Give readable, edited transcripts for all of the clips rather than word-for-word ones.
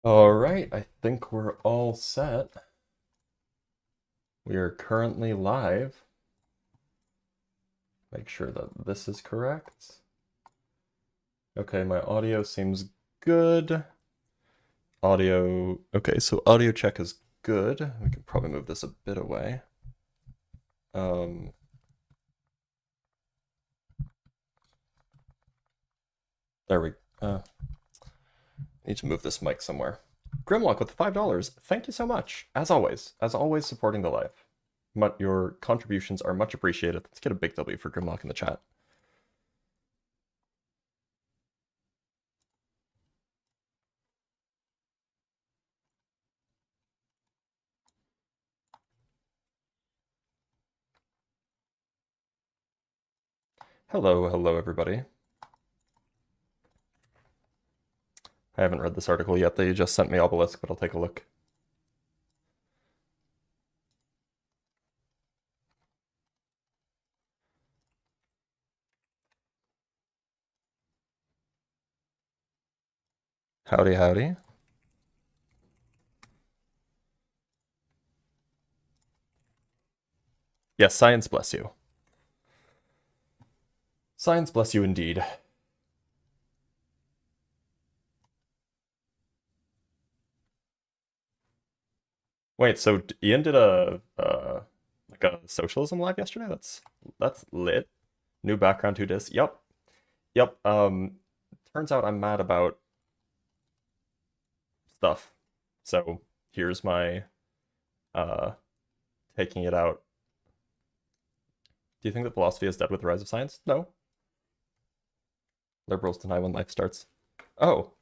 All right, I think we're all set. We are currently live. Make sure that this is correct. Okay, my audio seems good. Okay, so audio check is good. We can probably move this a bit away. Um, there we need to move this mic somewhere. Grimlock with the $5. Thank you so much. As always supporting the live. Your contributions are much appreciated. Let's get a big W for Grimlock in the chat. Hello everybody. I haven't read this article yet. They just sent me Obelisk, but I'll take a look. Howdy, howdy. Yes, science bless you. Science bless you indeed. Wait, so Ian did like a socialism live yesterday? That's lit. New background to this. Yep. Yep. Turns out I'm mad about stuff. So here's my uh taking it out. Do you think that philosophy is dead with the rise of science? No. Liberals deny when life starts. Oh,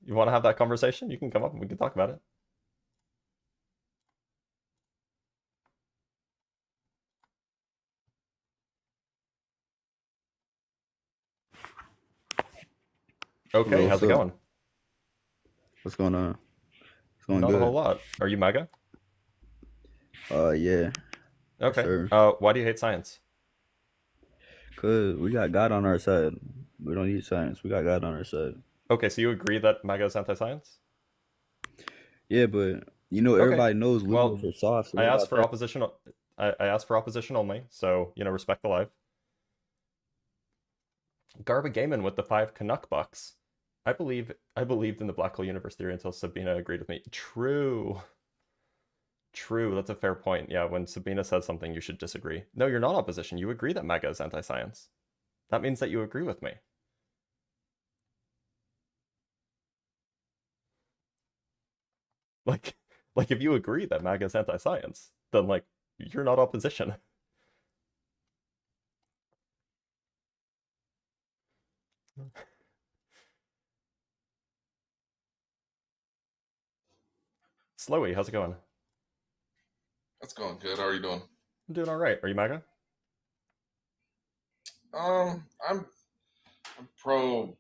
you want to have that conversation? You can come up and we can talk about it. Okay, Yo, how's what's it up? going? What's going on? It's going Not a whole good. lot. Are you MAGA? Yeah, for Okay. sure. Why do you hate science? Cause we got God on our side. We don't need science. We got God on our side. Okay, so you agree that MAGA is anti-science? Yeah, but Okay. everybody knows liberals Well, are soft. So I what asked about for that? opposition. I asked for opposition only, so respect the live. Garba Gaiman with the 5 Canuck bucks. I believed in the black hole universe theory until Sabina agreed with me. True. True, that's a fair point. Yeah, when Sabina says something, you should disagree. No, you're not opposition. You agree that MAGA is anti-science. That means that you agree with me. Like, like if you agree that MAGA is anti-science, then like you're not opposition. Slowy, how's it going? That's going good. How are you doing? I'm doing all right. Are you MAGA? I'm pro.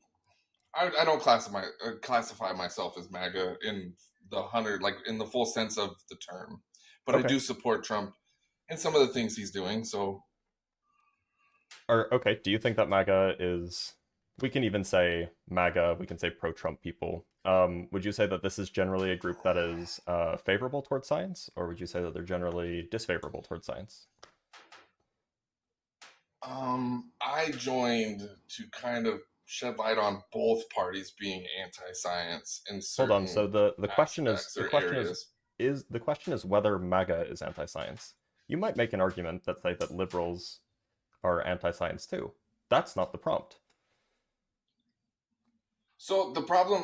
I don't classify myself as MAGA in the hundred, like in the full sense of the term, but I Okay. do support Trump and some of the things he's doing. So, Or okay, do you think that MAGA is? We can even say MAGA. We can say pro-Trump people. Would you say that this is generally a group that is favorable towards science, or would you say that they're generally disfavorable towards science? I joined to kind of shed light on both parties being anti-science in Hold on. So certain the question is aspects or areas. the question is whether MAGA is anti-science. You might make an argument that say that liberals are anti-science too. That's not the prompt. So the problem,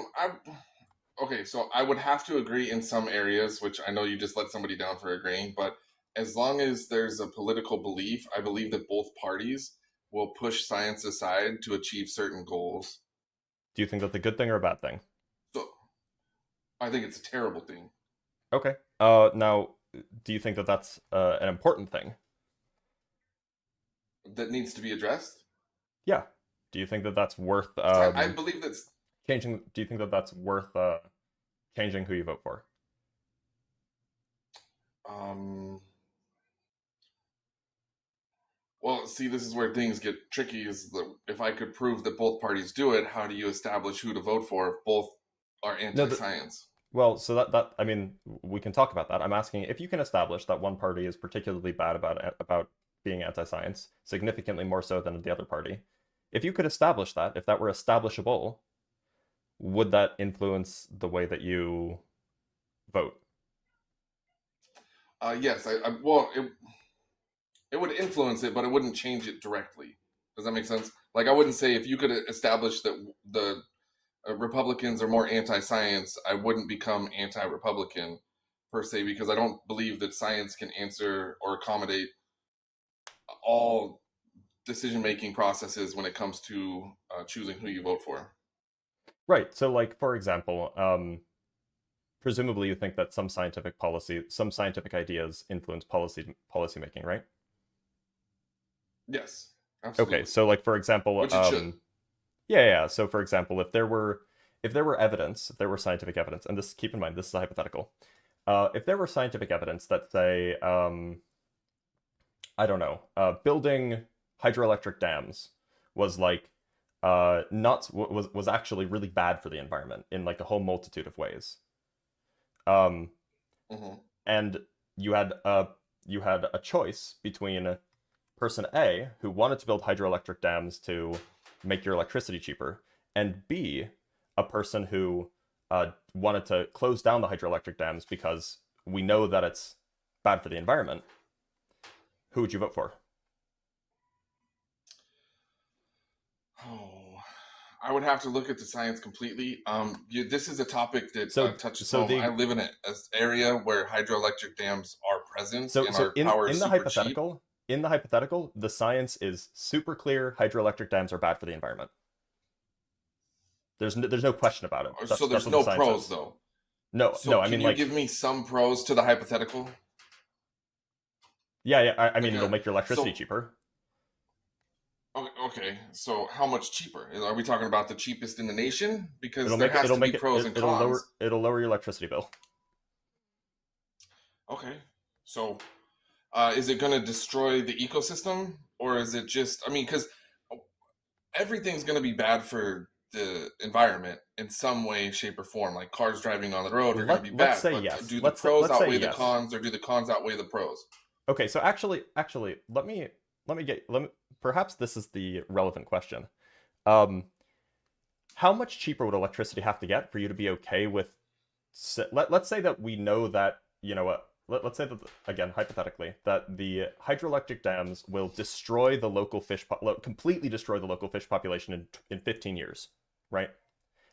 okay, so I would have to agree in some areas, which I know you just let somebody down for agreeing, but as long as there's a political belief, I believe that both parties will push science aside to achieve certain goals. Do you think that's a good thing or a bad thing? So I think it's a terrible thing Okay. Now, do you think that that's an important thing? that needs to be addressed. Yeah. Do you think that that's worth So I believe that's, changing? Do you think that that's worth changing who you vote for? um, well, see, this is where things get tricky. Is that if I could prove that both parties do it, how do you establish who to vote for if both are No, anti-science? Well, so that I mean, we can talk about that. I'm asking if you can establish that one party is particularly bad about being anti-science, significantly more so than the other party. If you could establish that, if that were establishable, would that influence the way that you vote? Yes, well, it would influence it, but it wouldn't change it directly. Does that make sense? Like, I wouldn't say if you could establish that the Republicans are more anti-science, I wouldn't become anti-Republican per se, because I don't believe that science can answer or accommodate all decision-making processes when it comes to choosing who you vote for. Right. So, like for example, presumably you think that some scientific ideas influence policy making, right? Yes, Okay. absolutely. So, like for example, Which it should. yeah, yeah. So, for example, if there were evidence, if there were scientific evidence, and this keep in mind this is a hypothetical. If there were scientific evidence that say, I don't know, building hydroelectric dams was like not was actually really bad for the environment in like a whole multitude of ways. Um, Hmm. and you had a choice between person A who wanted to build hydroelectric dams to make your electricity cheaper, and B, a person who wanted to close down the hydroelectric dams because we know that it's bad for the environment. Who would you vote for? Oh, I would have to look at the science completely. This is a topic that So touches so home. I the live in an area where hydroelectric dams are present and so our power is super cheap. in the hypothetical, the science is super clear. Hydroelectric dams are bad for the environment. There's no question about it. So That's there's what the no science pros is. though. No, So no, I can mean you like give me some pros to the hypothetical? yeah, yeah. I Like mean it'll make your electricity so cheaper. okay. So how much cheaper? Are we talking about the cheapest in the nation? Because there has It'll to be make it, pros and cons. it'll lower your electricity bill. Okay. So is it going to destroy the ecosystem, or is it just? I mean, because everything's going to be bad for the environment in some way, shape, or form. Like cars driving on the road are going to be Let's bad, say but yes. do the pros Let's say outweigh the yes. cons, or do the cons outweigh the pros? Okay, so actually let me perhaps this is the relevant question. Um how much cheaper would electricity have to get for you to be okay with let's say that we know that, you know what, let's say that again hypothetically that the hydroelectric dams will destroy the local completely destroy the local fish population in 15 years, right?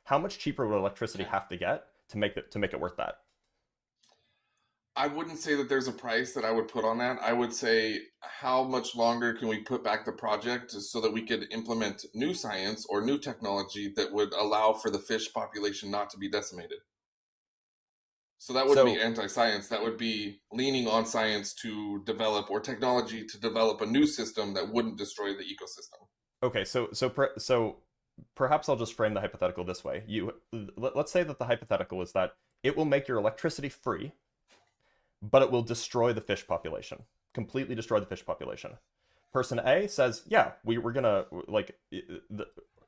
How much cheaper would electricity Okay. have to get to make it worth that? I wouldn't say that there's a price that I would put on that. I would say how much longer can we put back the project so that we could implement new science or new technology that would allow for the fish population not to be decimated. So that wouldn't be So anti-science. That would be leaning on science to develop or technology to develop a new system that wouldn't destroy the ecosystem. okay, so perhaps I'll just frame the hypothetical this way. Let's say that the hypothetical is that it will make your electricity free, but it will destroy the fish population, completely destroy the fish population. Person A says, "Yeah, we're gonna like,"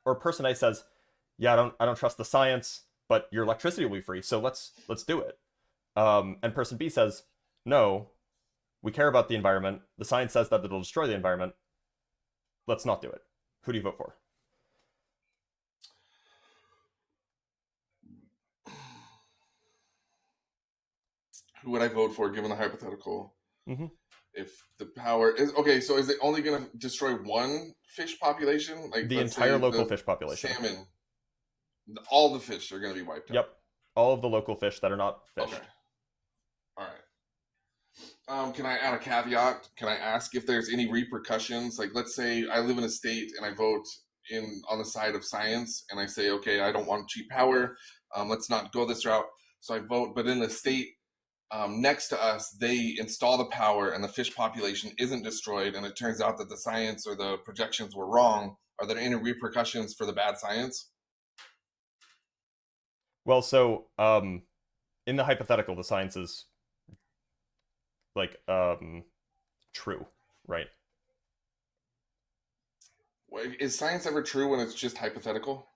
or person A says, "Yeah, I don't trust the science, but your electricity will be free, so let's do it." And person B says, "No, we care about the environment. The science says that it'll destroy the environment. Let's not do it." Who do you vote for? Who would I vote for given the hypothetical? Hmm. If the power is okay, so is it only going to destroy one fish population? Like, The let's entire say local the fish population. salmon, all the fish are going to be wiped out. Yep, all of the local fish that are not Okay, fished. all right. Can I add a caveat? Can I ask if there's any repercussions? Like, let's say I live in a state and I vote in on the side of science, and I say, okay, I don't want cheap power. Let's not go this route. So I vote, but in the state next to us, they install the power, and the fish population isn't destroyed, and it turns out that the science or the projections were wrong. Are there any repercussions for the bad science? Well, so in the hypothetical, the science is like true, right? Is science ever true when it's just hypothetical?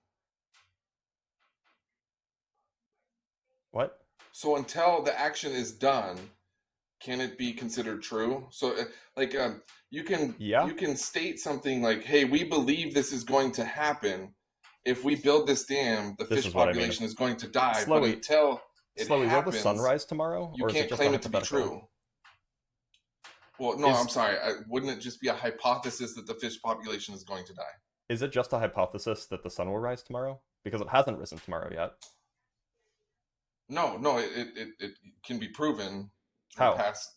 What? So until the action is done, can it be considered true? So like you can Yeah, state something like, "Hey, we believe this is going to happen. If we build this dam, the this fish is what I mean. population is going to die." But Slowly, until it slowly, will the sun happens, rise tomorrow, you or is it can't just a claim it to be hypothetical? true. Well, no, I'm Is sorry. Wouldn't it just be a hypothesis that the fish population is going to die? is it just a hypothesis that the sun will rise tomorrow? Because it hasn't risen tomorrow yet. No, no, it can be proven through How? past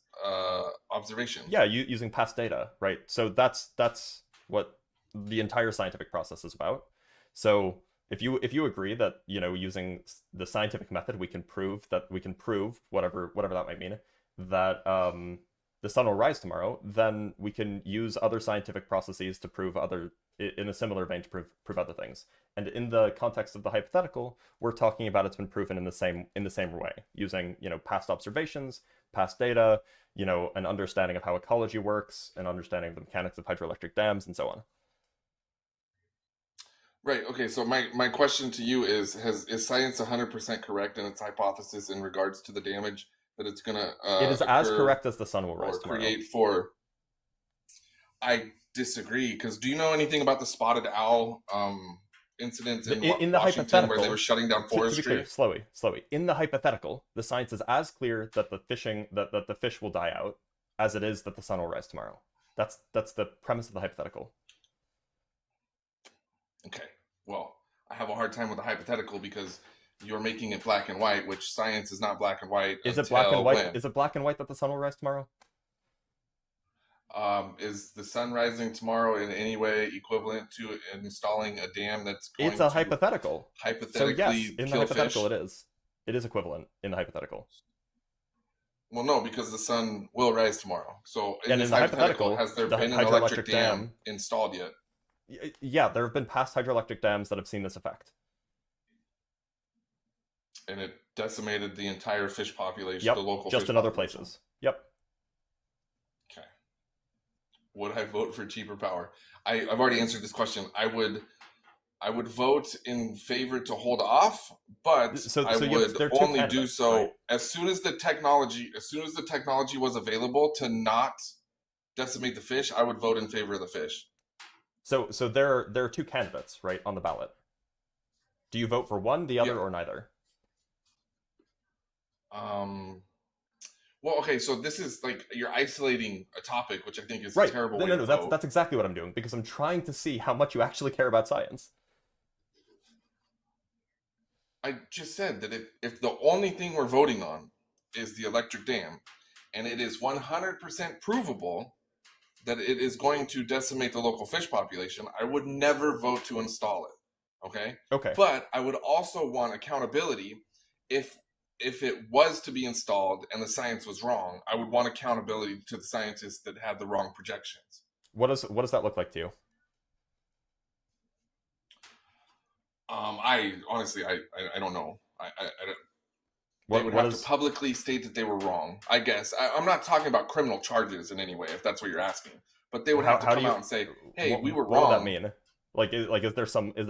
observations. Yeah, using past data, right? So that's what the entire scientific process is about. So if you agree that using the scientific method we can prove whatever that might mean, that the sun will rise tomorrow, then we can use other scientific processes to prove other in a similar vein to prove other things. And in the context of the hypothetical, we're talking about it's been proven in the same way, using past observations, past data, an understanding of how ecology works, an understanding of the mechanics of hydroelectric dams, and so on. Right. Okay. So my question to you is science 100% correct in its hypothesis in regards to the damage that it's going to It is as occur correct as the sun will rise or tomorrow. create for? I disagree because do you know anything about the spotted owl incidents in In the Washington where they were hypothetical, shutting down to be clear, forestry? slowly. In the hypothetical, the science is as clear that that the fish will die out as it is that the sun will rise tomorrow. That's the premise of the hypothetical. Okay. Well, I have a hard time with the hypothetical because you're making it black and white, which science is not black and white Is it black and until white? when? Is it black and white that the sun will rise tomorrow? Is the sun rising tomorrow in any way equivalent to installing a dam that's It's going a to hypothetical. So yes, hypothetically in the kill hypothetical fish? it is. It is equivalent in the hypothetical. Well, no, because the sun will rise tomorrow. So in And this in the hypothetical, hypothetical, has there the been an electric hydroelectric dam dam, installed yet? yeah, there have been past hydroelectric dams that have seen this effect. And it decimated the entire fish population, the Yep, local just fish in other population. places. Yep. Okay. Would I vote for cheaper power? I've already answered this question. I would vote in favor to hold off, but I would there are two only do candidates, right? so as soon as the technology was available to not decimate the fish. I would vote in favor of the fish. So there are two candidates, right, on the ballot. Do you vote for one, the Yeah. other, or neither? Um. Well, okay. So this is like you're isolating a topic, which I think is a Right. terrible No, way no, to no. vote. That's exactly what I'm doing because I'm trying to see how much you actually care about science. I just said that if the only thing we're voting on is the electric dam, and it is 100% provable that it is going to decimate the local fish population, I would never vote to install it. Okay? Okay. But I would also want accountability if it was to be installed and the science was wrong. I would want accountability to the scientists that had the wrong projections. What does that look like to you? I honestly, I don't know. I don't, they would What have to is publicly state that they were wrong. I guess I'm not talking about criminal charges in any way, if that's what you're asking. But they would have to how do come you out and say, "Hey, we were what would that wrong." mean? Like is there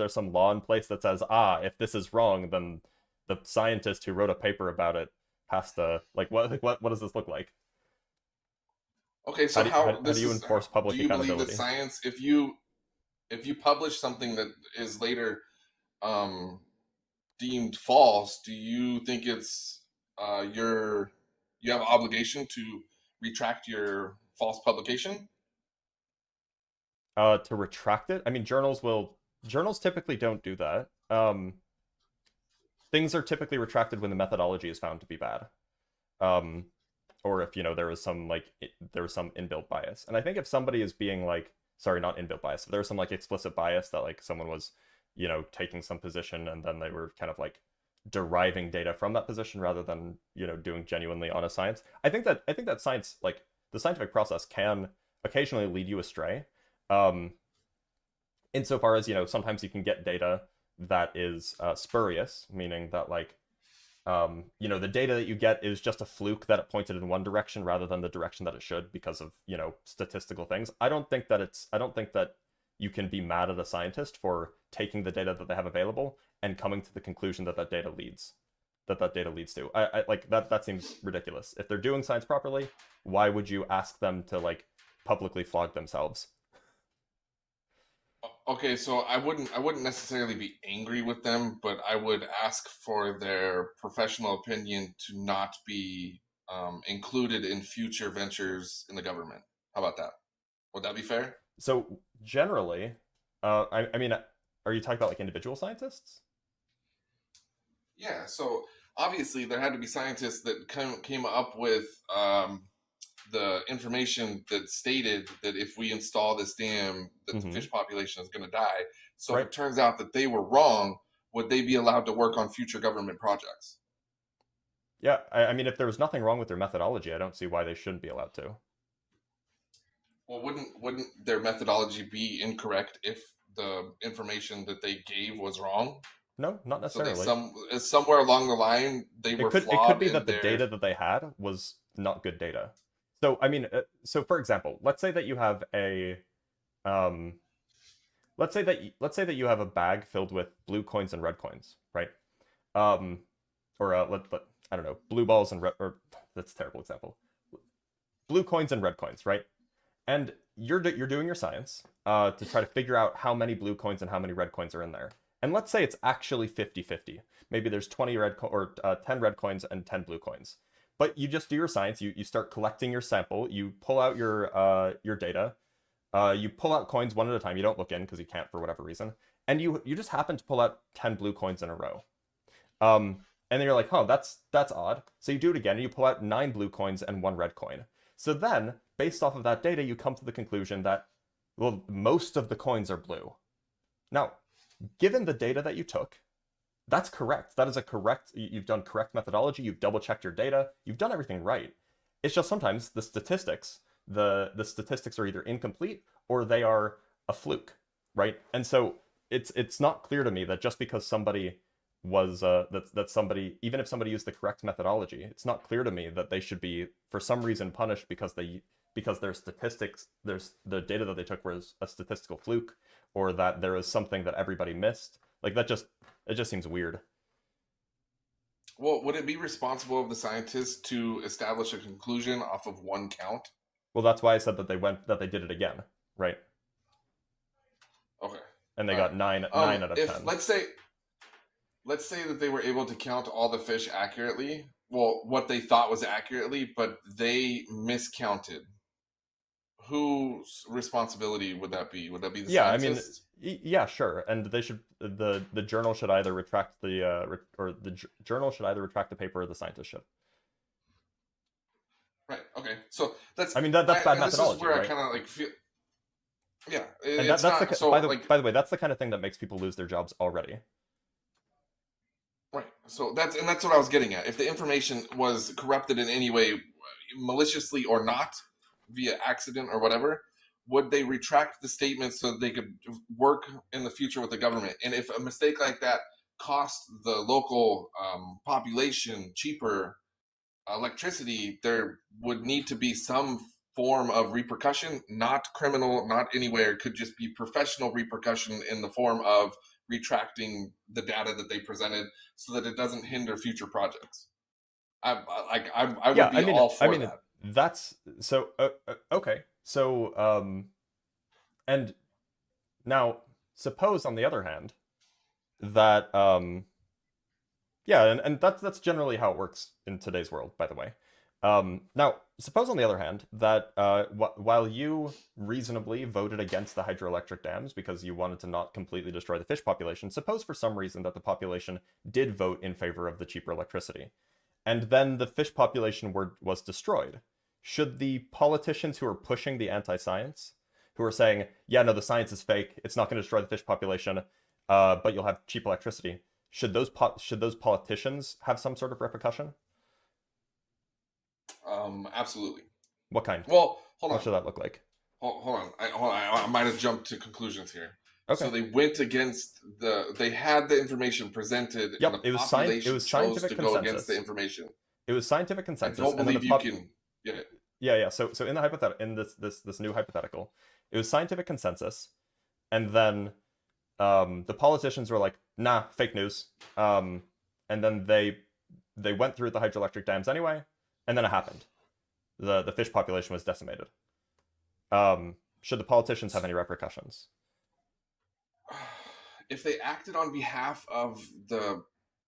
some law in place that says if this is wrong, then the scientist who wrote a paper about it has to what does this look like? Okay, so How do you enforce do public you believe that accountability? science, if you publish something that is later um, deemed false, do you think it's you have an obligation to retract your false publication? To retract it? I mean, journals typically don't do that. Things are typically retracted when the methodology is found to be bad. Um, or if there was some there was some inbuilt bias. And I think if somebody is being sorry, not inbuilt bias, if there was some explicit bias that someone was taking some position and then they were kind of deriving data from that position rather than doing genuinely honest science. I think that science the scientific process can occasionally lead you astray. Um, Insofar as sometimes you can get data that is spurious, meaning that the data that you get is just a fluke that it pointed in one direction rather than the direction that it should because of statistical things. I don't think that you can be mad at a scientist for taking the data that they have available and coming to the conclusion that that data leads. that data leads to. I like that seems ridiculous. If they're doing science properly, why would you ask them to like publicly flog themselves? Okay, so I wouldn't necessarily be angry with them, but I would ask for their professional opinion to not be included in future ventures in the government. How about that? Would that be fair? So generally, I mean, are you talking about like individual scientists? Yeah. So obviously there had to be scientists that came up with the information that stated that if we install this dam, that the Mm-hmm. fish population is going to die. So if Right. it turns out that they were wrong, would they be allowed to work on future government projects? Yeah. I mean, if there was nothing wrong with their methodology, I don't see why they shouldn't be allowed to. Well, wouldn't their methodology be incorrect if the information that they gave was wrong? No, not So they necessarily. somewhere along the line they were It could flawed be in that the their. data that they had was not good data. So I mean, so for example, let's say that you have a um, let's say that you have a bag filled with blue coins and red coins, right? Um, or I don't know, blue balls and red, or that's a terrible example. Blue coins and red coins, right? And you're doing your science to try to figure out how many blue coins and how many red coins are in there. And let's say it's actually 50-50. Maybe there's 20 or 10 red coins and 10 blue coins. But you just do your science. You start collecting your sample. You pull out your data. You pull out coins one at a time. You don't look in because you can't for whatever reason. And you just happen to pull out 10 blue coins in a row. And then you're like, oh, that's odd. So you do it again, and you pull out 9 blue coins and 1 red coin. So then, based off of that data, you come to the conclusion that, well, most of the coins are blue. Now, given the data that you took, that's correct. That is a correct, you've done correct methodology, you've double checked your data, you've done everything right. It's just sometimes the statistics are either incomplete or they are a fluke, right? And so it's not clear to me that just because somebody was that somebody, even if somebody used the correct methodology, it's not clear to me that they should be for some reason punished because their statistics, there's the data that they took was a statistical fluke, or that there was something that everybody missed. Like it just seems weird. Well, would it be responsible of the scientists to establish a conclusion off of one count? Well, that's why I said that they did it again, right? Okay. And they All got right. nine out of If 10. let's say that they were able to count all the fish accurately, well, what they thought was accurately, but they miscounted. Whose responsibility would that be? Would that be the Yeah, I mean, scientists? yeah, sure. And they should the journal should either retract the or the journal should either retract the paper or the scientist should. Right. Okay. So that's I mean that's bad and this is methodology, where I right? kind of like feel. Yeah, And it's not so like by the way, that's the kind of thing that makes people lose their jobs already. right. So that's what I was getting at. If the information was corrupted in any way, maliciously or not, via accident or whatever, would they retract the statement so that they could work in the future with the government? And if a mistake like that cost the local population cheaper electricity, there would need to be some form of repercussion, not criminal, not anywhere. It could just be professional repercussion in the form of retracting the data that they presented so that it doesn't hinder future projects. I would Yeah, be all I for mean that. that's so okay. So and now suppose on the other hand that yeah, and that's generally how it works in today's world, by the way. Now, suppose on the other hand that while you reasonably voted against the hydroelectric dams because you wanted to not completely destroy the fish population, suppose for some reason that the population did vote in favor of the cheaper electricity, and then the fish population was destroyed. Should the politicians who are pushing the anti-science, who are saying, yeah, no, the science is fake, it's not going to destroy the fish population, but you'll have cheap electricity, should those politicians have some sort of repercussion? Absolutely. What kind? Well, hold What on. should that look like? Hold on. I might have jumped to conclusions here. So Okay. they went against they had the information presented, and Yep. the It population was chose scientific to go against the consensus. information. It was scientific I consensus, don't and then the believe you pop. can get it. Yeah. So in the hypothetical, in this new hypothetical, it was scientific consensus, and then the politicians were like, nah, fake news. And then they went through the hydroelectric dams anyway, and then it happened. The fish population was decimated. Should the politicians have any repercussions? If they acted on behalf of the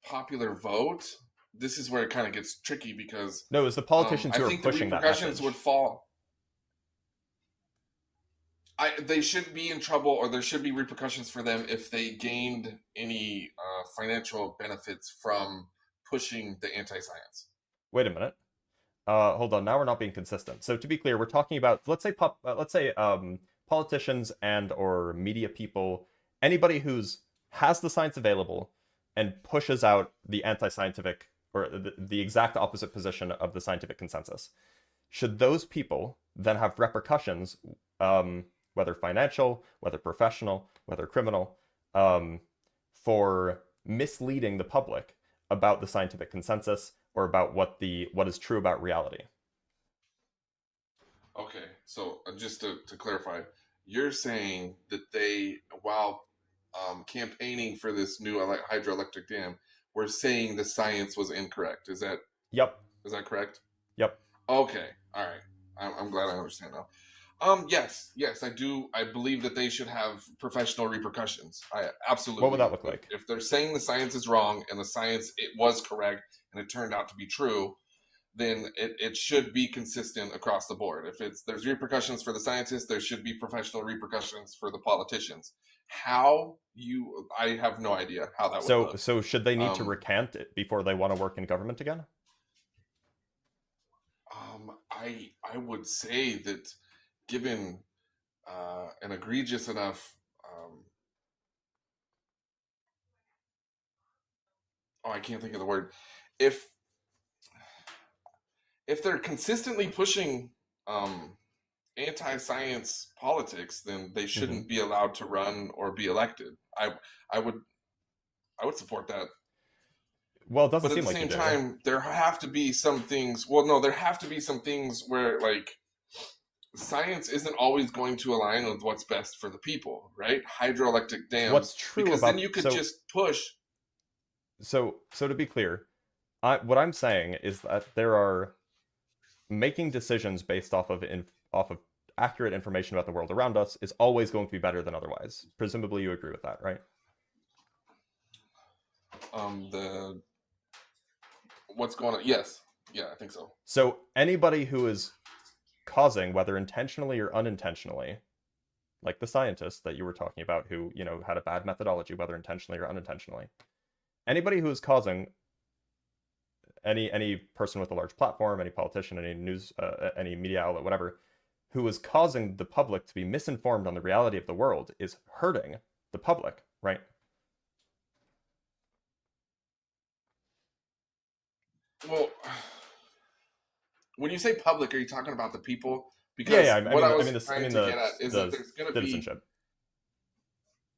popular vote, this is where it kind of gets tricky because No, it was the politicians I who were think the pushing that repercussions message. would fall. They should be in trouble, or there should be repercussions for them if they gained any financial benefits from pushing the anti-science. Wait a minute. Hold on. Now we're not being consistent. So to be clear, we're talking about let's say politicians and or media people, anybody who's has the science available and pushes out the anti-scientific or the exact opposite position of the scientific consensus. Should those people then have repercussions, whether financial, whether professional, whether criminal, for misleading the public about the scientific consensus or about what is true about reality? Okay, so just to clarify, you're saying that they, while campaigning for this new hydroelectric dam, were saying the science was incorrect. Yep. Is that correct? Yep. Okay, all right. I'm glad I understand now. Yes, I do. I believe that they should have professional repercussions. I absolutely. What would that look like? If they're saying the science is wrong and the science it was correct and it turned out to be true, then it should be consistent across the board. If there's repercussions for the scientists, there should be professional repercussions for the politicians. I have no idea how that would look. So should they need to recant it before they want to work in government again? I would say that given an egregious enough I can't think of the word. If they're consistently pushing anti-science politics, then they shouldn't be allowed to run or be elected. I would support that. Well, it doesn't But at seem the like same you do. time, there have to be some things. Well, no, there have to be some things where like science isn't always going to align with what's best for the people, right? Hydroelectric dams. What's true because about then you could just push. So to be clear, what I'm saying is that there are making decisions based off of accurate information about the world around us is always going to be better than otherwise. Presumably, you agree with that, right? What's going on? Yes, yeah, I think so. So anybody who is causing, whether intentionally or unintentionally, like the scientists that you were talking about, who had a bad methodology, whether intentionally or unintentionally, anybody who is causing any person with a large platform, any politician, any news, any media outlet, whatever, who is causing the public to be misinformed on the reality of the world is hurting the public, right? Well, when you say public, are you talking about the people? Because yeah. I was trying to get at is that there's going to be citizenship.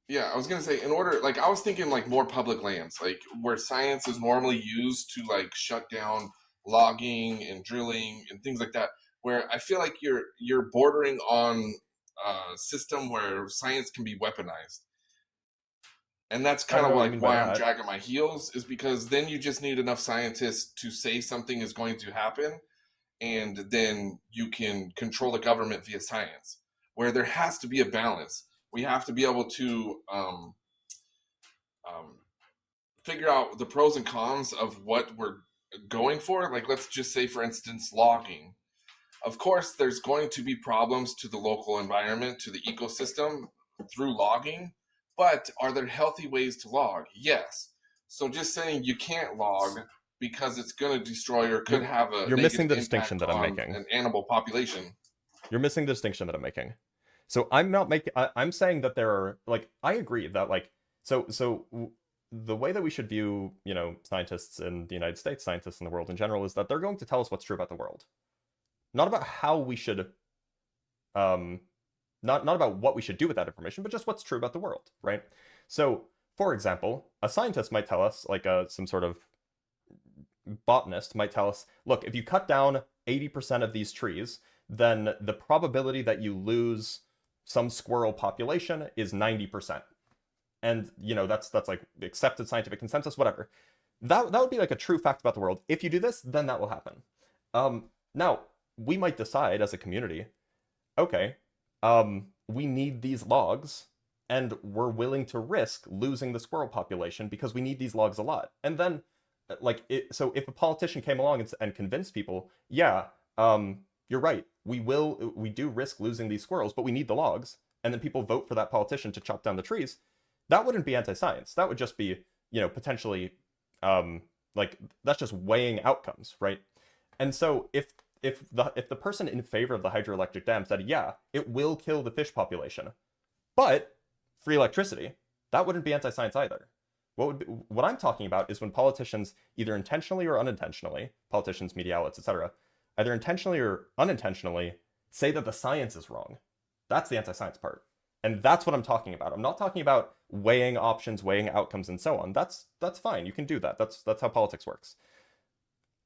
Yeah, I was gonna say in order, like I was thinking like more public lands, like where science is normally used to like shut down logging and drilling and things like that. Where I feel like you're bordering on a system where science can be weaponized, and that's kind of like why I'm dragging my heels, is because then you just need enough scientists to say something is going to happen, and then you can control the government via science. Where there has to be a balance. We have to be able to figure out the pros and cons of what we're going for. Like, let's just say, for instance, logging. Of course, there's going to be problems to the local environment, to the ecosystem through logging. But are there healthy ways to log? Yes. So just saying you can't log because it's going to destroy or could have a you're missing the distinction that I'm making. An animal population. You're missing the distinction that I'm making. So I'm not making. I'm saying that there are I agree that so the way that we should view scientists in the United States, scientists in the world in general, is that they're going to tell us what's true about the world, not about how we should, not about what we should do with that information, but just what's true about the world, right? So, for example, a scientist might tell us, like some sort of botanist might tell us, look, if you cut down 80% of these trees, then the probability that you lose some squirrel population is 90%. And, that's like accepted scientific consensus, whatever. that would be like a true fact about the world. If you do this, then that will happen. Now we might decide as a community, okay, we need these logs, and we're willing to risk losing the squirrel population because we need these logs a lot. And then, so if a politician came along and convinced people, yeah, you're right, we do risk losing these squirrels, but we need the logs, and then people vote for that politician to chop down the trees, that wouldn't be anti-science. That would just be, potentially, that's just weighing outcomes, right? And so if the person in favor of the hydroelectric dam said, yeah, it will kill the fish population, but free electricity, that wouldn't be anti-science either. What I'm talking about is when politicians, either intentionally or unintentionally, politicians, media outlets, etc., either intentionally or unintentionally, say that the science is wrong. That's the anti-science part. And that's what I'm talking about. I'm not talking about weighing options, weighing outcomes, and so on. That's fine. You can do that. That's how politics works.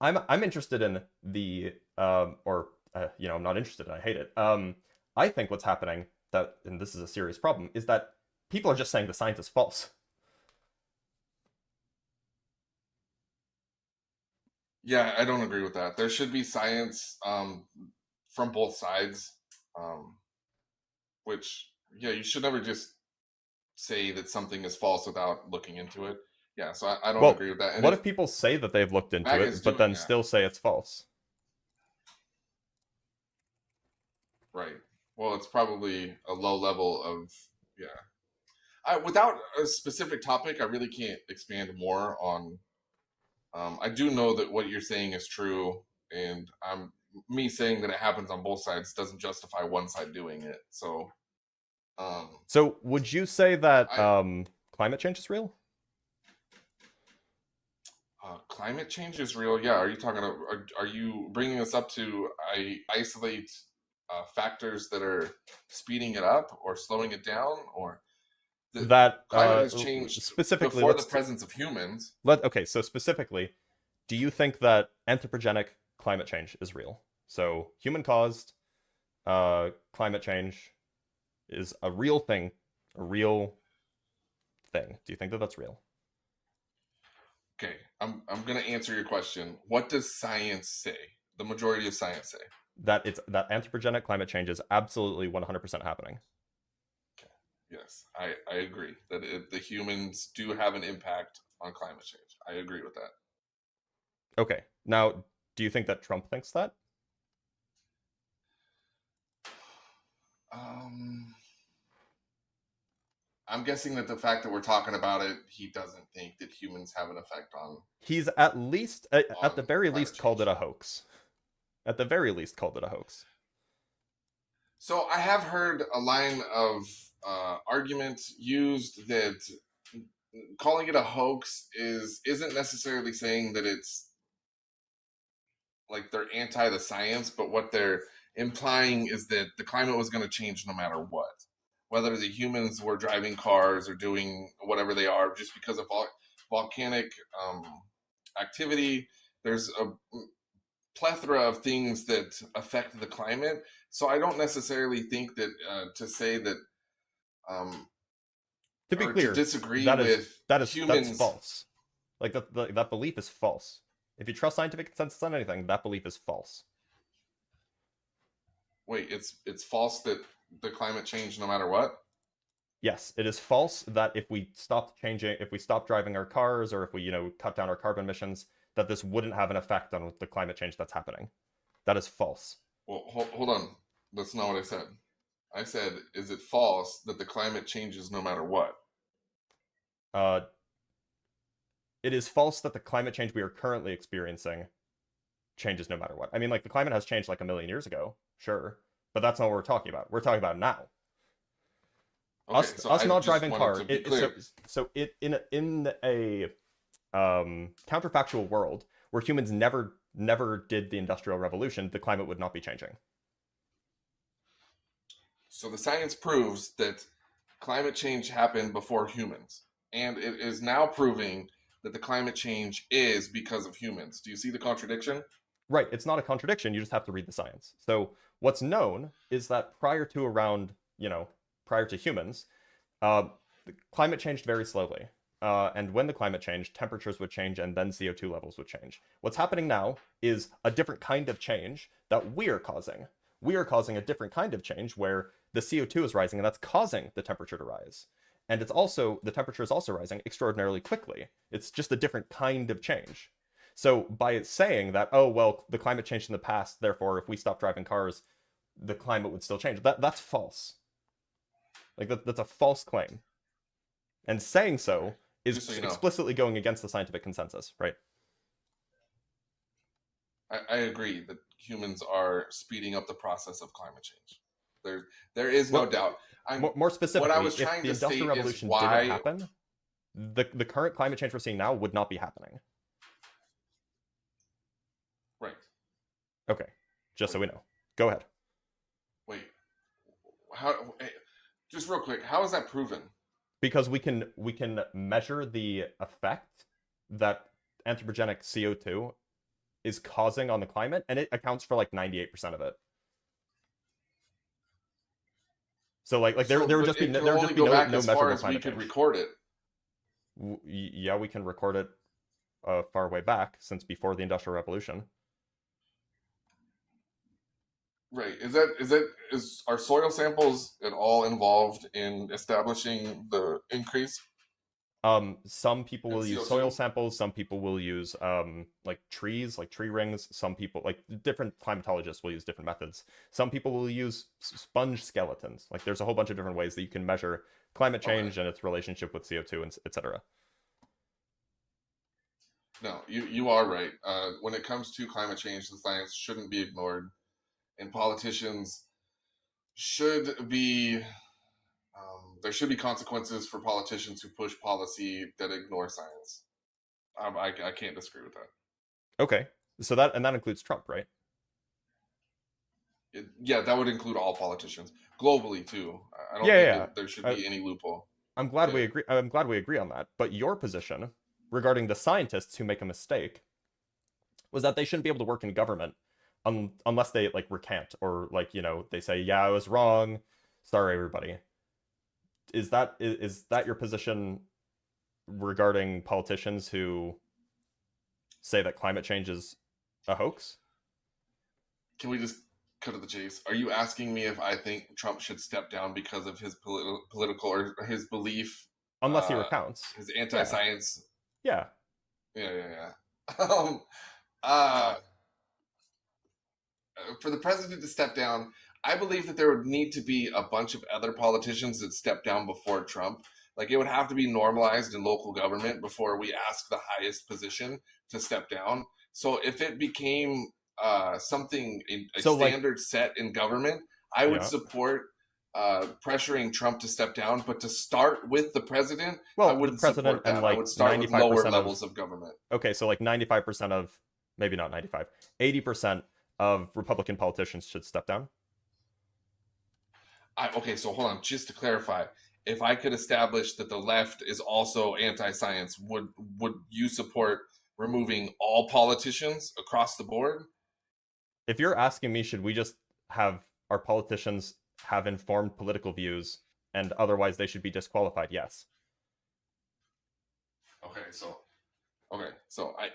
I'm interested in the I'm not interested. I hate it. I think what's happening, and this is a serious problem, is that people are just saying the science is false. Yeah, I don't agree with that. There should be science from both sides, which, yeah, you should never just say that something is false without looking into it. Yeah, so I don't agree with that. And what if people say that they've looked into it, but then still say it's false? Right. Well, it's probably a low level of, yeah. Without a specific topic, I really can't expand more on. I do know that what you're saying is true, and me saying that it happens on both sides doesn't justify one side doing it. So, so would you say that climate change is real? Climate change is real. Yeah. Are you talking? Are you bringing us up to isolate factors that are speeding it up or slowing it down, or that climate has changed specifically before the presence of humans? Okay, so specifically, do you think that anthropogenic climate change is real? So human-caused climate change is a real thing, a real thing. Do you think that that's real? Okay, I'm going to answer your question. What does science say? The majority of science say that that anthropogenic climate change is absolutely 100% happening. Okay. Yes, I agree that the humans do have an impact on climate change. I agree with that. Okay, now, do you think that Trump thinks that? I'm guessing that the fact that we're talking about it, he doesn't think that humans have an effect on. He's at least, at the very least, called it a hoax. At the very least, called it a hoax. So I have heard a line of argument used that calling it a hoax isn't necessarily saying that it's like they're anti the science, but what they're implying is that the climate was going to change no matter what. Whether the humans were driving cars or doing whatever they are, just because of volcanic activity, there's a plethora of things that affect the climate. So I don't necessarily think that to say that. To be clear, to disagree with humans, that's false. Like that belief is false. If you trust scientific consensus on anything, that belief is false. Wait, it's false that the climate change no matter what? Yes, it is false that if we stopped driving our cars, or if we, cut down our carbon emissions, that this wouldn't have an effect on the climate change that's happening. That is false. Well, hold on. That's not what I said. I said, is it false that the climate changes no matter what? It is false that the climate change we are currently experiencing changes no matter what. I mean, like, the climate has changed like a million years ago, sure, but that's not what we're talking about. We're talking about now. Okay, us not driving car. In a counterfactual world where humans never did the Industrial Revolution, the climate would not be changing. So the science proves that climate change happened before humans, and it is now proving that the climate change is because of humans. Do you see the contradiction? Right. It's not a contradiction. You just have to read the science. So what's known is that prior to humans, the climate changed very slowly. and when the climate changed, temperatures would change and then CO2 levels would change. What's happening now is a different kind of change that we are causing. We are causing a different kind of change where the CO2 is rising and that's causing the temperature to rise. And it's also, the temperature is also rising extraordinarily quickly. It's just a different kind of change. So by saying that, oh, well, the climate changed in the past, therefore, if we stop driving cars, the climate would still change. That's false. Like, that's a false claim. And saying so is So you know, explicitly going against the scientific consensus, right? I agree that humans are speeding up the process of climate change. There is no doubt. More specifically, what I was if trying the to Industrial state Revolution is why didn't happen, the current climate change we're seeing now would not be happening. Right. Okay, just so we know. Go ahead. Wait. How? Just real quick. How is that proven? Because we can measure the effect that anthropogenic CO2 is causing on the climate, and it accounts for like 98% of it. So like there would just be no measurable climate change. We could record it. Yeah, we can record it far way back, since before the Industrial Revolution. Right. Is are soil samples at all involved in establishing the increase? Some people will use CO2? soil samples, some people will use like trees, like tree rings, some people, like different climatologists will use different methods. Some people will use sponge skeletons. Like there's a whole bunch of different ways that you can measure climate change and its relationship with CO2 and etc. No, you are right. When it comes to climate change, the science shouldn't be ignored, and politicians should be. There should be consequences for politicians who push policy that ignore science. I can't disagree with that. Okay, so that includes Trump, right? Yeah, that would include all politicians globally too. I don't think there should be any loophole. I'm glad we agree. I'm glad we agree on that. But your position regarding the scientists who make a mistake was that they shouldn't be able to work in government unless they like recant or like they say, yeah, I was wrong. Sorry, everybody. Is that your position regarding politicians who say that climate change is a hoax? Can we just cut to the chase? Are you asking me if I think Trump should step down because of his political or his belief? Unless he recounts. His anti-science. Yeah. Yeah. For the president to step down, I believe that there would need to be a bunch of other politicians that step down before Trump. Like it would have to be normalized in local government before we ask the highest position to step down. So if it became something, a standard set in government, I would support pressuring Trump to step down. But to start with the president, I wouldn't support that. I would start with lower levels of government. Okay, so like 95% of, maybe not 95, 80% of Republican politicians should step down. Okay, so hold on. Just to clarify, if I could establish that the left is also anti-science, would you support removing all politicians across the board? If you're asking me, should we just have our politicians have informed political views and otherwise they should be disqualified? Yes. Okay, so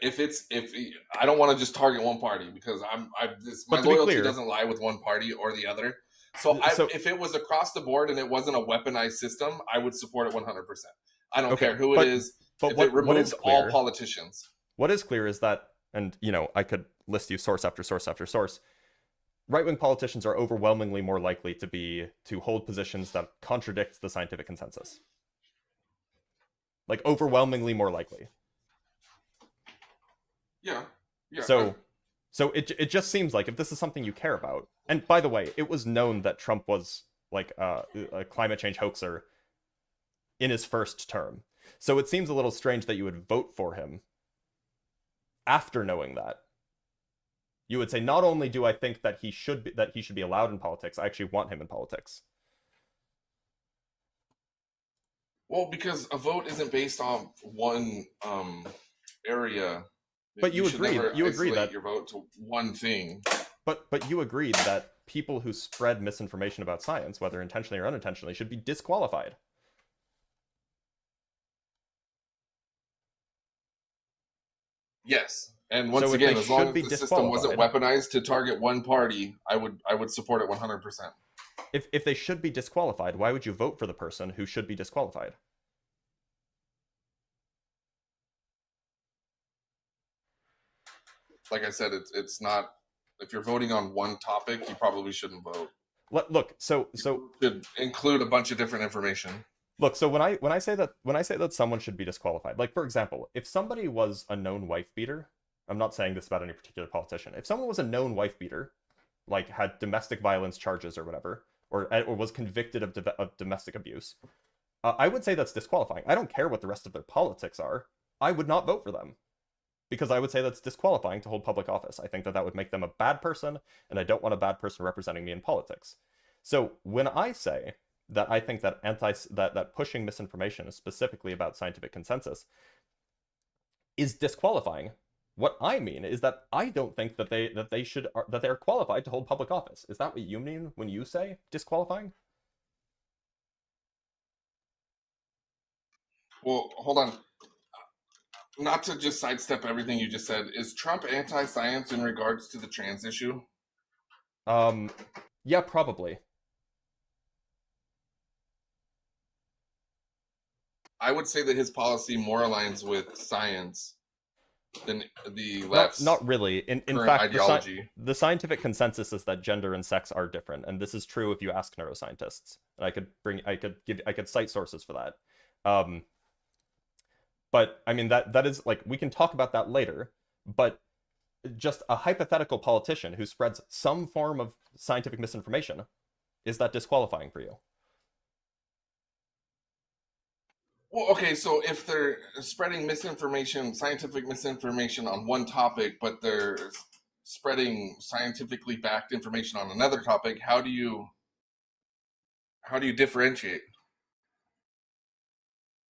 if I don't want to just target one party because my loyalty doesn't lie with one party or the other. So if it was across the board and it wasn't a weaponized system, I would support it 100%. I don't care who it is. But if it removes all politicians. What is clear is that, and I could list you source after source after source, right-wing politicians are overwhelmingly more likely to hold positions that contradict the scientific consensus. Like overwhelmingly more likely. Yeah. So it just seems like if this is something you care about, and by the way, it was known that Trump was like a climate change hoaxer in his first term. So it seems a little strange that you would vote for him after knowing that. You would say, not only do I think that he should be allowed in politics, I actually want him in politics. Well, because a vote isn't based on one area. But you agree that your vote to one thing. But you agreed that people who spread misinformation about science, whether intentionally or unintentionally, should be disqualified. Yes. And once So if they again, as long should as be the system wasn't disqualified, weaponized to target one party, I would support it 100%. if they should be disqualified, why would you vote for the person who should be disqualified? Like I said, it's not. If you're voting on one topic, you probably shouldn't vote. Look, so You should include a bunch of different information. look, so when I say that someone should be disqualified, like for example, if somebody was a known wife beater, I'm not saying this about any particular politician. If someone was a known wife beater, like had domestic violence charges or whatever, or was convicted of domestic abuse, I would say that's disqualifying. I don't care what the rest of their politics are. I would not vote for them because I would say that's disqualifying to hold public office. I think that that would make them a bad person, and I don't want a bad person representing me in politics. So when I say that I think that that pushing misinformation, specifically about scientific consensus, is disqualifying, what I mean is that I don't think that they are qualified to hold public office. Is that what you mean when you say disqualifying? Well, hold on. Not to just sidestep everything you just said, is Trump anti-science in regards to the trans issue? Um, yeah, probably. I would say that his policy more aligns with science than the Not left's not really. In current fact, ideology. the scientific consensus is that gender and sex are different, and this is true if you ask neuroscientists. And I could cite sources for that. Um, but I mean that is like we can talk about that later. But just a hypothetical politician who spreads some form of scientific misinformation, is that disqualifying for you? Well, okay, so if they're spreading misinformation, scientific misinformation on one topic, but they're spreading scientifically backed information on another topic, how do you differentiate?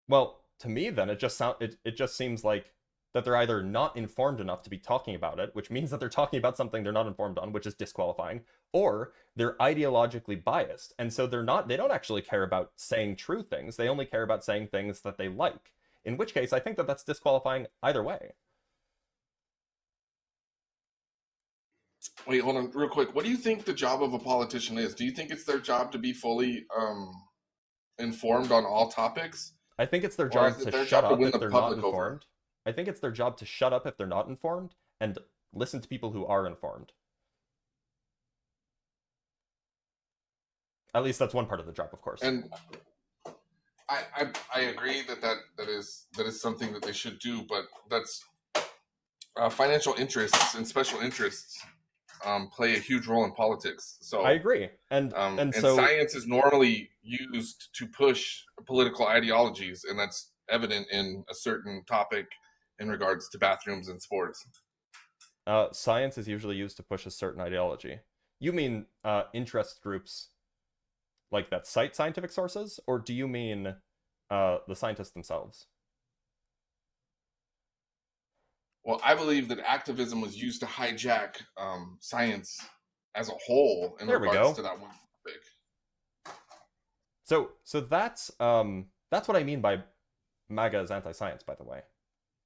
Well, to me, then it just seems like that they're either not informed enough to be talking about it, which means that they're talking about something they're not informed on, which is disqualifying, or they're ideologically biased, and so they don't actually care about saying true things. They only care about saying things that they like. In which case, I think that that's disqualifying either way. Wait, hold on, real quick. What do you think the job of a politician is? Do you think it's their job to be fully informed on all topics, I think it's their or is job it to their shut job to up win if the they're not public over? informed. I think it's their job to shut up if they're not informed and listen to people who are informed. At least that's one part of the job, of course. And I agree that is something that they should do, but that's financial interests and special interests play a huge role in politics. I So agree. And and so science is normally used to push political ideologies, and that's evident in a certain topic in regards to bathrooms and sports. science is usually used to push a certain ideology. You mean interest groups like that cite scientific sources, or do you mean the scientists themselves? Well, I believe that activism was used to hijack science as a whole in There we regards go. to that one topic. So that's what I mean by MAGA is anti-science, by the way.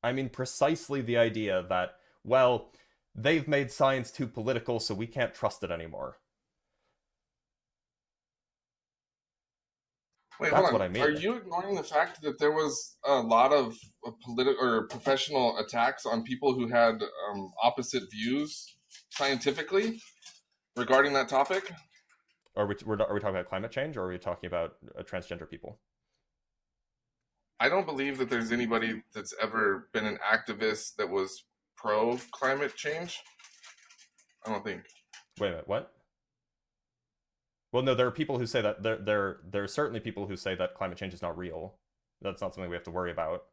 I mean precisely the idea that, well, they've made science too political, so we can't trust it anymore. Wait, hold That's what on. I Are mean. you ignoring the fact that there was a lot of political or professional attacks on people who had opposite views scientifically regarding that topic? Are we talking about climate change, or are we talking about transgender people? I don't believe that there's anybody that's ever been an activist that was pro climate change. I don't think. Wait a minute, what? Well, no, there are people who say that there are certainly people who say that climate change is not real. That's not something we have to worry about.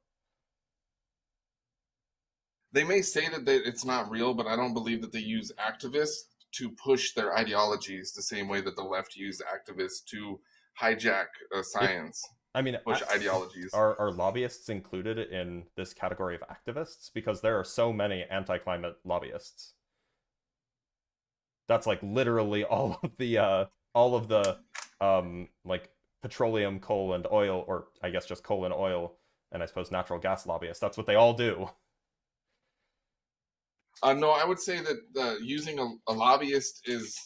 They may say that it's not real, but I don't believe that they use activists to push their ideologies the same way that the left used activists to hijack If science, I mean, push ideologies. are lobbyists included in this category of activists? Because there are so many anti-climate lobbyists. That's like literally all of the like petroleum, coal, and oil, or I guess just coal and oil, and I suppose natural gas lobbyists. That's what they all do. No, I would say that using a lobbyist is,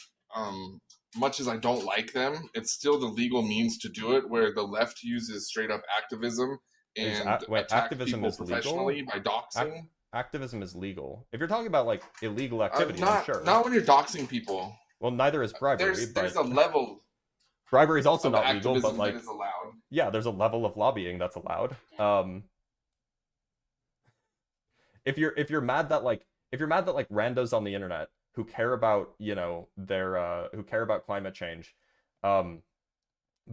much as I don't like them, it's still the legal means to do it. Where the left uses straight up activism and Wait, attack activism people is legal? professionally by doxing. Activism is legal. If you're talking about like illegal activity, then Not sure. not when you're doxing people. Well, neither is bribery, There's but a level bribery is also of not legal. But activism that like, is allowed. yeah, there's a level of lobbying that's allowed. If you're mad that like randos on the internet who care about their who care about climate change, um,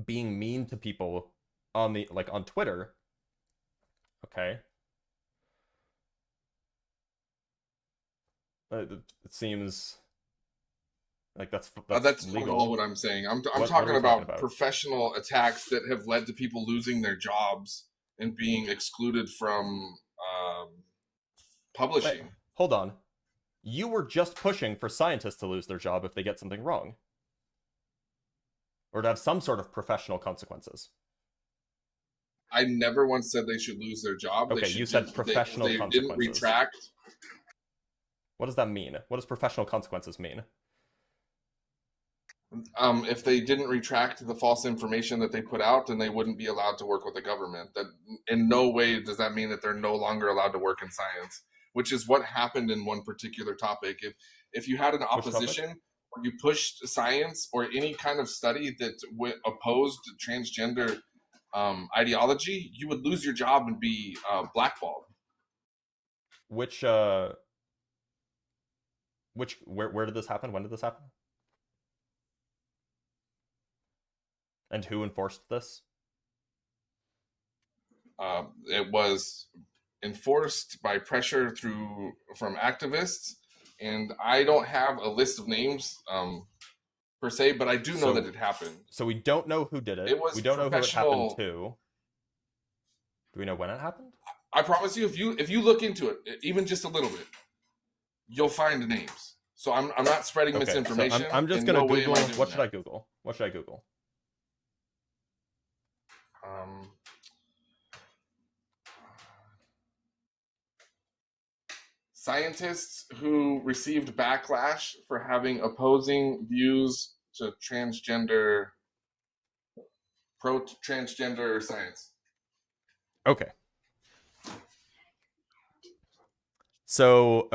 being mean to people on the on Twitter, okay, it seems like that's That's not all legal. what I'm saying. I'm What are talking we talking about about? professional attacks that have led to people losing their jobs and being excluded from Wait, publishing. hold on. You were just pushing for scientists to lose their job if they get something wrong, or to have some sort of professional consequences. I never once said they should lose their job. Okay, you said professional they didn't consequences. retract. What does that mean? What does professional consequences mean? If they didn't retract the false information that they put out, then they wouldn't be allowed to work with the government. That in no way does that mean that they're no longer allowed to work in science, which is what happened in one particular topic. If you had an opposition or you pushed science or any kind of study that opposed transgender ideology, you would lose your job and be blackballed. Where did this happen? When did this happen? And who enforced this? It was enforced by pressure from activists, and I don't have a list of names per se, but I do know that it happened. So we don't know who did it. We don't know who it happened to. Do we know when it happened? I promise you, if you look into it, even just a little bit, you'll find names. So I'm not spreading misinformation. So I'm just gonna Google. What should I Google? What should I Google? Scientists who received backlash for having opposing views to pro-transgender science. Okay. So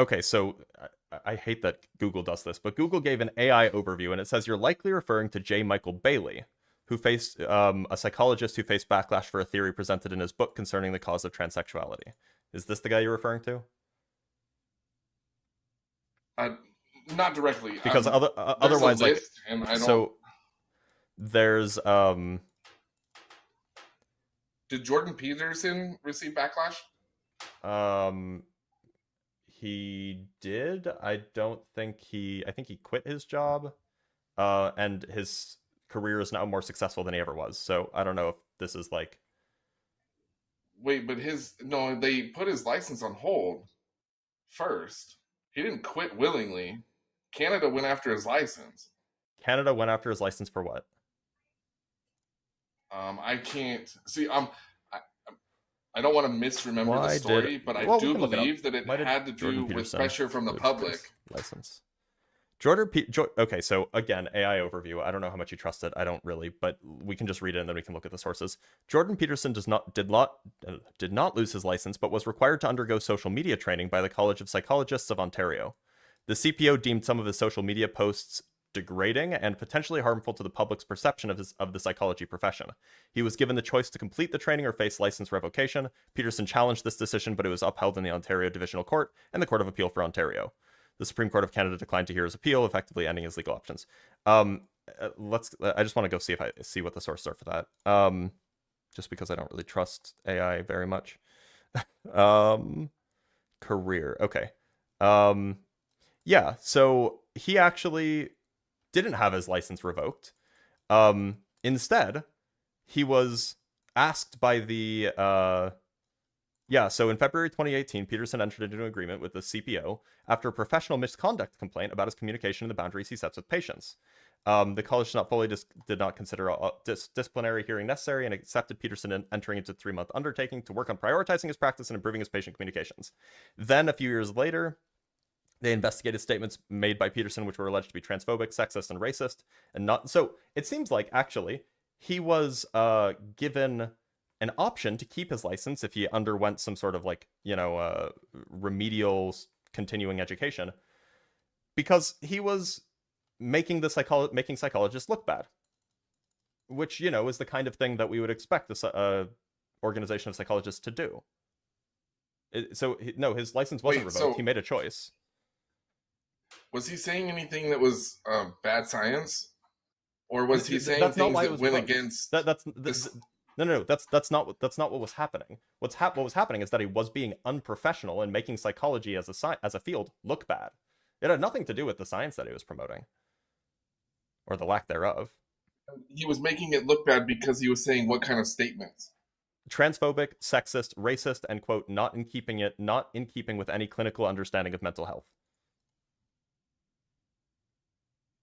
I hate that Google does this, but Google gave an AI overview, and it says you're likely referring to J. Michael Bailey, who faced a psychologist who faced backlash for a theory presented in his book concerning the cause of transsexuality. Is this the guy you're referring to? Not directly, because otherwise, like, and I don't... so there's Did Jordan Peterson receive backlash? He did. I think he quit his job, and his career is now more successful than he ever was. So I don't know if this is like. Wait, but they put his license on hold first. He didn't quit willingly. Canada went after his license. Canada went after his license for what? I can't see. I don't want to misremember the story, but I do believe that it had to do with pressure from the public. License. Okay, so again, AI overview. I don't know how much you trust it. I don't really, but we can just read it and then we can look at the sources. Jordan Peterson did not lose his license, but was required to undergo social media training by the College of Psychologists of Ontario. The CPO deemed some of his social media posts degrading and potentially harmful to the public's perception of the psychology profession. He was given the choice to complete the training or face license revocation. Peterson challenged this decision, but it was upheld in the Ontario Divisional Court and the Court of Appeal for Ontario. The Supreme Court of Canada declined to hear his appeal, effectively ending his legal options. I just want to go see what the sources are for that. Just because I don't really trust AI very much. Career. Okay. Yeah, so he actually didn't have his license revoked. Instead, he was asked by the so in February 2018, Peterson entered into an agreement with the CPO after a professional misconduct complaint about his communication and the boundaries he sets with patients. The college did not consider a disciplinary hearing necessary and accepted Peterson entering into a 3-month undertaking to work on prioritizing his practice and improving his patient communications. Then, a few years later, They investigated statements made by Peterson which were alleged to be transphobic, sexist, and racist, and not. So it seems like actually he was given an option to keep his license if he underwent some sort of like remedial continuing education, because he was making making psychologists look bad, which is the kind of thing that we would expect this organization of psychologists to do. No, his license wasn't Wait, revoked. so He made a choice. was he saying anything that was bad science, or was he saying That's not things why it that was went revoked. against this? No. That's not what was happening. What was happening is that he was being unprofessional and making psychology as a field look bad. It had nothing to do with the science that he was promoting, or the lack thereof. He was making it look bad because he was saying what kind of statements? Transphobic, sexist, racist, and quote, not in keeping with any clinical understanding of mental health.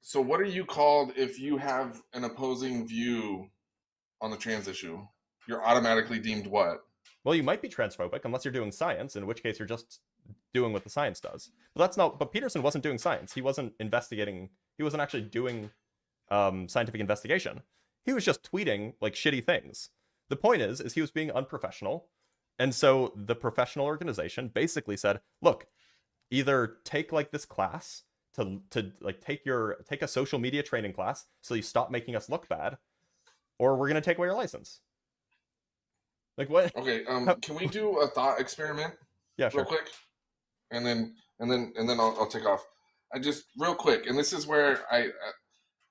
So what are you called if you have an opposing view on the trans issue? You're automatically deemed what? Well, you might be transphobic unless you're doing science, in which case you're just doing what the science does. But that's not. But Peterson wasn't doing science. He wasn't investigating. He wasn't actually doing scientific investigation. He was just tweeting like shitty things. The point is he was being unprofessional, and so the professional organization basically said, "Look, either take like this class to like take a social media training class so you stop making us look bad, or we're gonna take away your license." Like what? Okay, can we do a thought experiment? Yeah, sure. Real quick, and then I'll take off. I just real quick, and this is where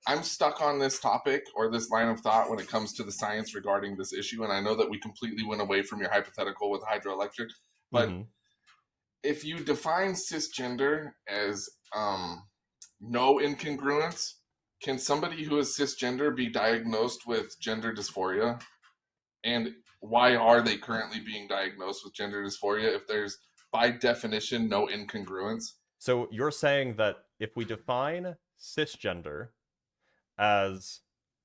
I'm stuck on this topic or this line of thought when it comes to the science regarding this issue. And I know that we completely went away from your hypothetical with hydroelectric, but if you define cisgender as no incongruence, can somebody who is cisgender be diagnosed with gender dysphoria? And why are they currently being diagnosed with gender dysphoria if there's, by definition, no incongruence? So you're saying that if we define cisgender as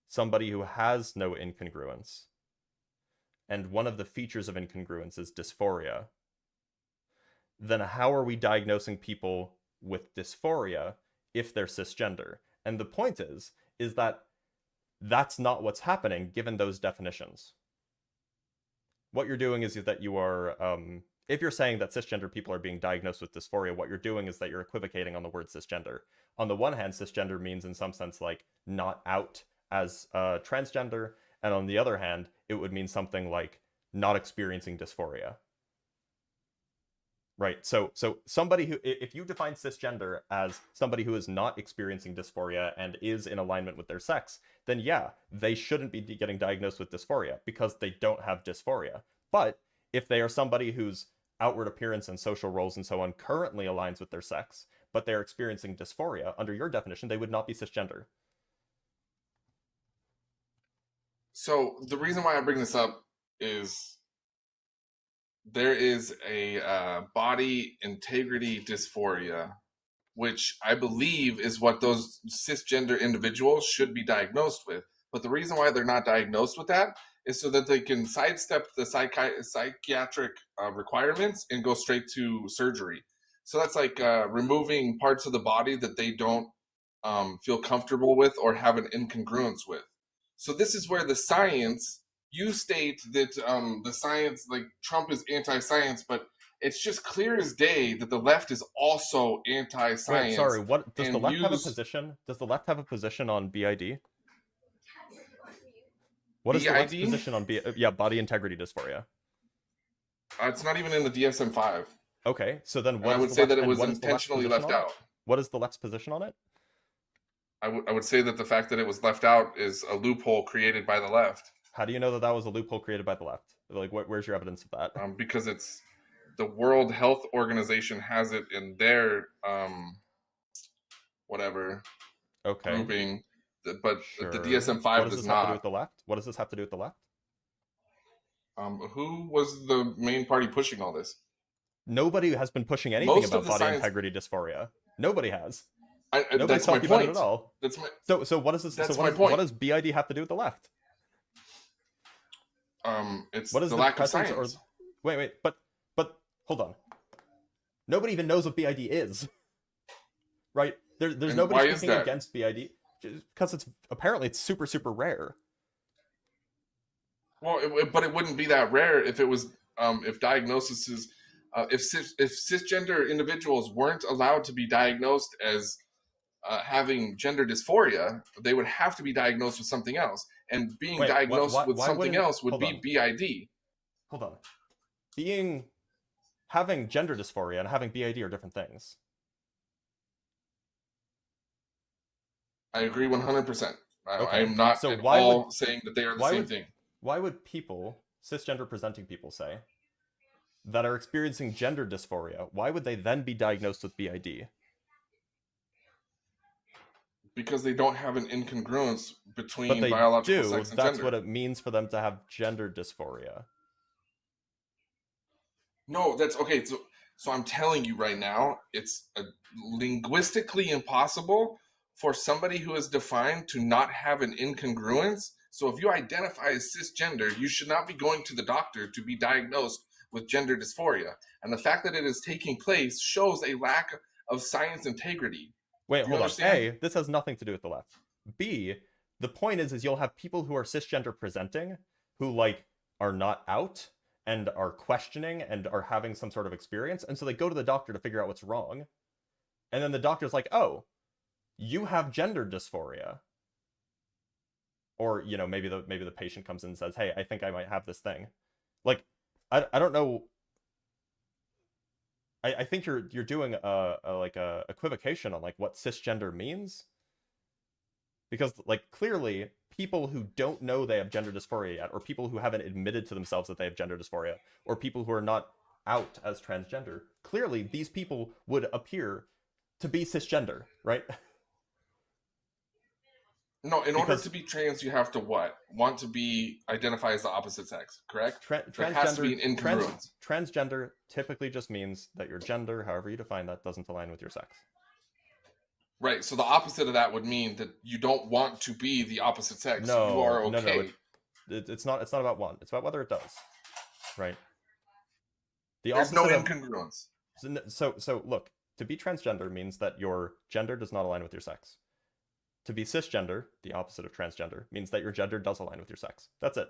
somebody who has no incongruence, and one of the features of incongruence is dysphoria, then how are we diagnosing people with dysphoria if they're cisgender? And the point is that that's not what's happening given those definitions. What you're doing is that you are, if you're saying that cisgender people are being diagnosed with dysphoria, what you're doing is that you're equivocating on the word cisgender. On the one hand, cisgender means in some sense like not out as transgender, and on the other hand, it would mean something like not experiencing dysphoria. Right. So somebody who, if you define cisgender as somebody who is not experiencing dysphoria and is in alignment with their sex, then yeah, they shouldn't be getting diagnosed with dysphoria because they don't have dysphoria. But if they are somebody whose outward appearance and social roles and so on currently aligns with their sex, but they're experiencing dysphoria, under your definition, they would not be cisgender. So the reason why I bring this up is there is a body integrity dysphoria, which I believe is what those cisgender individuals should be diagnosed with. But the reason why they're not diagnosed with that is so that they can sidestep the psychiatric requirements and go straight to surgery. So that's like removing parts of the body that they don't feel comfortable with or have an incongruence with. So this is where the science, you state that the science, like Trump is anti-science, but it's just clear as day that the left is also anti-science. Wait, sorry, what does the left have a position? Does the left have a position on BID? What is the left's position on body integrity dysphoria? It's not even in the DSM-5. Okay, so then I would say that it was intentionally left out. What is the left's position on it? I would say that the fact that it was left out is a loophole created by the left. How do you know that that was a loophole created by the left? Like, where's your evidence of that? Because it's the World Health Organization has it in their whatever grouping, but sure. The DSM-5 does not. Have to do with the left? What does this have to do with the left? Who was the main party pushing all this? Nobody has been pushing anything about body integrity dysphoria. Nobody has. That's my point. At all. That's my. So what is this? That's so my point. What does BID have to do with the left? It's the lack of science. Wait, but hold on. Nobody even knows what BID is. right? There's And nobody why is speaking that? against BID because it's super super rare. Well, but it wouldn't be that rare if it was if diagnosis is if cisgender individuals weren't allowed to be diagnosed as having gender dysphoria, they would have to be diagnosed with something else. And being Wait, diagnosed with why something wouldn't else would hold be on, BID. hold on. Having gender dysphoria and having BID are different things. I agree 100%. I Okay, am not so at all saying that they are the why same would thing. why would people, cisgender presenting people, say that are experiencing gender dysphoria, why would they then be diagnosed with BID? Because they don't have an incongruence But between they biological do. sex and That's gender. what it means for them to have gender dysphoria. No, that's okay. So I'm telling you right now, it's linguistically impossible for somebody who is defined to not have an incongruence. So if you identify as cisgender, you should not be going to the doctor to be diagnosed with gender dysphoria. And the fact that it is taking place shows a lack of science integrity. Wait, Do you hold on. understand? A, this has nothing to do with the left. B, the point is you'll have people who are cisgender presenting who like are not out and are questioning and are having some sort of experience, and so they go to the doctor to figure out what's wrong. And then the doctor's like, "Oh, you have gender dysphoria." Or, maybe the patient comes in and says, "Hey, I think I might have this thing." Like I don't know. I think you're doing a equivocation on like what cisgender means, because like clearly people who don't know they have gender dysphoria yet, or people who haven't admitted to themselves that they have gender dysphoria, or people who are not out as transgender, clearly these people would appear to be cisgender, right? No, in order Because to be trans, you have to what? Want to be identify as the opposite sex, correct? There has to be an incongruence. transgender typically just means that your gender, however you define that, doesn't align with your sex. Right. So the opposite of that would mean that you don't want to be the opposite sex. No, You are no, okay. it's not about want. It's about whether it does, right? The There's no opposite of incongruence. so look, to be transgender means that your gender does not align with your sex. To be cisgender, the opposite of transgender, means that your gender does align with your sex. That's it.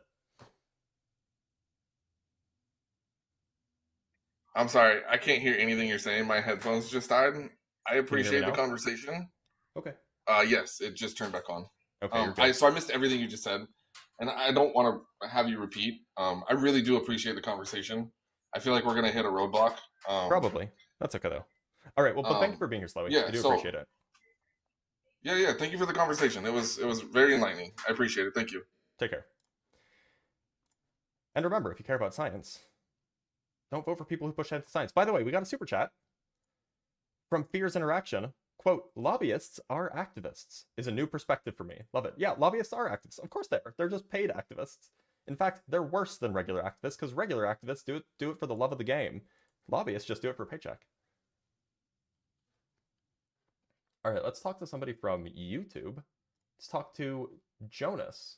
I'm sorry, I can't hear anything you're saying. My headphones just died. I Can you hear me appreciate the now? conversation. Okay. Yes, it just turned back on. Okay, you're good. So I missed everything you just said, and I don't want to have you repeat. I really do appreciate the conversation. I feel like we're gonna hit a roadblock. Probably. That's okay though. All right. Well, but thank you for being here, Slowy. yeah, I do so- appreciate it. Yeah. Thank you for the conversation. It was very enlightening. I appreciate it. Thank you. Take care. And remember, if you care about science, don't vote for people who push anti-science. By the way, we got a super chat from Fears Interaction. Quote, lobbyists are activists is a new perspective for me. Love it. Yeah, lobbyists are activists. Of course they are. They're just paid activists. In fact, they're worse than regular activists because regular activists do it for the love of the game. Lobbyists just do it for a paycheck. All right, let's talk to somebody from YouTube. Let's talk to Jonas.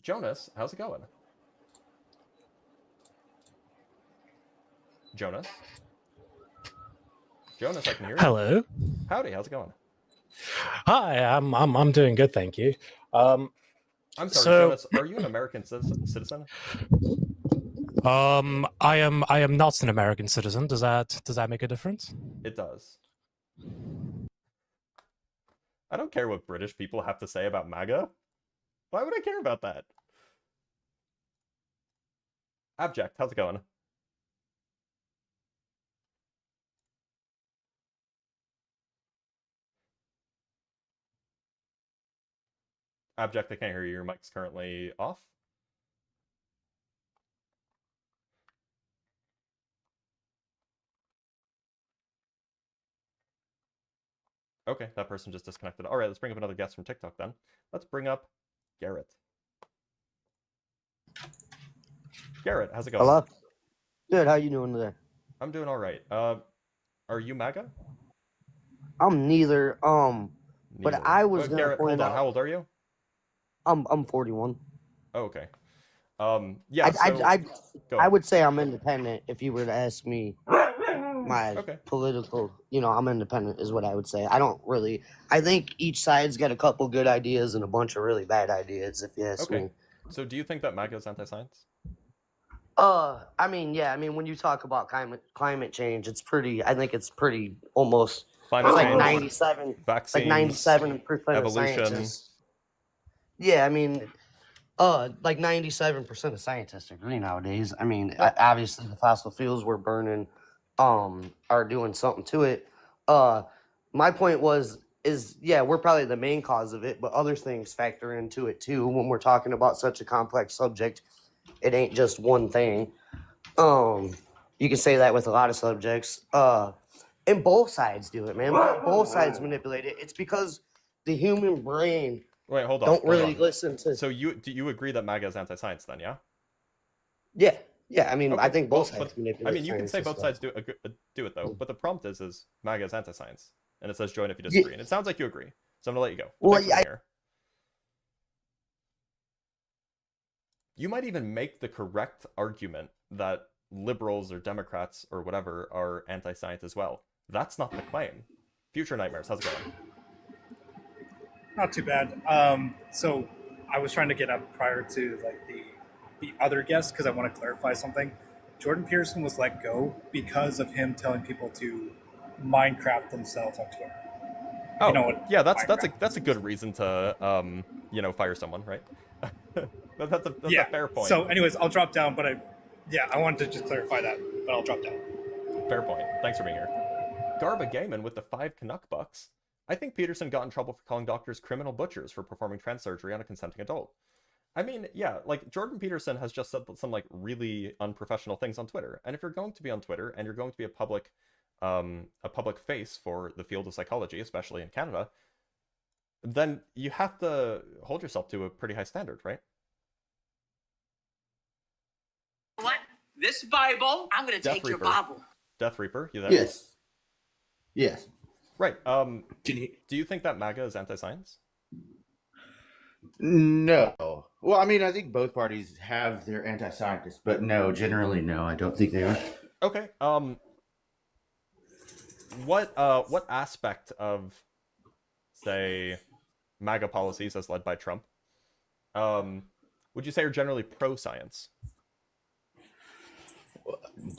Jonas, how's it going? Jonas? Jonas, I can hear you. Hello. Howdy, how's it going? Hi, I'm doing good, thank you. I'm sorry, so- Jonas, are you an American citizen? I am not an American citizen. Does that make a difference? It does. I don't care what British people have to say about MAGA. Why would I care about that? Abject, how's it going? Abject, I can't hear you. Your mic's currently off. Okay, that person just disconnected. All right, let's bring up another guest from TikTok then. Let's bring up Garrett. Garrett, how's it going? Hello. Good. How you doing today? I'm doing all right. Are you MAGA? I'm neither. But Neither. I was gonna Garrett, hold point on. out- How old are you? I'm 41. Oh, okay. Yeah. So I go I ahead. would say I'm independent if you were to ask me. my Okay. political, I'm independent is what I would say. I think each side's got a couple good ideas and a bunch of really bad ideas, if you ask Okay. me. So do you think that MAGA is anti-science? I mean, yeah, when you talk about climate change, I think it's pretty almost, Climate it's like change, 97, vaccines, 97% of evolution. scientists. Yeah, like 97% of scientists agree nowadays. Obviously the fossil fuels we're burning are doing something to it. My point is yeah, we're probably the main cause of it, but other things factor into it too when we're talking about such a complex subject. It ain't just one thing. You can say that with a lot of subjects. And both sides do it, man. Both sides manipulate it. It's because the human brain Wait, hold on. don't hold really on. listen to. So do you agree that MAGA is anti-science then? Yeah. Yeah. I Okay. think both sides But, manipulate. you can say both sides do it though. But the prompt is MAGA is anti-science, and it says join if you disagree. And it sounds like you agree. So I'm gonna let you go. Well, Thanks for yeah, being here. You might even make the correct argument that liberals or Democrats or whatever are anti-science as well. That's not the claim. Future Nightmares, how's it going? Not too bad. So I was trying to get up prior to like the other guest because I want to clarify something. Jordan Peterson was let go because of him telling people to Minecraft themselves on Twitter. Oh, You know what yeah, that's Minecraft a good reason to fire someone, right? But that's yeah. a fair point. So, anyways, I'll drop down, but I wanted to just clarify that, but I'll drop down. Fair point. Thanks for being here. Garba Gaiman with the 5 Canuck bucks. I think Peterson got in trouble for calling doctors criminal butchers for performing trans surgery on a consenting adult. I mean, yeah, like Jordan Peterson has just said some like really unprofessional things on Twitter. And if you're going to be on Twitter and you're going to be a public face for the field of psychology, especially in Canada, then you have to hold yourself to a pretty high standard, right? What? This Bible? I'm gonna Death take your Reaper. Bible. Death Reaper, you there? Yes. Right. Can you? Do you think that MAGA is anti-science? No. Well, I think both parties have their anti-scientists, but no, generally no, I don't think they are. Okay. What aspect of, say, MAGA policies as led by Trump, would you say are generally pro-science?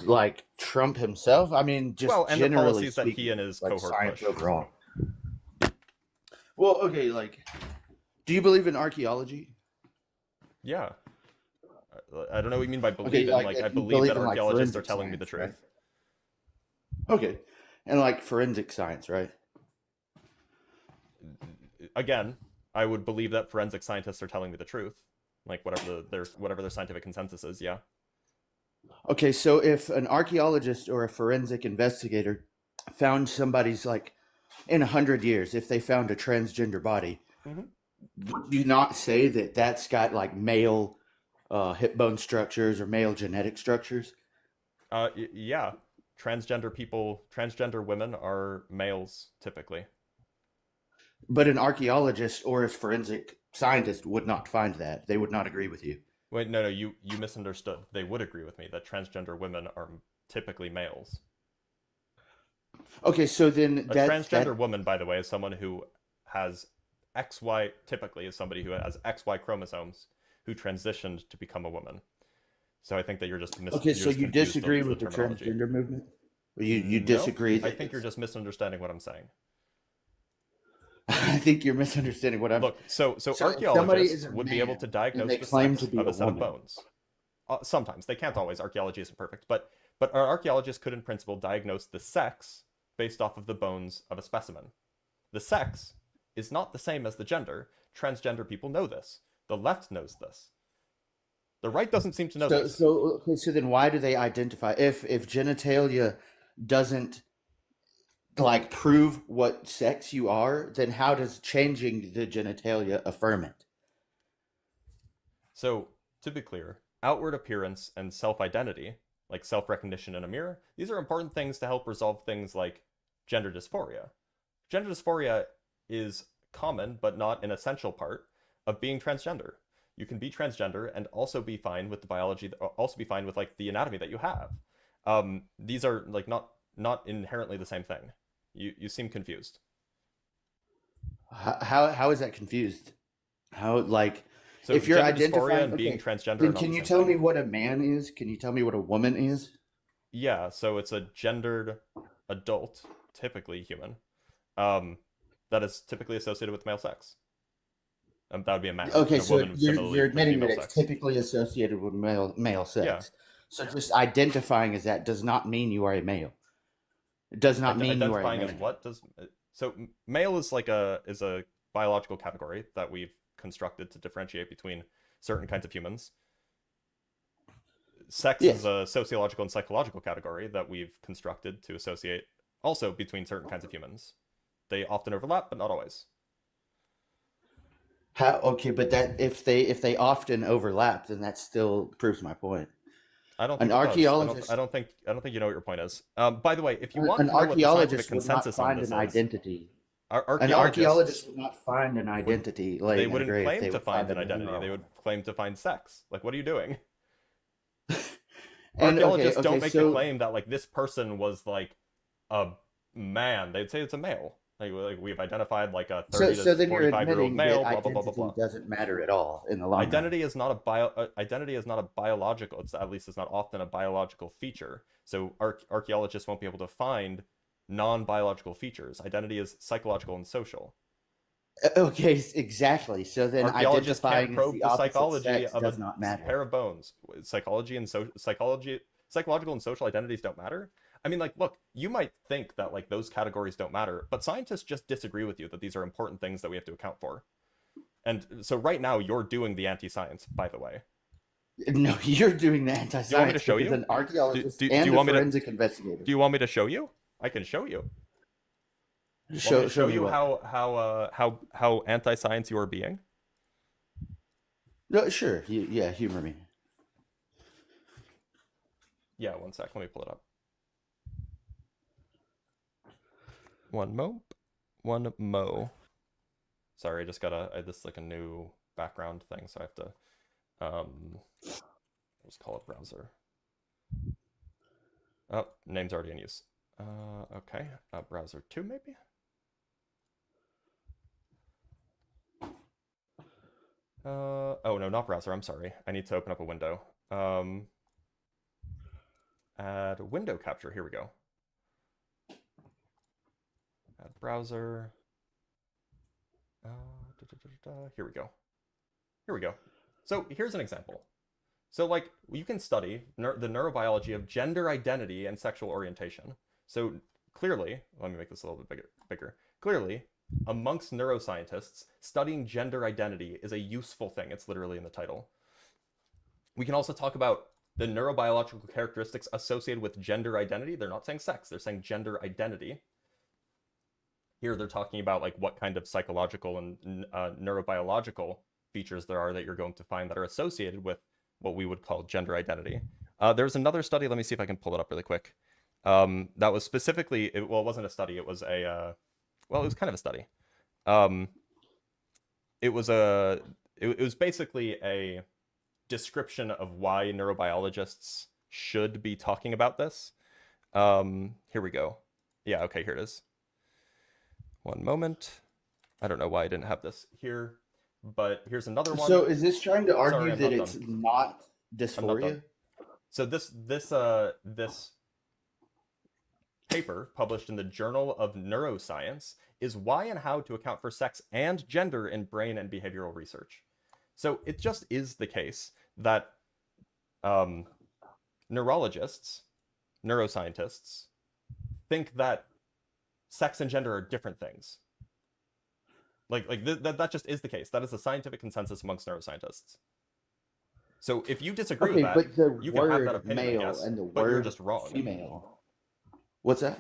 Like Trump himself? Just Well, and generally the policies that he speaking, and his like cohort science push. overall. Well, okay, do you believe in archaeology? Yeah. I don't know what you mean by believe Okay, in. like, Like, I you believe believe that in, like, archaeologists are forensic telling me the science, truth. right? Okay. And like forensic science, right? Again, I would believe that forensic scientists are telling me the truth. Like, whatever their scientific consensus is, yeah. Okay, so if an archaeologist or a forensic investigator found somebody's, like, in 100 years, if they found a transgender body, Mhm. would you not say that that's got, like, male hip bone structures or male genetic structures? Yeah. Transgender women are males, typically. But an archaeologist or a forensic scientist would not find that. They would not agree with you. Wait, no, you misunderstood. They would agree with me that transgender women are typically males. Okay, so then A transgender woman, by the way, is someone who has XY, typically is somebody who has XY chromosomes who transitioned to become a woman. So I think that you're just Okay, so you disagree with the terminology. transgender movement? Or you No, disagree that I think you're just misunderstanding what I'm saying. I think you're misunderstanding what I'm. Look, so So if somebody is archaeologists a would be able man to and diagnose they the claim sex to be of a a set of woman. bones. Sometimes they can't always. Archaeology isn't perfect, but an archaeologist could, in principle, diagnose the sex based off of the bones of a specimen. The sex is not the same as the gender. Transgender people know this. The left knows this. The right doesn't seem to know this. So then why do they identify if genitalia doesn't like prove what sex you are, then how does changing the genitalia affirm it? So, to be clear, outward appearance and self-identity, like self-recognition in a mirror, these are important things to help resolve things like gender dysphoria. Gender dysphoria is common, but not an essential part of being transgender. You can be transgender and also be fine with the biology, also be fine with like the anatomy that you have. These are like not not inherently the same thing. You seem confused. How is that confused? How, like, So if you're gender dysphoria identifying, and being okay, transgender are then not can the you same tell thing. me what a man is? Can you tell me what a woman is? Yeah, so it's a gendered adult, typically human, um, that is typically associated with male sex. That would be a man. Okay, And a so woman similarly you're with admitting female that it's sex. typically associated with male Yeah. sex. So just identifying as that does not mean you are a male. It does not mean you are a Identifying as man. what does so male is like a biological category that we've constructed to differentiate between certain kinds of humans. Sex Yes. is a sociological and psychological category that we've constructed to associate also between certain kinds of humans. They often overlap, but not always. How? Okay, but that if they often overlap, then that still proves my point. I don't An think it does. archaeologist, I don't think you know what your point is. By the way, if you want an to know what the scientific archaeologist would not consensus on find this an is, identity. An archaeologists archaeologist would not find an identity. they laying in a wouldn't grave. claim They to would find an a identity. mineral. They would claim to find sex. Like, what are you doing? And Archaeologists don't make the so claim that like this person was like a man. They'd say it's a male. Like we've identified like a 30 so to then you're 45-year-old admitting male. that Blah blah blah identity blah blah. doesn't matter at all in the long run. Identity is not a biological. It's at least it's not often a biological feature. So archaeologists won't be able to find non-biological features. Identity is psychological and social. Okay, exactly. So then Archaeologists can't identifying as probe the the opposite psychology sex of does a not matter. pair of bones. Psychological and social identities don't matter. I mean, like, look, you might think that like those categories don't matter, but scientists just disagree with you that these are important things that we have to account for. And so right now you're doing the anti-science, by the way. No, you're doing the Do you want me anti-science to show because you? an archaeologist Do and you a want me to? forensic investigator. Do you want me to show you? I can show you. Show me you what? how anti-science you are being. No, sure. Yeah, humor me. Yeah, one sec. Let me pull it up. One mo. Sorry, I just got this like a new background thing, so I have to let's call it browser. Oh, name's already in use. Okay, browser 2 maybe. Oh no, not browser. I'm sorry. I need to open up a window. Add window capture. Here we go. Add browser. Here we go. Here we go. So here's an example. So like you can study the neurobiology of gender identity and sexual orientation. So clearly, let me make this a little bit bigger. Clearly, amongst neuroscientists, studying gender identity is a useful thing. It's literally in the title. We can also talk about the neurobiological characteristics associated with gender identity. They're not saying sex, they're saying gender identity. Here they're talking about like what kind of psychological and neurobiological features there are that you're going to find that are associated with what we would call gender identity. There's another study, let me see if I can pull it up really quick. That was specifically, well, it wasn't a study, it was a, well, it was kind of a study. It was basically a description of why neurobiologists should be talking about this. Here we go. Yeah, okay, here it is. One moment. I don't know why I didn't have this here, but here's another one. So is this trying to argue Sorry, that not it's done. not I'm not dysphoria? done. So this paper published in the Journal of Neuroscience is why and how to account for sex and gender in brain and behavioral research. So it just is the case that neurologists, neuroscientists, think that sex and gender are different things. That just is the case. That is the scientific consensus amongst neuroscientists. So if you disagree with that, but the you can have that word opinion, I male guess, and the but you're word just wrong. female. What's that?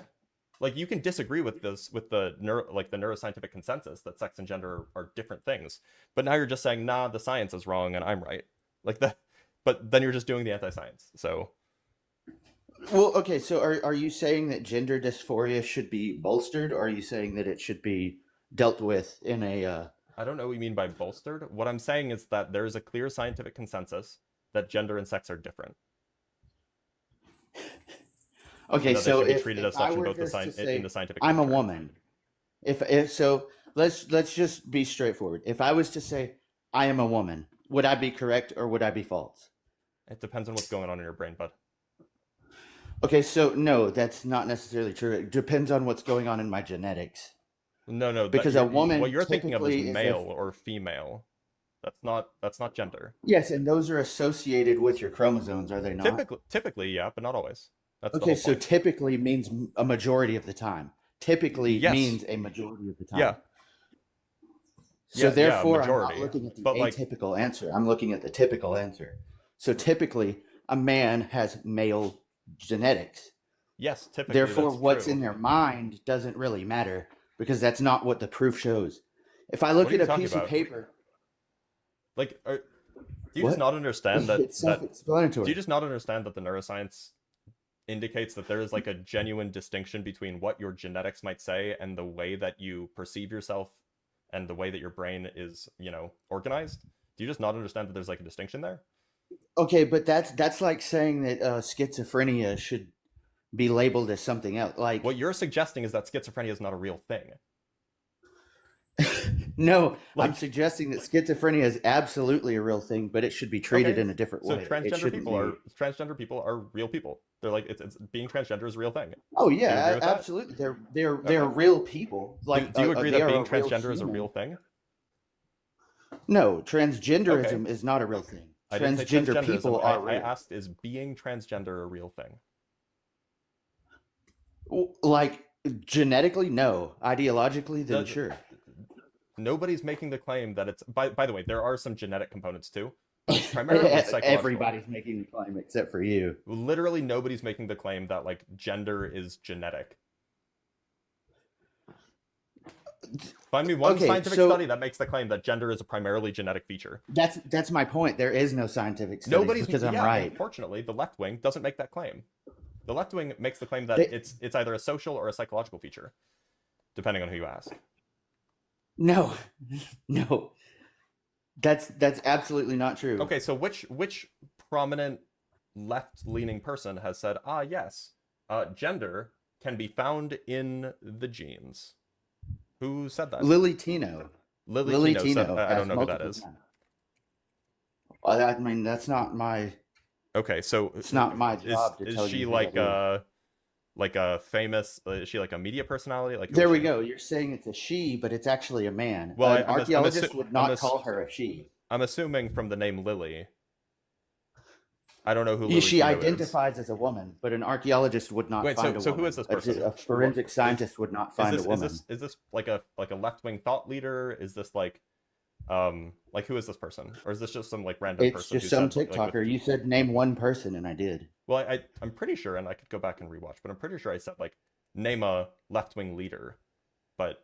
Like you can disagree with this, with the neuroscientific consensus that sex and gender are different things, but now you're just saying, nah, the science is wrong and I'm right. Like that, but then you're just doing the anti-science. So, Well, okay. So are you saying that gender dysphoria should be bolstered, or are you saying that it should be dealt with in a? I don't know what you mean by bolstered. What I'm saying is that there is a clear scientific consensus that gender and sex are different. Okay, and that they so should be if treated if as I such in were both the just to in say the scientific I'm a literature. woman, if so, let's just be straightforward. If I was to say I am a woman, would I be correct or would I be false? It depends on what's going on in your brain, bud. Okay, so no, that's not necessarily true. It depends on what's going on in my genetics. No, Because a what woman you're thinking of is typically is male or female. That's not gender. yes, and those are associated with your chromosomes, are they not? Typically, yeah, but not always. That's the Okay, whole so point. typically means a majority of the time. Typically Yes. means a majority of the time. Yeah. So Yeah, therefore, I'm not majority. looking at the But like, atypical answer. I'm looking at the typical answer. So typically, a man has male genetics. yes, typically Therefore, that's what's true. in their mind doesn't really matter because that's not what the proof shows. If I What look are at you a talking piece about? of paper, Like, do you what? just not understand that It's do you self-explanatory. just not understand that the neuroscience indicates that there is like a genuine distinction between what your genetics might say and the way that you perceive yourself and the way that your brain is, organized? Do you just not understand that there's like a distinction there? Okay, but that's like saying that schizophrenia should be labeled as something else. Like, What you're suggesting is that schizophrenia is not a real thing. no, I'm Like, suggesting that schizophrenia is absolutely a real thing, but it should be treated okay, in a different so way. It shouldn't be. transgender people are real people. They're like it's being transgender is a real thing. Oh Do you agree yeah, with that? absolutely. They're Okay. real people. Like, Do you agree they that are being a real transgender is a human. real thing? No, Okay. transgenderism is not a real thing. I didn't say Transgender transgenderism. people are I real. asked, is being transgender a real thing? Like genetically, no. Ideologically, then The- sure. Nobody's making the claim that it's. By the way, there are some genetic components too, but it's primarily psychological. Everybody's making the claim except for you. Literally, nobody's making the claim that like gender is genetic. Find me one Okay, scientific so- study that makes the claim that gender is a primarily genetic feature. That's my point. There is no scientific studies Nobody's because I'm yeah, right. Unfortunately, the left wing doesn't make that claim. The left wing makes the claim that They- it's either a social or a psychological feature, depending on who you ask. No, no. That's absolutely not true. Okay, so which prominent left-leaning person has said, yes, gender can be found in the genes? Who said that? Lily Tino. Lily Tino said, I has don't know who that multiple is. times. Well, I mean, that's not my. Okay, so It's not my job to tell is she you who like that is. like a famous? Is she like a media personality? Like who There is we she? go. You're saying it's a she, but it's actually a man. Well, An I'm archaeologist would not I'm call her a she. I'm assuming from the name Lily. I don't know who Lily She Tino is. identifies as a woman, but an archeologist would not Wait, find a so woman. who is this person? A forensic scientist would not find a woman. Is this like a left-wing thought leader? Is this like who is this person? Or is this just some like random It's person just who some said, TikToker. You said name one person, and I did. Well, I'm pretty sure, and I could go back and rewatch, but I'm pretty sure I said like name a left-wing leader. But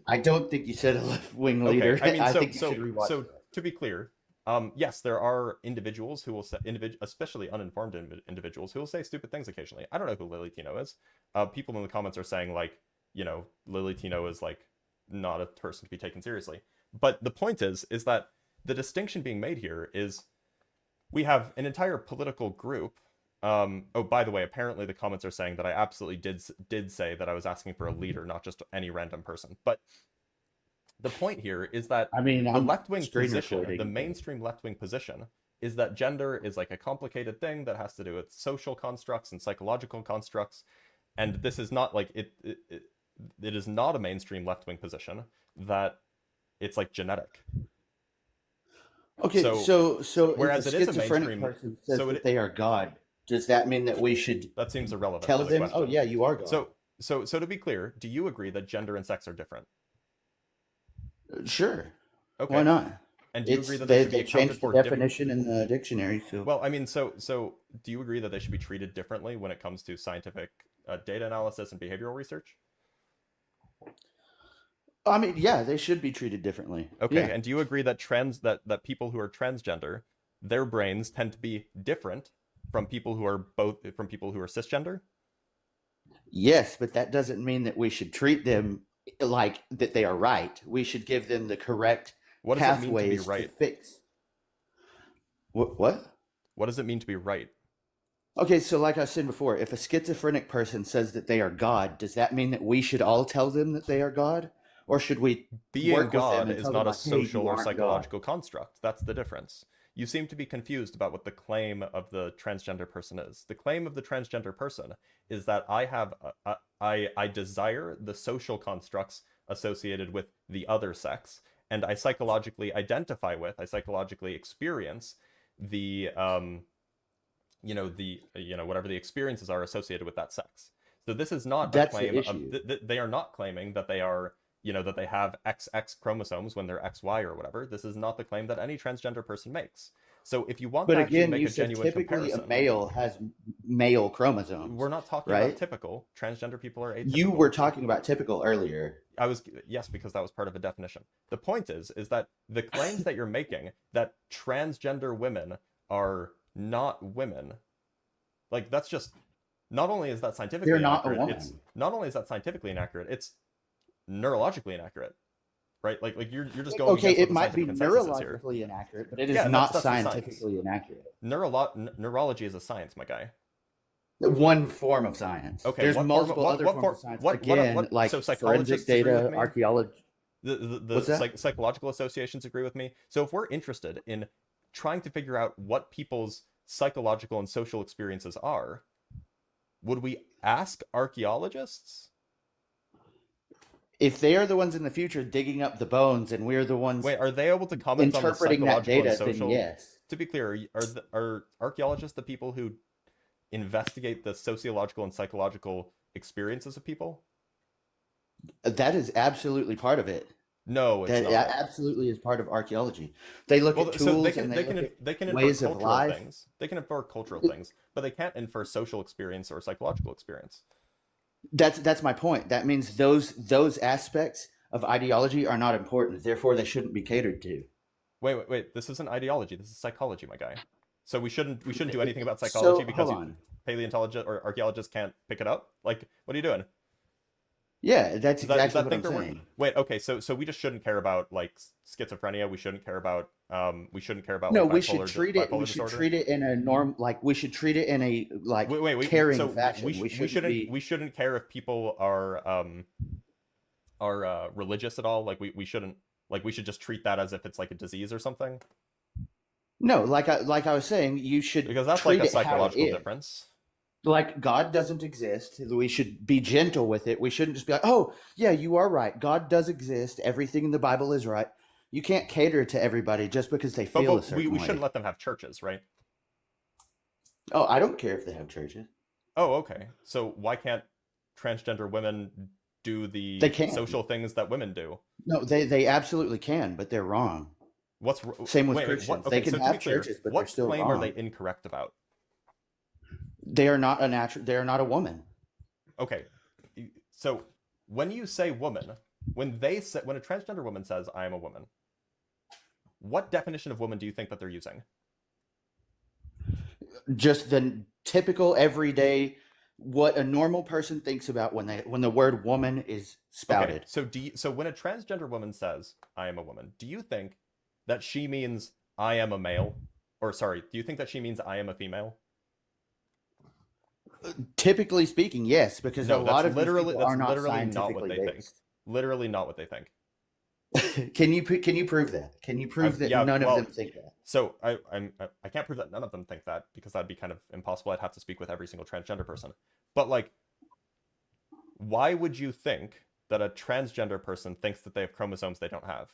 I don't think you said a left-wing leader. okay, I mean, think you should rewatch so it. to be clear, yes, there are individuals who will say, especially uninformed individuals who will say stupid things occasionally. I don't know who Lily Tino is. People in the comments are saying like, Lily Tino is like not a person to be taken seriously. But the point is that the distinction being made here is we have an entire political group. Oh, by the way, apparently the comments are saying that I absolutely did say that I was asking for a leader, not just any random person. But the point here is that I mean, the I'm left-wing screen position, recording. the mainstream left-wing position, is that gender is like a complicated thing that has to do with social constructs and psychological constructs, and this is not like it is not a mainstream left-wing position that it's like genetic. Okay, So- so whereas if it a is a schizophrenic mainstream- person says so that it- they are God, does that mean that we should That seems irrelevant. tell to the them, question. "Oh yeah, you are God"? So to be clear, do you agree that gender and sex are different? Sure, Okay. why not? And do you It's agree that they should be accounted changed the for differently? definition in the dictionary. So Well, I mean, so do you agree that they should be treated differently when it comes to scientific data analysis and behavioral research? I mean, yeah, they should be treated differently. Okay, Yeah. and do you agree that that people who are transgender, their brains tend to be different from people who are cisgender? Yes, but that doesn't mean that we should treat them like that they are right. We should give them the correct What does it mean to be pathways right? fix. What? What does it mean to be right? Okay, so like I was saying before, if a schizophrenic person says that they are God, does that mean that we should all tell them that they are God? Or should we Being work with them God and is tell them, not a like, hey, social you or aren't God? psychological construct. That's the difference. You seem to be confused about what the claim of the transgender person is. The claim of the transgender person is that I desire the social constructs associated with the other sex, and I psychologically identify with, I psychologically experience the whatever the experiences are associated with that sex. So this is not a That's the claim of issue. they are not claiming that they are, that they have XX chromosomes when they're XY or whatever. This is not the claim that any transgender person makes. So if you want But to actually again, make you a said genuine typically a comparison, male has male chromosomes, we're not talking about right? typical. Transgender people are You were atypical. talking about typical earlier. Yes, because that was part of a definition. The point is that the claims that you're making that transgender women are not women, like that's just, not only is that scientifically They're not a inaccurate, woman. it's not only is that scientifically inaccurate, it's neurologically inaccurate, right? Like you're just going Okay, against what it the might be scientific consensus is here. neurologically inaccurate, but it is Yeah, and not that's the science. scientifically inaccurate. Neurology is a science, my guy. One form of science. Okay, There's what multiple form, other what forms form, of science. what Again, like so forensic psychologists agree with data, me? archaeology. The What's that? psychological associations agree with me. So if we're interested in trying to figure out what people's psychological and social experiences are, would we ask archaeologists? If they are the ones in the future digging up the bones and we're the ones Wait, are they able to comment on the interpreting that psychological data, and then social? yes. To be clear, are archaeologists the people who investigate the sociological and psychological experiences of people? That is absolutely part of it. No, it's That not. absolutely is part of archaeology. They look Well, at so tools and they look at they can infer ways of cultural life. things. They can infer cultural things, but they can't infer social experience or psychological experience. That's my point. That means those aspects of ideology are not important. Therefore, they shouldn't be catered to. Wait. This isn't ideology. This is psychology, my guy. So we shouldn't do anything about So psychology because hold on. paleontologists or archaeologists can't pick it up. Like, what are you doing? Yeah, that's Is exactly that what I'm think saying. Wait, okay. So we just shouldn't care about like schizophrenia. We shouldn't care about No, like we bipolar should treat it. We should disorder. treat it in a norm. Like we should treat it in a like Wait. caring So fashion. we shouldn't care if people are religious at all. Like we shouldn't, like we should just treat that as if it's like a disease or something. No, like I was saying, you should Because that's treat like a it how it psychological is. difference. Like God doesn't exist. We should be gentle with it. We shouldn't just be like, "Oh, yeah, you are right. God does exist. Everything in the Bible is right." You can't cater to everybody just because they feel a But certain we way. shouldn't let them have churches, right? Oh, I don't care if they have churches. Oh, okay. So why can't transgender women do the They can. social things that women do? No, they absolutely can, but they're wrong. Same with Christians. They can so to have be clear, churches, but what they're still claim are wrong. they incorrect about? They are not a natural. They are not a woman. Okay, so when you say woman, when a transgender woman says I am a woman, what definition of woman do you think that they're using? Just the typical everyday what a normal person thinks about when the word woman is spouted. Okay, so when a transgender woman says I am a woman, do you think that she means I am a male? Or sorry, do you think that she means I am a female? Typically speaking, yes, because a lot of these literally people are not literally not what scientifically they think. based. Literally not what they think. Can you prove that? Can you prove that none of them think that? So I can't prove that none of them think that because that'd be kind of impossible. I'd have to speak with every single transgender person. But like, why would you think that a transgender person thinks that they have chromosomes they don't have?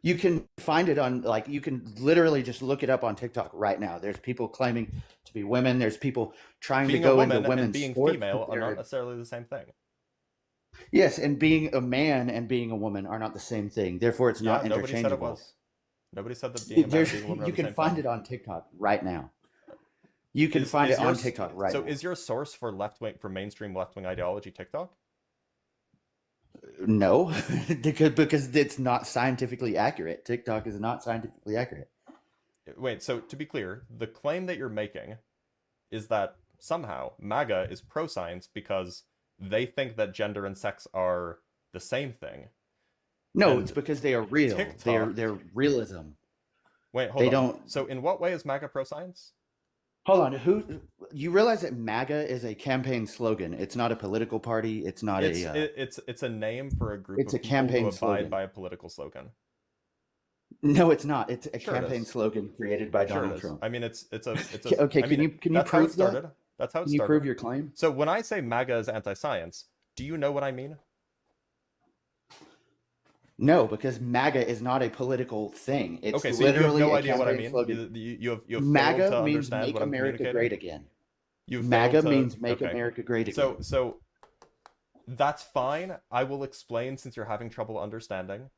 You can find it on, like, you can literally just look it up on TikTok right now. There's people claiming to be women. There's people trying Being to go a into woman women's and being sports. female are not necessarily the same thing. Yes, and being a man and being a woman are not the same thing. Therefore, it's not Nobody said it interchangeable. was. Nobody said that being a man and being a woman are You the can same find thing. it on TikTok right now. You can find it on TikTok right now. So is your source for mainstream left-wing ideology TikTok? No, because it's not scientifically accurate. TikTok is not scientifically accurate. Wait, so to be clear, the claim that you're making is that somehow MAGA is pro-science because they think that gender and sex are the same thing. No, And it's because they are real. TikTok- They're realism. Wait, hold They on. don't- So in what way is MAGA pro-science? Hold on. Who you realize that MAGA is a campaign slogan? It's not a political party. It's not It's a name for a group it's of a people who campaign abide slogan. by a political slogan. No, it's not. It's a Sure it campaign is. slogan created by Sure it Donald is. Trump. I mean, it's a. Okay, I mean, can you that's how it prove that? started. That's how it Can you started. prove your claim? So when I say MAGA is anti-science, do you know what I mean? No, because MAGA is not a political thing. It's Okay, so you have literally no a idea what I campaign mean. slogan. You have failed MAGA to means understand make what I'm America communicating. great again. You've MAGA failed to. means make Okay. America great again. So that's fine. I will explain since you're having trouble understanding.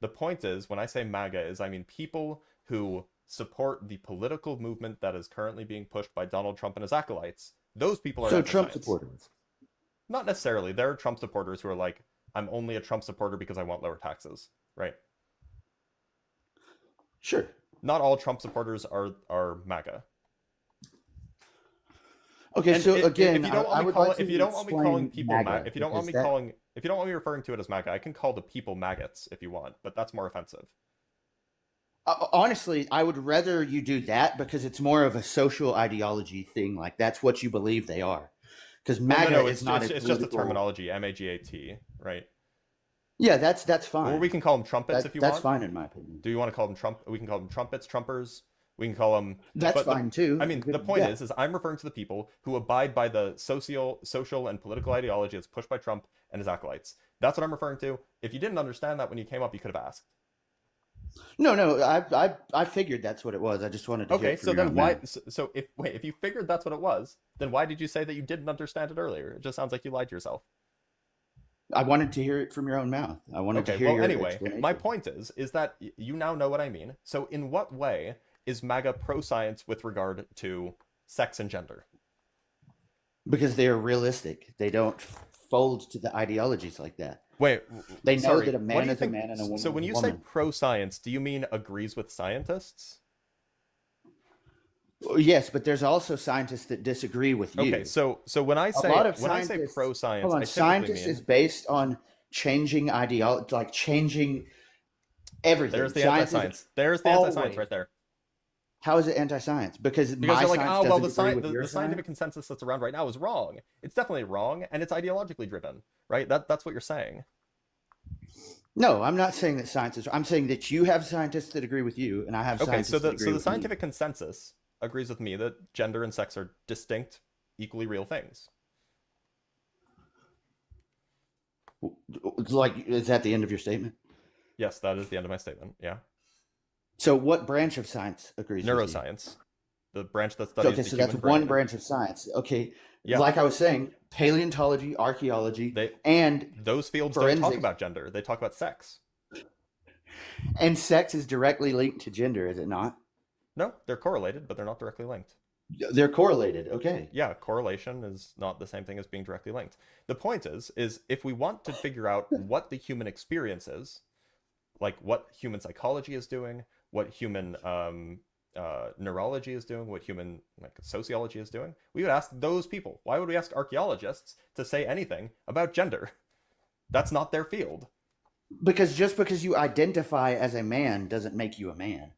The point is, when I say MAGA, is I mean people who support the political movement that is currently being pushed by Donald Trump and his acolytes. Those people are So Trump anti-science. supporters. Not necessarily. There are Trump supporters who are like, I'm only a Trump supporter because I want lower taxes, right? Sure. Not all Trump supporters are MAGA. Okay, And so if again, you don't I want me would calling, like to if you don't want me calling explain people MAGA, MAGA, if you don't want me because that- calling, if you don't want me referring to it as MAGA, I can call the people maggots if you want, but that's more offensive. Honestly, I would rather you do that because it's more of a social ideology thing. Like that's what you believe they are. Because MAGA No, is not it's a just a political- terminology, MAGAT, right? Yeah, that's fine. Or we can call them trumpets if you that's want. fine in my opinion. Do you want to call them Trump? We can call them trumpets, Trumpers. We can call them. That's but fine too. I mean, the point Yeah. is I'm referring to the people who abide by the social, and political ideology that's pushed by Trump and his acolytes. That's what I'm referring to. If you didn't understand that when you came up, you could have asked. No, I figured that's what it was. I just wanted to hear Okay, it from so your then own why? mouth. So if you figured that's what it was, then why did you say that you didn't understand it earlier? It just sounds like you lied to yourself. I wanted to hear it from your own mouth. I wanted to Okay, hear well, your anyway, explanation. my point is that you now know what I mean. So in what way is MAGA pro-science with regard to sex and gender? Because they are realistic. They don't fold to the ideologies like that. Wait, They know sorry, that a what man do you is a think? man and a woman So when is a you say woman. pro-science, do you mean agrees with scientists? Yes, but there's also scientists that disagree with you. Okay, so when I A say lot of pro-science, hold on, I typically scientists mean is based on changing ideology, like changing everything. there's the Science is anti-science. There's the anti-science always- right there. How is it anti-science? Because Because my you're like, science oh well, doesn't agree with your the scientific science? consensus that's around right now is wrong. It's definitely wrong, and it's ideologically driven, right? That's what you're saying. No, I'm not saying that science is. I'm saying that you have scientists that agree with you, and I have Okay, scientists so that the agree with me. scientific consensus agrees with me that gender and sex are distinct, equally real things. Like, is that the end of your statement? Yes, that is the end of my statement. Yeah, So, what branch of science agrees with you? neuroscience, the branch that studies Okay, the so that's human one brain. branch of science. Okay, Yeah. like I was saying, paleontology, archaeology, They and those fields don't talk forensics. about gender. They talk about sex. sex is directly linked to gender, is it not? No, they're correlated, but they're not directly linked. They're correlated. Okay. Yeah, correlation is not the same thing as being directly linked. The point is if we want to figure out what the human experience is, like what human psychology is doing, what human neurology is doing, what human sociology is doing, we would ask those people. Why would we ask archaeologists to say anything about gender? That's not their field. Because just because you identify as a man doesn't make you a man.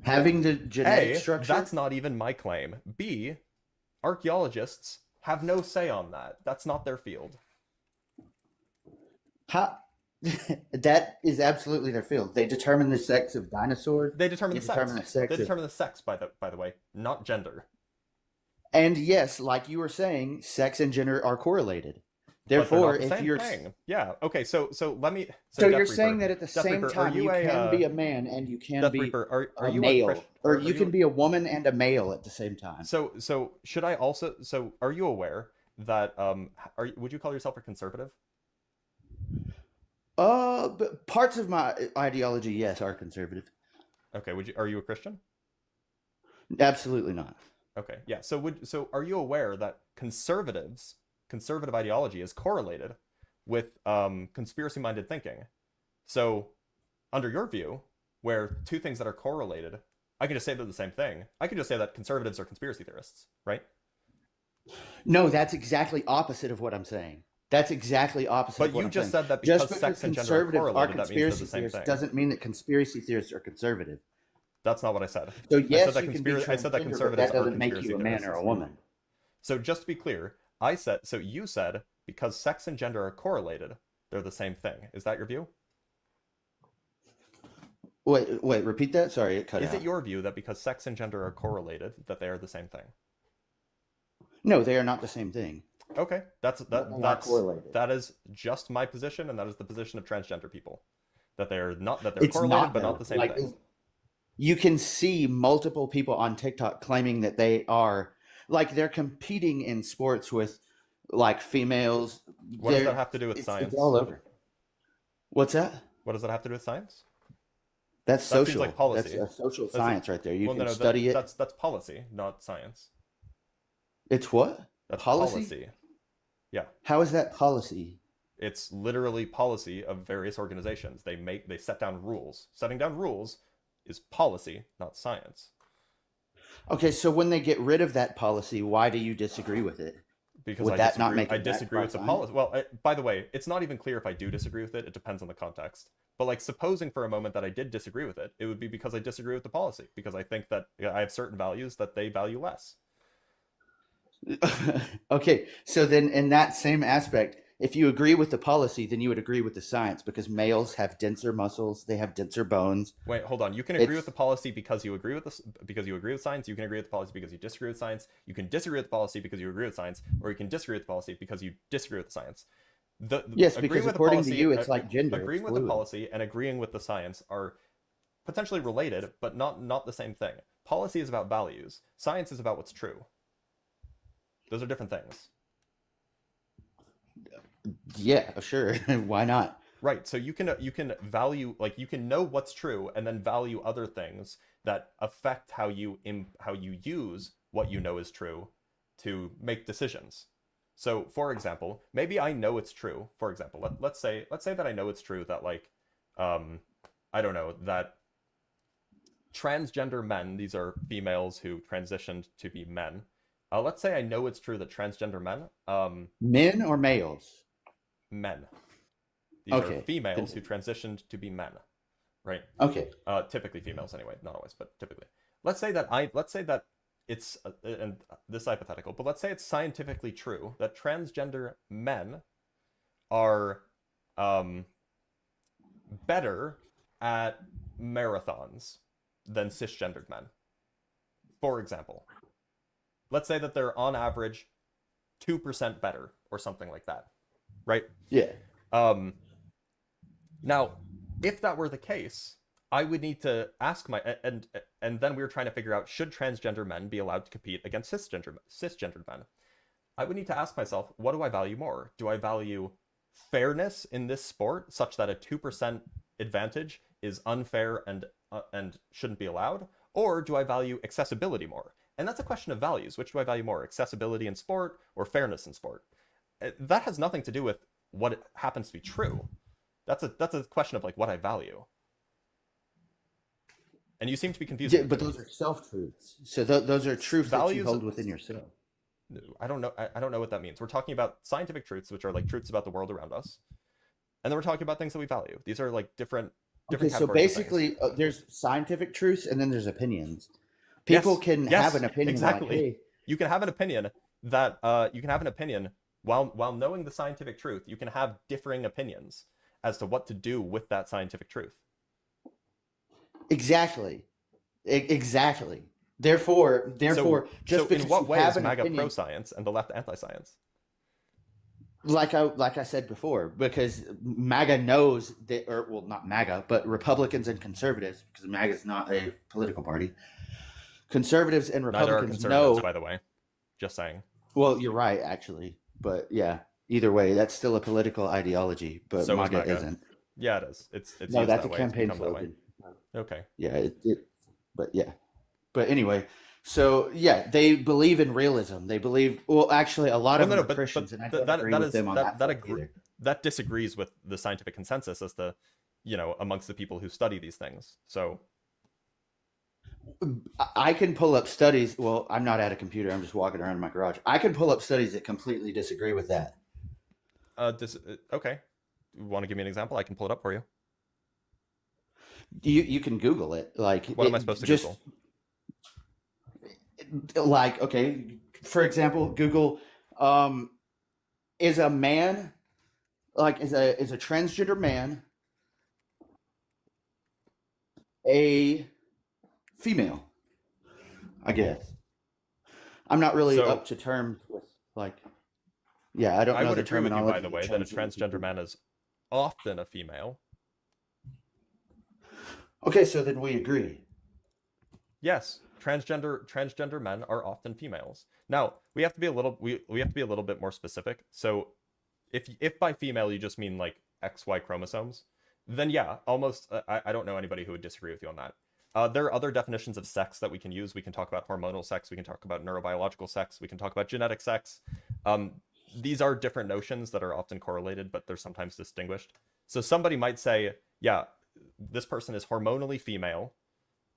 Having the genetic A, structure. that's not even my claim. B, archaeologists have no say on that. That's not their field. How? That is absolutely their field. They determine the sex of dinosaurs. They determine the sex. They of- determine the sex, by the way, not gender. And yes, like you were saying, sex and gender are correlated. But they're Therefore, not the if same you're thing. Yeah. Okay. So let me. so Death you're saying Reaper, that at the Death same Reaper, time you can be a man and you can Death be Reaper, are a you male, or or you can be a woman and a male at the same time. So should I also? So are you aware that would you call yourself a conservative? But parts of my ideology, yes, are conservative. Okay. Are you a Christian? Absolutely not. Okay. Yeah. So are you aware that conservative ideology is correlated with conspiracy-minded thinking? So under your view, where two things that are correlated, I can just say they're the same thing. I can just say that conservatives are conspiracy theorists, right? No, that's exactly opposite of what I'm saying. That's exactly opposite. But of what you I'm just saying. said that because just because sex and gender are conservatives are correlated, that means they're conspiracy the same theorists thing. doesn't mean that conspiracy theorists are conservative. That's not what I said. So I yes, said that you can be I said that transgender, but conservatives that are doesn't make conspiracy you a man or a theorists. woman. So just to be clear, you said because sex and gender are correlated, they're the same thing. Is that your view? Wait, repeat that. Sorry, it cut Is out. it your view that because sex and gender are correlated, that they are the same thing? No, they are not the same thing. Okay, They are correlated. that is just my position, and that is the position of transgender people, that they're It's correlated not but though. not the same Like thing. you can see multiple people on TikTok claiming that they are like they're competing in sports with like females. What does They're- that have to do with it's science? all over. What's that? What does that have to do with science? That's That seems social. like policy. That's a social That's science right there. You Well, can no, study it. That's policy, not science. It's what? That's Policy? Yeah, How is that policy? it's literally policy of various organizations. They set down rules. Setting down rules is policy, not science. Okay, so when they get rid of that policy, why do you disagree with it? Because Would I that disagree, not make I it disagree backfire with the science? policy. Well, by the way, it's not even clear if I do disagree with it. It depends on the context. But like, supposing for a moment that I did disagree with it, it would be because I disagree with the policy, because I think that I have certain values that they value less. Okay, so then in that same aspect, if you agree with the policy, then you would agree with the science because males have denser muscles, they have denser bones. Wait, hold on. You can agree It's- with the policy because you agree with because you agree with science. You can agree with the policy because you disagree with science. You can disagree with the policy because you agree with science, or you can disagree with the policy because you disagree with the science. Yes, agreeing because with the according policy- to you, it's like gender. Agreeing It's with the fluid. policy and agreeing with the science are potentially related, but not the same thing. Policy is about values. Science is about what's true. Those are different things. Yeah, sure. Why not? Right. So you can value, like, you can know what's true and then value other things that affect how you use what you know is true to make decisions. So, for example, maybe I know it's true. For example, let's say that I know it's true that, like, I don't know, that transgender men, these are females who transitioned to be men. Let's say I know it's true that transgender men, Men or males? men. These Okay. are females who transitioned to be men, right? Okay. Typically females anyway, not always, but typically. Let's say that it's and this hypothetical, but let's say it's scientifically true that transgender men are better at marathons than cisgendered men. For example, let's say that they're on average 2% better or something like that, right? Yeah. Now, if that were the case, I would need to ask and then we were trying to figure out, should transgender men be allowed to compete against cisgendered men? I would need to ask myself, what do I value more? Do I value fairness in this sport such that a 2% advantage is unfair and shouldn't be allowed? Or do I value accessibility more? And that's a question of values. Which do I value more, accessibility in sport or fairness in sport? That has nothing to do with what happens to be true. That's a question of, like, what I value. And you seem to be confused. Yeah, but those are self-truths. So those are truths that you Values- hold within yourself. I don't know. I don't know what that means. We're talking about scientific truths, which are like truths about the world around us, and then we're talking about things that we value. These are like different. Okay, so categories of things. basically, there's scientific truths and then there's opinions. People Yes, can yes, have an opinion exactly. like, hey, You can have an opinion while knowing the scientific truth. You can have differing opinions as to what to do with that scientific truth. exactly. Exactly. Therefore, just So because in what you way have is an MAGA opinion, pro-science and the left anti-science? like I said before, because MAGA knows that, or well, not MAGA, but Republicans and conservatives, because MAGA is not a political party. Conservatives and Neither are Republicans conservatives, know. by the way. Just saying. Well, you're right, actually, but yeah. Either way, that's still a political ideology, but So is MAGA MAGA. isn't. Yeah, it is. It's No, used that's that a way. It's campaign become that way. slogan. Okay. Yeah, but yeah. But anyway, so yeah, they believe in realism. They believe, well, actually, a lot of them are Christians, and I don't agree with them on that front either. That disagrees with the scientific consensus as the, amongst the people who study these things. So I can pull up studies. Well, I'm not at a computer. I'm just walking around in my garage. I can pull up studies that completely disagree with that. okay. You want to give me an example? I can pull it up for you. You can Google it. Like, What am I supposed to Google? Like, okay, for example, Google, is a man, like, is a transgender man a female? I guess. I'm not really So- up to terms with, like, yeah, I don't I know would the agree with you, terminology. by the way, that a transgender man is often a female. Okay, so then we agree. Yes, transgender men are often females. Now, we have to be a little we have to be a little bit more specific. So if by female you just mean like XY chromosomes, then yeah, almost I don't know anybody who would disagree with you on that. There are other definitions of sex that we can use. We can talk about hormonal sex, we can talk about neurobiological sex, we can talk about genetic sex. These are different notions that are often correlated, but they're sometimes distinguished. So somebody might say, yeah, this person is hormonally female,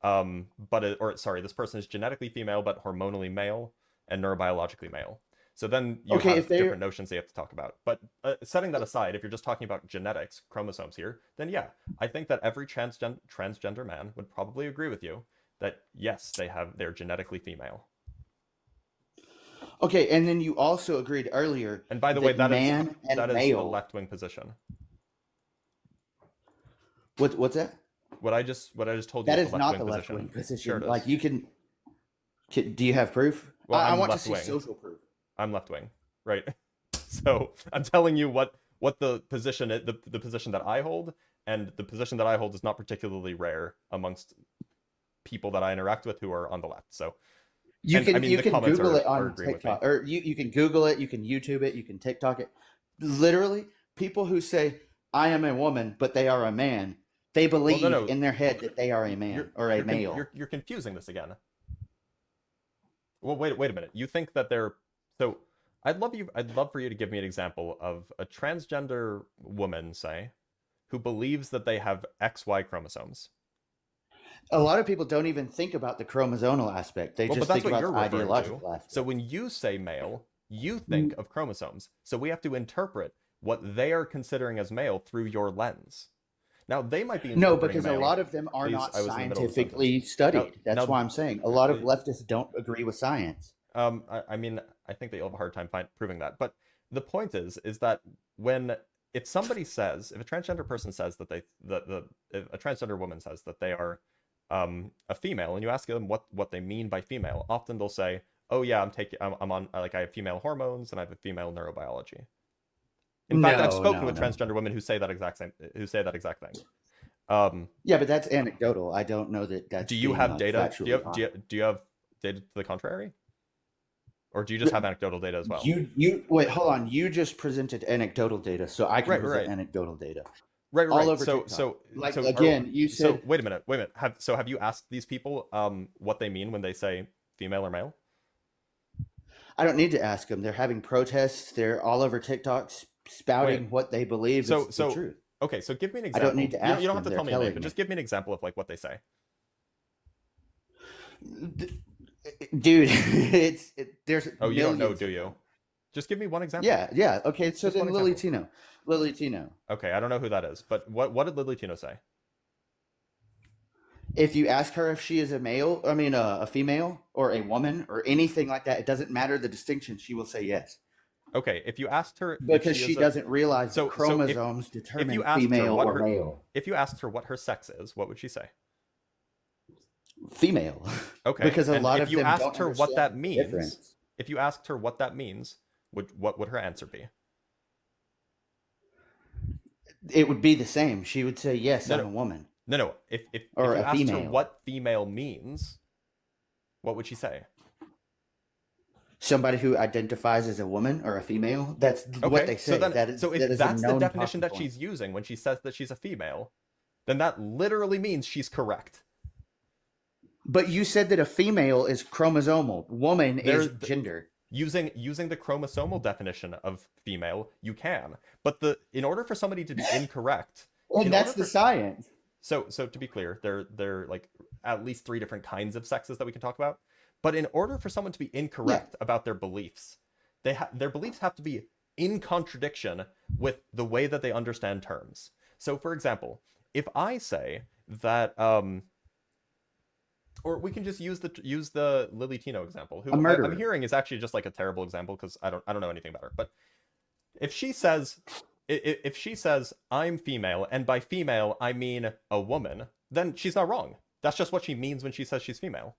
this person is genetically female but hormonally male and neurobiologically male. So then you have different notions they have to talk about. But setting that aside, if you're just talking about genetics, chromosomes here, then yeah, I think that every transgender man would probably agree with you that yes, they're genetically female. Okay, and then you also agreed earlier. And by the way, that is a a left-wing position. What's that? What I just told you. That is is not the left-wing position. Sure it is. Like, you can. Do you have proof? Well, I I'm want to see left-wing. social proof. I'm left-wing, right? So I'm telling you what the position the position that I hold, and the position that I hold is not particularly rare amongst people that I interact with who are on the left. So you can Google it are on TikTok, or you can Google it, you can YouTube it, you can TikTok it. Literally, people who say I am a woman but they are a man, they believe in their head that they are a man or a male. You're confusing this again. Well, wait a minute. You think that they're so? I'd love for you to give me an example of a transgender woman, say, who believes that they have XY chromosomes. A lot of people don't even think about the chromosomal aspect. They just think about the ideological aspect. So when you say male, you think of chromosomes. So we have to interpret what they are considering as male through your lens. Now, they might be because a lot of them are not scientifically studied. That's why I'm saying a lot of leftists don't agree with science. I mean, I think that you'll have a hard time proving that. But the point is that if somebody says, if a transgender person says that if a transgender woman says that they are a female, and you ask them what they mean by female, often they'll say, "Oh yeah, I'm on like I have female hormones and I have a female neurobiology." In fact, I've spoken with transgender women who say that exact thing. Yeah, but that's anecdotal. I don't know that that's. Do you have data? Do you have data to the contrary? Or do you just have anecdotal data as well? You wait, hold on. You just presented anecdotal data, so I can present anecdotal data. Right. All over so TikTok. You said. So wait a minute. Have you asked these people what they mean when they say female or male? I don't need to ask them. They're having protests. They're all over TikTok spouting what they believe is the truth. Okay, so give me an example. I don't need to ask. You don't have to tell me a name, but just give me an example of like what they say. Dude, there's. Oh, you don't know, do you? Just give me one example. Yeah. Okay, so then Lily Tino. Okay, I don't know who that is, but what did Lily Tino say? If you ask her if she is a female or a woman or anything like that, it doesn't matter the distinction. She will say yes. Okay, if you asked her, because she doesn't realize that chromosomes determine female or male. If you asked her what her sex is, what would she say? Female. Okay, because a lot of them don't understand. If you asked her what that means, difference. If you asked her what that means, what would her answer be? It would be the same. She would say, "Yes, I'm a woman." No. If you asked her what female means, what would she say? Somebody who identifies as a woman or a female. That's what they say. So if that's the definition that she's using when she says that she's a female, then that literally means she's correct. But you said that a female is chromosomal. Woman is gender. Using the chromosomal definition of female, you can. But in order for somebody to be incorrect, and that's the science. So to be clear, there are like at least 3 different kinds of sexes that we can talk about. But in order for someone to be incorrect about their beliefs, their beliefs have to be in contradiction with the way that they understand terms. So, for example, if I say that or we can just use the Lily Tino example, who A murderer. I'm hearing is actually just like a terrible example because I don't know anything about her. But if she says I'm female, and by female I mean a woman, then she's not wrong. That's just what she means when she says she's female.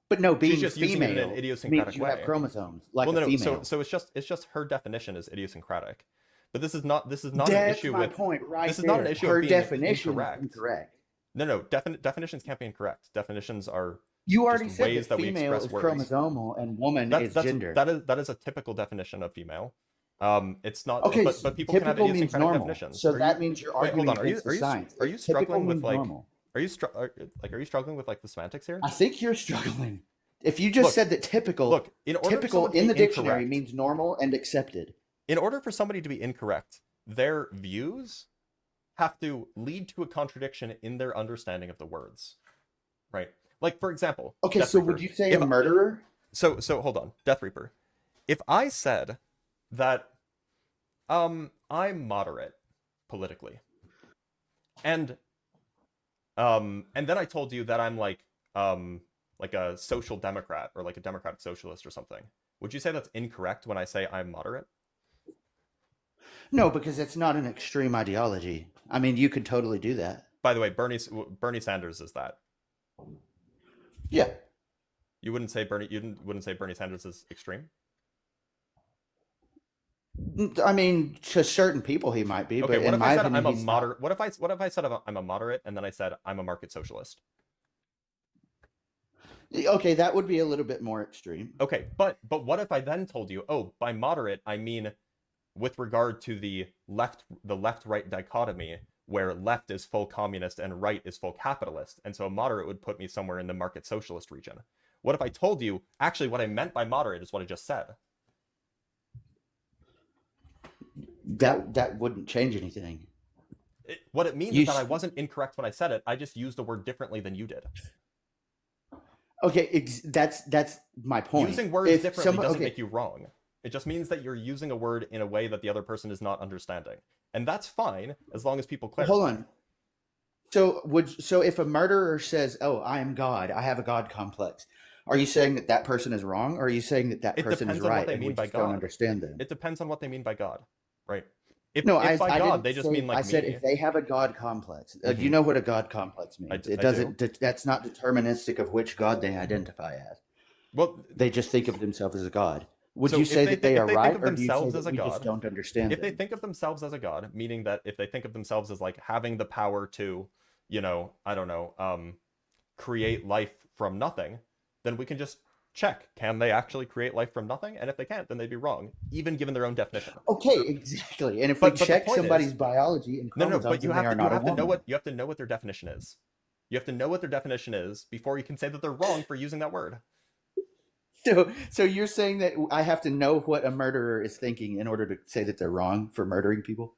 But no, being She's just using it in female an idiosyncratic means you way. have chromosomes like Well, no, a no. female. So it's just her definition is idiosyncratic. But this is not That's an issue my with point right this is there. not an issue Her of being definition incorrect. is incorrect. No, definitions can't be incorrect. Definitions are You already just said ways that that we female express is words. chromosomal and woman is gender. That is a typical definition of female. It's not. Okay, but people can have typical means idiosyncratic normal. definitions. So that means you're wait, hold arguing on. against the science. Are you Typical struggling with means like? normal. Are you struggling with like the semantics here? I think you're struggling. If you just said that typical, in order for typical someone to in be the dictionary incorrect- means normal and accepted. In order for somebody to be incorrect, their views have to lead to a contradiction in their understanding of the words, right? Like, for example, Okay, Death so Reaper. would you say If- a murderer? So hold on, Death Reaper. If I said that I'm moderate politically, and then I told you that I'm like a social democrat or like a democratic socialist or something, would you say that's incorrect when I say I'm moderate? No, because it's not an extreme ideology. I mean, you could totally do that. By the way, Bernie Sanders is that. Yeah. You wouldn't say Bernie Sanders is extreme? I mean, to certain people he might be, Okay, but what in if my I said opinion, I'm a he's moderate? What if I said I'm a moderate and then I said I'm a market socialist? not. Okay, that would be a little bit more extreme. Okay, but what if I then told you, oh, by moderate I mean with regard to the left-right dichotomy, where left is full communist and right is full capitalist, and so a moderate would put me somewhere in the market socialist region. What if I told you, actually what I meant by moderate is what I just said? That wouldn't change anything. What it means is that I wasn't incorrect when I said it, I just used a word differently than you did. Okay, that's my point. Using words differently doesn't make you wrong. It just means that you're using a word in a way that the other person is not understanding. And that's fine, as long as people clarify. Hold on. So if a murderer says, "Oh, I am God. I have a God complex," are you saying that that person is wrong, or are you saying that that It person is depends on what right they and mean we by just don't God. understand them? It depends on what they mean by God, right? If I by God didn't they just say- mean like I said me. if they have a God complex. Mhm. You know what a God complex means. I It doesn't. That's not deterministic of which God they identify as. Well, They just think of themselves as a God. Would So you if say they that they think- are if they right, think of or do you say themselves that as a we just God, don't understand if they them? think of themselves as a god, meaning that if they think of themselves as like having the power to, I don't know, create life from nothing, then we can just check, can they actually create life from nothing? And if they can't, then they'd be wrong, even given their own definition. Okay, exactly. And if But we the check point somebody's is- biology and No, chromosomes, but you then they are have not a to know woman. you have to know what their definition is. You have to know what their definition is before you can say that they're wrong for using that word. So you're saying that I have to know what a murderer is thinking in order to say that they're wrong for murdering people?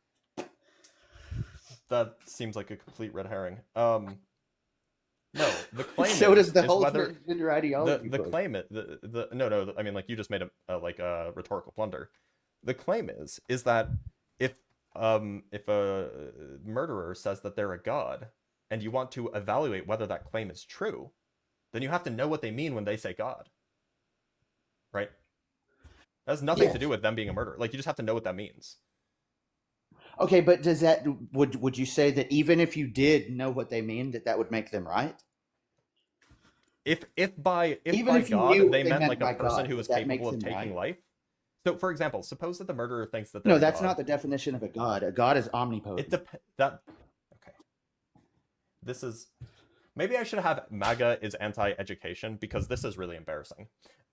That seems like a complete red herring. No, the claim So does the is whole whether transgender ideology. the book. claim it no I mean, like, you just made a rhetorical blunder. The claim is that if a murderer says that they're a god and you want to evaluate whether that claim is true, then you have to know what they mean when they say god, right? That has nothing to do with them being a murderer. Like, you just have to know what that means. Okay, but does that would you say that even if you did know what they mean, that would make them right? If by Even by if you God knew what they they meant meant like by a person God, who is that makes capable of them taking right. life. So, for example, suppose that the murderer thinks that they're No, a that's god. not the definition of a god. A god is omnipotent. Okay. This is, maybe I should have MAGA is anti-education, because this is really embarrassing.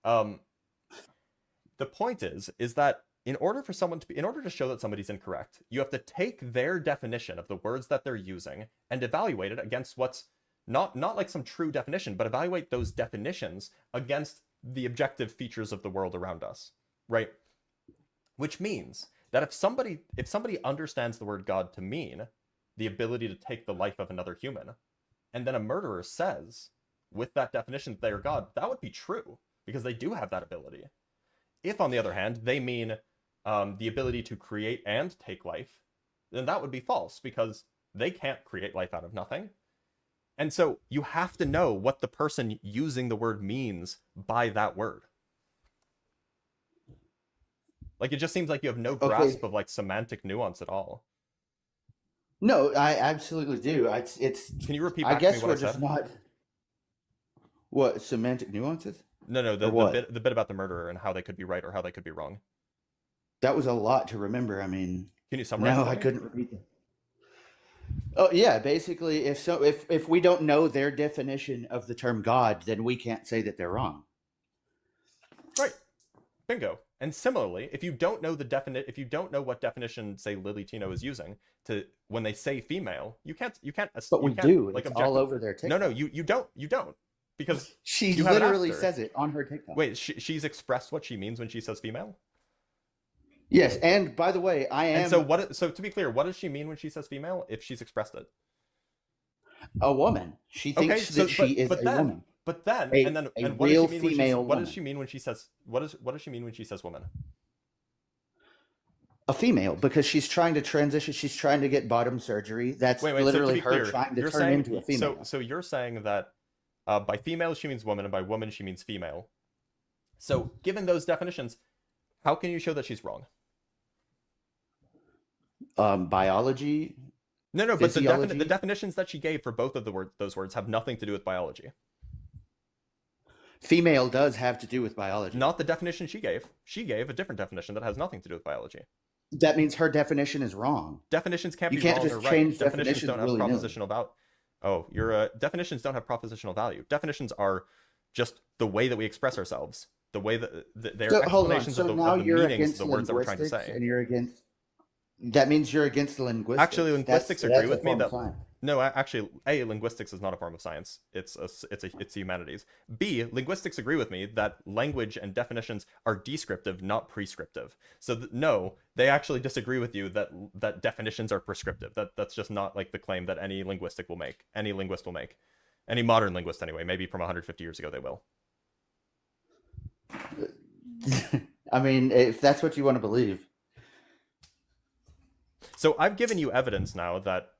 The point is that in order to show that somebody's incorrect, you have to take their definition of the words that they're using and evaluate it against what's not like some true definition, but evaluate those definitions against the objective features of the world around us, right? Which means that if somebody understands the word God to mean the ability to take the life of another human, and then a murderer says with that definition that they are God, that would be true, because they do have that ability. If, on the other hand, they mean the ability to create and take life, then that would be false, because They can't create life out of nothing. And so you have to know what the person using the word means by that word. Like, it just seems like you have no grasp of like semantic nuance at all. No, I absolutely do. It's. Can you repeat I back guess to me what we're I just said? not. What semantic nuances? No, what? the bit about the murderer and how they could be right or how they could be wrong. That was a lot to remember. I mean, Can you summarize? no, it for I me? couldn't repeat that. Oh yeah, basically, if we don't know their definition of the term God, then we can't say that they're wrong. Right. Bingo. And similarly, if you don't know if you don't know what definition, say, Lily Tino is using to when they say female, you can't. But we do. Like, it's all over their TikTok. No, you don't because she you have it literally after. says it on her TikTok. Wait, she's expressed what she means when she says female. Yes, and by the way, I am. And so what? So to be clear, what does she mean when she says female? If she's expressed it, a woman. She thinks that she is a woman. But then, A and what real does she mean female what does woman. she mean when she says what does she mean when she says woman? A female, because she's trying to transition. She's trying to get bottom surgery. That's Wait, so to literally be her clear, trying to you're turn saying, into a female. So you're saying that by female she means woman, and by woman she means female. So given those definitions, how can you show that she's wrong? Biology. No, but physiology. the definitions that she gave for both of those words have nothing to do with biology. Female does have to do with biology. Not the definition she gave. She gave a different definition that has nothing to do with biology. That means her definition is wrong. Definitions can't You be can't wrong just or right. change Definitions don't have willy-nilly. propositional value. Oh, definitions don't have propositional value. Definitions are just the way that we express ourselves. The way that they're explanations So of the now you're meanings of against the words that we're trying to linguistics, say. and you're against. That means you're against linguistics. Actually, linguistics That's agree a with me form of that science. no, actually, A, linguistics is not a form of science. It's humanities. B, linguistics agree with me that language and definitions are descriptive, not prescriptive. So no, they actually disagree with you that definitions are prescriptive. That's just not like the claim that any linguist will make. Any modern linguist anyway. Maybe from 150 years ago they will. I mean, if that's what you want to believe. So I've given you evidence now that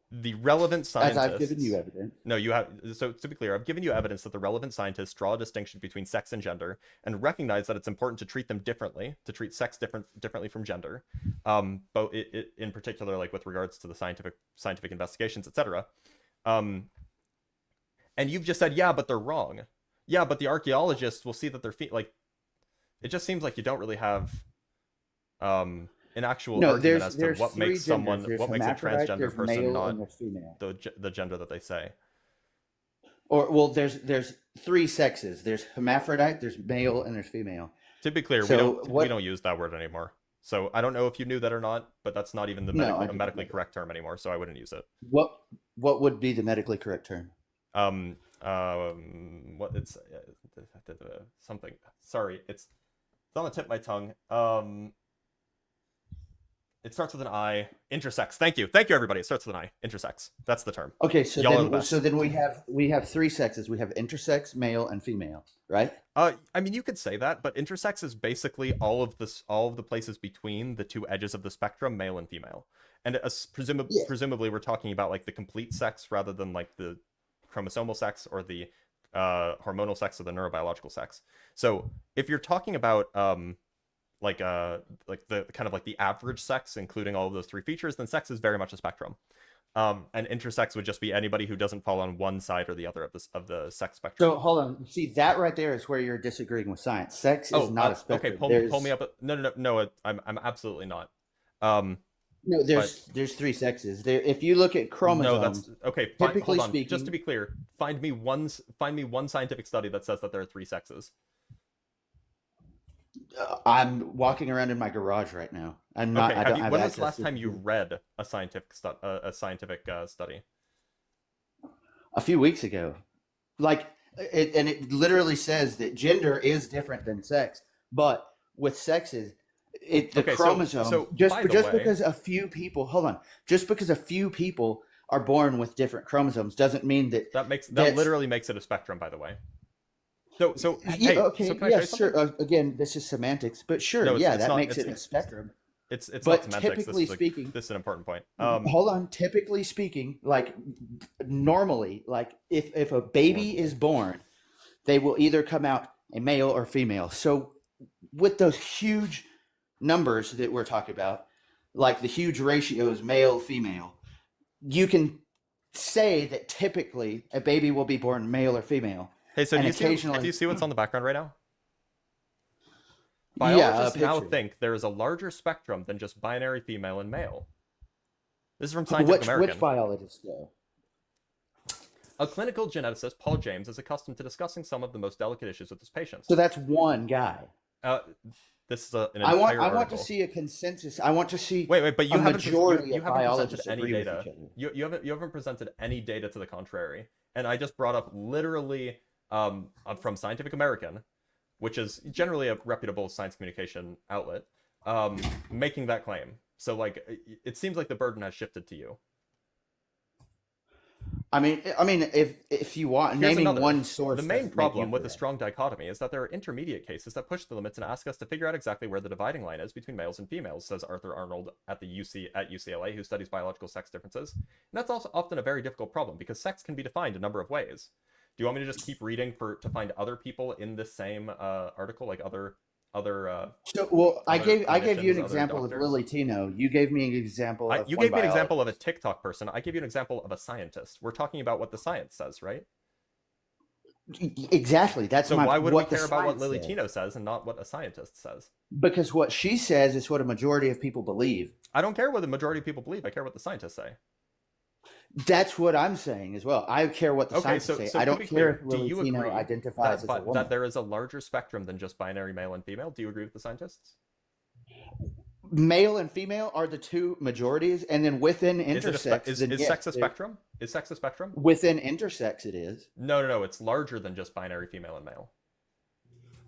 the relevant scientists... As I've given you evidence. No, you have... So to be clear, I've given you evidence that the relevant scientists draw a distinction between sex and gender and recognize that it's important to treat them differently, to treat sex differently from gender, both in particular, like with regards to the scientific investigations, etc. And you've just said, yeah, but they're wrong. Yeah, but the archaeologists will see that they're... Like, it just seems like you don't really have... an actual argument as to what makes someone, what makes a transgender person not the gender that they say. Or well, there's three sexes. There's hermaphrodite, there's male, and there's female. To be clear, we don't use that word anymore. So I don't know if you knew that or not, but that's not even the medically correct term anymore. So I wouldn't use it. What would be the medically correct term? What it's something. Sorry, it's on the tip of my tongue. It starts with an I. Intersex. Thank you, everybody. It starts with an I. Intersex. That's the term. Okay, so then we have three sexes. We have intersex, male, and female, right? I mean, you could say that, but intersex is basically all of the places between the two edges of the spectrum, male and female. And presumably, we're talking about like the complete sex rather than like the chromosomal sex or the hormonal sex or the neurobiological sex. So if you're talking about like the kind of like the average sex, including all of those three features, then sex is very much a spectrum. And intersex would just be anybody who doesn't fall on one side or the other of the sex spectrum. So hold on, see that right there is where you're disagreeing with science. Sex is not a spectrum. Okay, pull me up. No, I'm absolutely not. No, there's three sexes. There, if you look at chromosomes. No, that's okay. Typically hold on. speaking, Just to be clear, find me one scientific study that says that there are three sexes. I'm walking around in my garage right now. I'm not. Okay, I when was the last time you read a scientific study? A few weeks ago, and it literally says that gender is different than sex, but with sexes, chromosomes. Just because a few people, hold on, just because a few people are born with different chromosomes doesn't mean that literally makes it a spectrum. By the way. So yeah, okay, yeah, sure. Again, this is semantics, but sure, that makes it a spectrum. It's But not semantics. typically speaking, this is an important point. hold on. Typically speaking, like normally, like if a baby is born, they will either come out a male or female. So with those huge numbers that we're talking about, like the huge ratios male female, you can say that typically a baby will be born male or female. Hey, so and do you see what's on the background right now? Yeah, Biologists now picture. think there is a larger spectrum than just binary female and male. This is from Scientific American. Which biologist though? A clinical geneticist, Paul James, is accustomed to discussing some of the most delicate issues with his patients. So that's one guy. This is an entire I want article. to see a consensus. I want to see. Wait, but you haven't majority you of haven't presented biologists any agree with data. each other. You haven't presented any data to the contrary. And I just brought up literally from Scientific American, which is generally a reputable science communication outlet, making that claim. So like, it seems like the burden has shifted to you. I mean, if you want naming one source, the main problem with the strong dichotomy is that there are intermediate cases that push the limits and ask us to figure out exactly where the dividing line is between males and females, says Arthur Arnold at UCLA, who studies biological sex differences. And that's also often a very difficult problem because sex can be defined a number of ways. Do you want me to just keep reading to find other people in this same article, like other? So, well, I gave you an example of doctors? Lily Tino. You gave me an example. You gave me an example of a TikTok person. I gave you an example of a scientist. We're talking about what the science says, right? Exactly. That's so why would we care about what says. Lily Tino says and not what a scientist says? Because what she says is what a majority of people believe. I don't care what the majority of people believe. I care what the scientists say. That's what I'm saying as well. I care what the scientists say. So I don't care clear, if Lily Tino identifies as a woman. That there is a larger spectrum than just binary male and female. Do you agree with the scientists? Male and female are the two majorities, and then within intersex, is sex a spectrum? Is sex a spectrum? Within intersex, it is. No. It's larger than just binary female and male.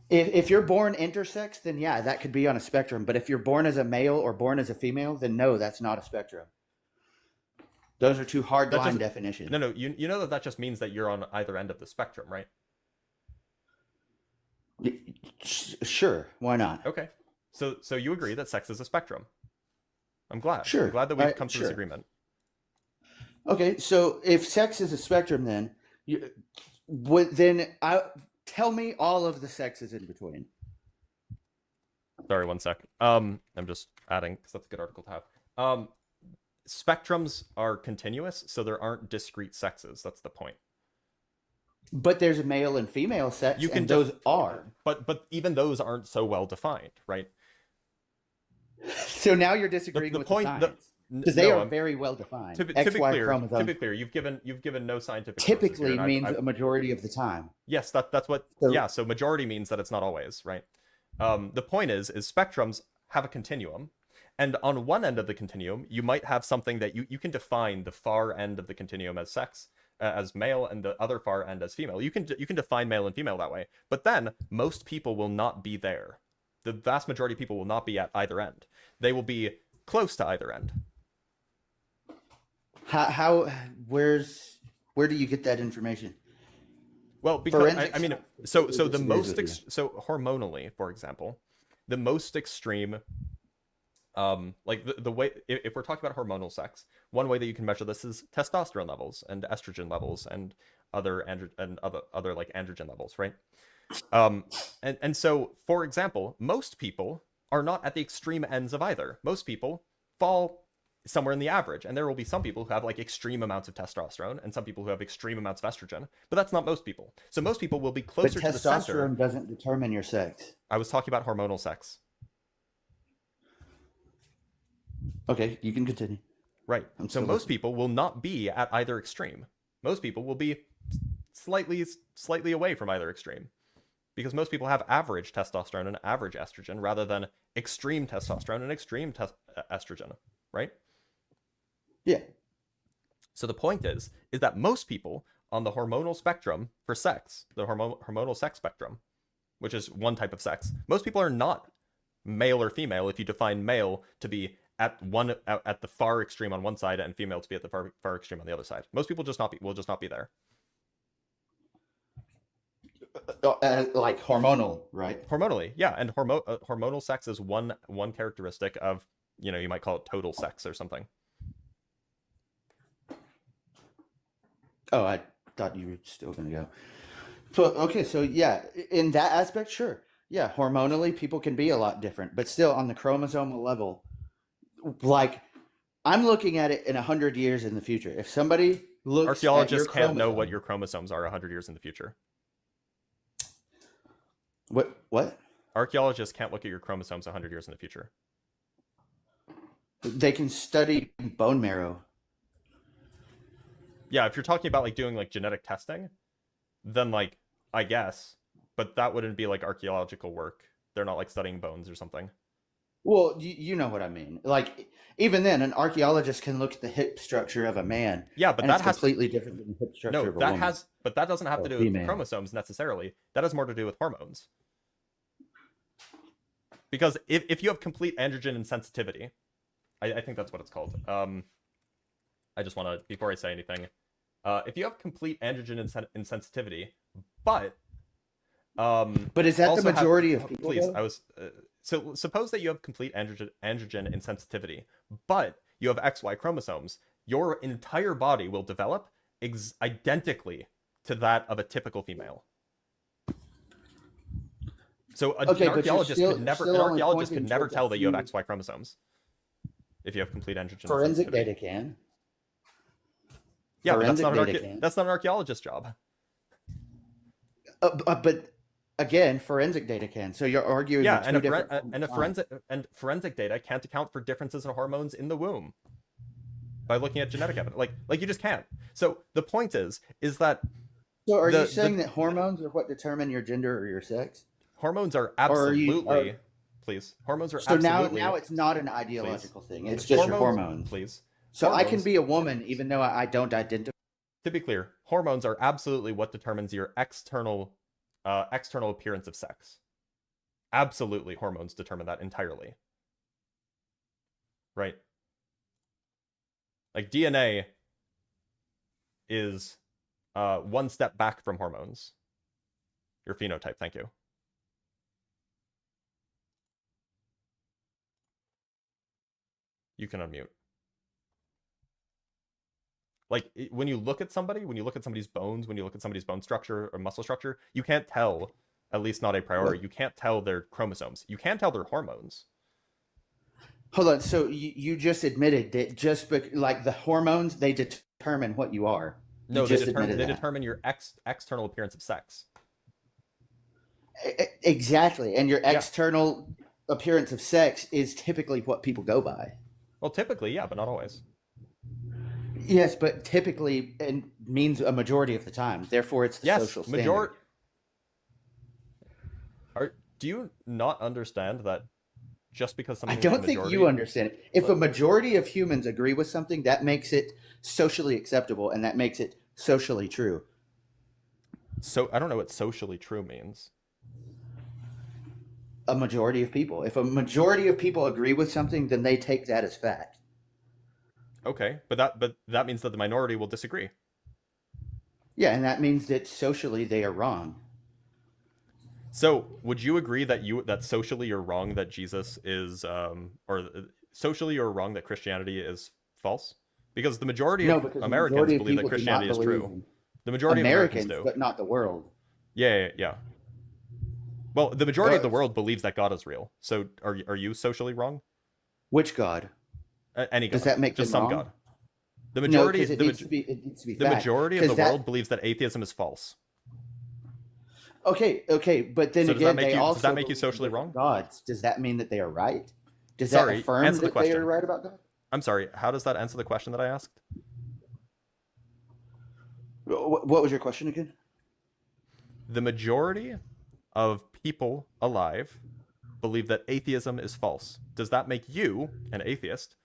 If you're born intersex, then yeah, that could be on a spectrum. But if you're born as a male or born as a female, then no, that's not a spectrum. Those are two hard line definitions. No. You know that just means that you're on either end of the spectrum, right? Sure, why not? Okay. So you agree that sex is a spectrum. I'm glad. Sure. I'm glad that we've come to this agreement. Okay, so if sex is a spectrum, then tell me all of the sexes in between. Sorry, one sec. I'm just adding because that's a good article to have. Spectrums are continuous, so there aren't discrete sexes. That's the point. But there's a male and female sex, and those are. But even those aren't so well defined, right? So now you're disagreeing with the science. Because they are very well defined. To be clear, you've given no scientific. Typically means a majority of the time. Yes, that's what. So majority means that it's not always, right? The point is spectrums have a continuum. And on one end of the continuum, you might have something that you can define the far end of the continuum as sex, as male, and the other far end as female. You can define male and female that way. But then most people will not be there. The vast majority of people will not be at either end. They will be close to either end. Where do you get that information? Well, because I mean, so hormonally, for example, the most extreme. Like the way, if we're talking about hormonal sex, one way that you can measure this is testosterone levels and estrogen levels and other like androgen levels, right? And so, for example, most people are not at the extreme ends of either. Most people fall somewhere in the average, and there will be some people who have like extreme amounts of testosterone and some people who have extreme amounts of estrogen, but that's not most people. So most people will be closer to the center. But testosterone doesn't determine your sex. I was talking about hormonal sex. Okay, you can continue. Right. So most people will not be at either extreme. Most people will be slightly away from either extreme. Because most people have average testosterone and average estrogen rather than extreme testosterone and extreme estrogen, right? Yeah. So the point is that most people on the hormonal spectrum for sex, the hormonal sex spectrum, which is one type of sex, most people are not male or female if you define male to be at the far extreme on one side and female to be at the far extreme on the other side. Most people will just not be there. Like hormonal, right? Hormonally, yeah, and hormonal sex is one characteristic of you know, you might call it total sex or something. Oh, I thought you were still going to go. So, okay, so yeah, in that aspect, sure. Yeah, hormonally, people can be a lot different, but still on the chromosomal level, like I'm looking at it in 100 years in the future. If somebody looks Archaeologists at your can't know what chromosome, your chromosomes are 100 years in the future. what? Archaeologists can't look at your chromosomes 100 years in the future. They can study bone marrow. Yeah, if you're talking about like doing like genetic testing, then like I guess, but that wouldn't be like archaeological work. They're not like studying bones or something. Well, you know what I mean. Like even then, an archaeologist can look at the hip structure of a man. Yeah, but and that it's has completely different than the hip structure no, of a that woman. has, but that doesn't have Or to do with female. chromosomes necessarily. That has more to do with hormones. Because if you have complete androgen insensitivity, I think that's what it's called. I just want to, before I say anything, if you have complete androgen insensitivity, but is that the also majority of people? Please, though? so suppose that you have complete androgen insensitivity, but you have XY chromosomes. Your entire body will develop identically to that of a typical female. So an archaeologist could never tell that you have XY chromosomes if you have complete androgen Forensic insensitivity. data can. Yeah, but Forensic that's not an archaeologist's job. But again, forensic data can. So you're arguing. Yeah, and forensic data can't account for differences in hormones in the womb by looking at genetic evidence. Like you just can't. So the point is that. So are you saying that hormones are what determine your gender or your sex? Hormones are absolutely. Please, hormones are. So absolutely, now it's not an ideological thing. It's just your hormones. Please. So hormones, I can be a woman even though I don't identify. To be clear, hormones are absolutely what determines your external appearance of sex. Absolutely, hormones determine that entirely. Right? Like DNA is one step back from hormones. Your phenotype, thank you. You can unmute. Like when you look at somebody, when you look at somebody's bones, when you look at somebody's bone structure or muscle structure, you can't tell, at least not a priori, you can't tell their chromosomes. You can tell their hormones. Hold on. So you just admitted that like the hormones, they determine what you are. No, they determine your external appearance of sex. Exactly. And your external appearance of sex is typically what people go by. Well, typically, yeah, but not always. Yes, but typically it means a majority of the time. Therefore, it's the social standard. Do you not understand that just because something I don't think you understand it. If a majority of humans agree with something, that makes it socially acceptable, and that makes it socially true. So I don't know what socially true means. A majority of people. If a majority of people agree with something, then they take that as fact. Okay, but that means that the minority will disagree. Yeah, and that means that socially they are wrong. So, would you agree that socially you're wrong that Jesus is or socially you're wrong that Christianity is false? Because the majority of Americans believe that Christianity is true. The majority of Americans do, but not the world. Yeah. Well, the majority of the world believes that God is real. So, are you socially wrong? Which God? Any God. Does that make just them some wrong? God? The majority. No, it needs to be the majority of the world believes that atheism is false. Okay, but then so again, does that make you socially wrong? Gods. Does that mean that they are right? Does that affirm that they are right about God? I'm sorry. How does that answer the question that I asked? What was your question again? The majority of people alive believe that atheism is false. Does that make you, an atheist,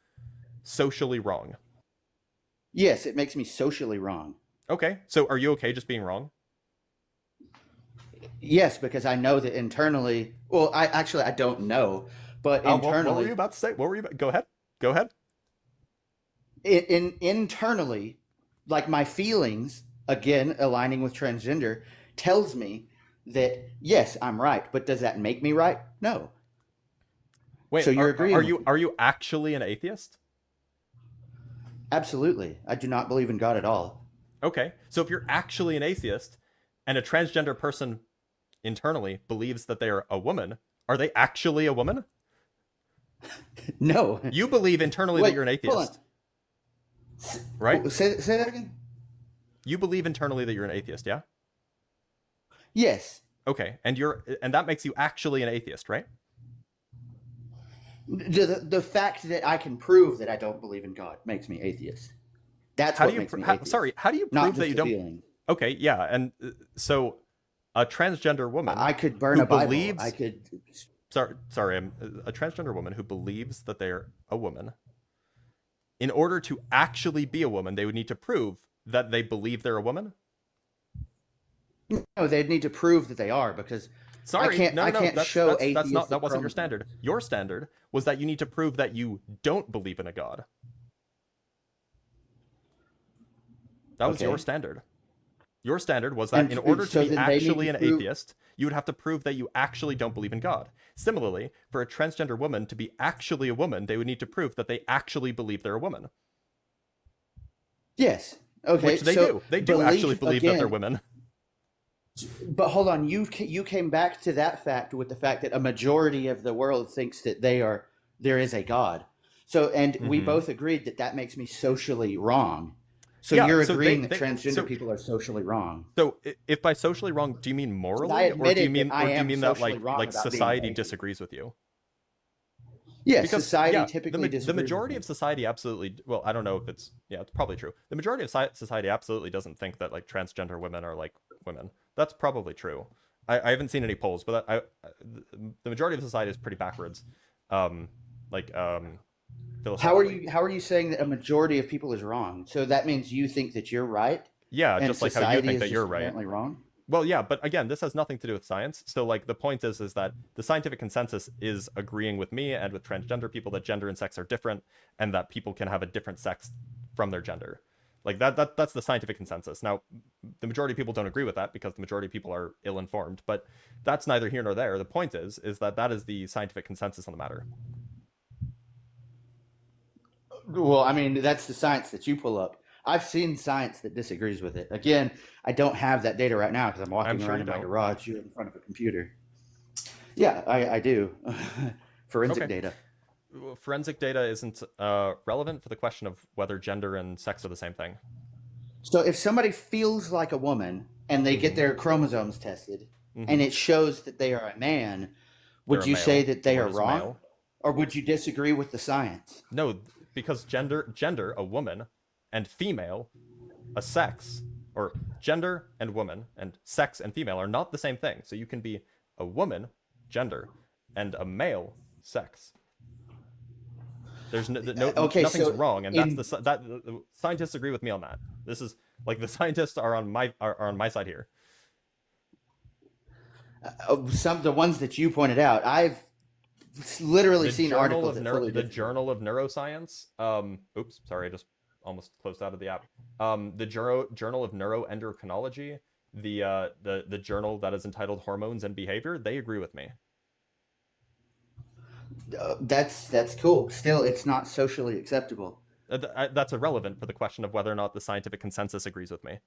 socially wrong? Yes, it makes me socially wrong. Okay, so are you okay just being wrong? Yes, because I know that internally. Well, I don't know, but internally. What were you about to say? Go ahead. Internally, like my feelings, again aligning with transgender, tells me that yes, I'm right. But does that make me right? No. Wait, So you're are, agreeing are with you me. are you actually an atheist? Absolutely. I do not believe in God at all. Okay, so if you're actually an atheist and a transgender person internally believes that they are a woman, are they actually a woman? No. You believe internally that Wait, you're an hold on. atheist, right? Say that again? You believe internally that you're an atheist, yeah? Yes. Okay, and that makes you actually an atheist, right? The fact that I can prove that I don't believe in God makes me atheist. That's How what do you makes me how, atheist. sorry, how do you Not prove just that you a don't feeling. Okay, yeah, and so a transgender woman I could burn who a Bible. believes I could. sorry, a transgender woman who believes that they're a woman, in order to actually be a woman, they would need to prove that they believe they're a woman? No, they'd need to prove that they are, because Sorry, I can't show atheistic that wasn't your chromosomes. standard. Your standard was that you need to prove that you don't believe in a god. That was your Okay. standard. Your standard was that And in order so to be then they need actually to an prove- atheist, you would have to prove that you actually don't believe in God. Similarly, for a transgender woman to be actually a woman, they would need to prove that they actually believe they're a woman. Yes. Okay. Which they so do. They do actually believe that they're again, women. But hold on, you came back to that fact with the fact that a majority of the world thinks that there is a God. So, and we both agreed that that makes me socially wrong. So Yeah, you're so agreeing they- that transgender so- people are socially wrong. So, if by socially wrong, do you mean morally, I or do you admitted mean that I am that socially like wrong about being society an atheist. disagrees with you? Yes, Because society yeah, typically the disagrees with majority me. of society absolutely. Well, I don't know if it's it's probably true. The majority of society absolutely doesn't think that like transgender women are like women. That's probably true. I haven't seen any polls, but the majority of society is pretty backwards. Philosophically. How are you saying that a majority of people is wrong? So that means you think that you're right? Yeah, and just like how you society think is that just you're right. inherently wrong? Well, yeah, but again, this has nothing to do with science. So, like, the point is that the scientific consensus is agreeing with me and with transgender people that gender and sex are different, and that people can have a different sex from their gender. Like that's the scientific consensus. Now, the majority of people don't agree with that because the majority of people are ill-informed. But that's neither here nor there. The point is that is the scientific consensus on the matter. Well, I mean, that's the science that you pull up. I've seen science that disagrees with it. Again, I don't have that data right now because I'm walking I'm sure around you in my don't. garage in front of a computer. Yeah, I do. Forensic Okay. data. Forensic data isn't relevant for the question of whether gender and sex are the same thing. So if somebody feels like a woman and they get their chromosomes tested and it shows that they are a man, would They're a you say male. that they What are is wrong? male? Or would you disagree with the science? No, because gender, a woman, and female, a sex, or gender and woman, and sex and female are not the same thing. So you can be a woman, gender, and a male, sex. There's Okay, nothing's so wrong, and in- the scientists agree with me on that. This is like the scientists are on my side here. The ones that you pointed out, I've literally The seen Journal articles of that fully the disagree. Journal of Neuroscience. Oops, sorry, I just almost closed out of the app. The Journal of Neuroendocrinology, the journal that is entitled Hormones and Behavior, they agree with me. That's cool. Still, it's not socially acceptable. That's irrelevant for the question of whether or not the scientific consensus agrees with me.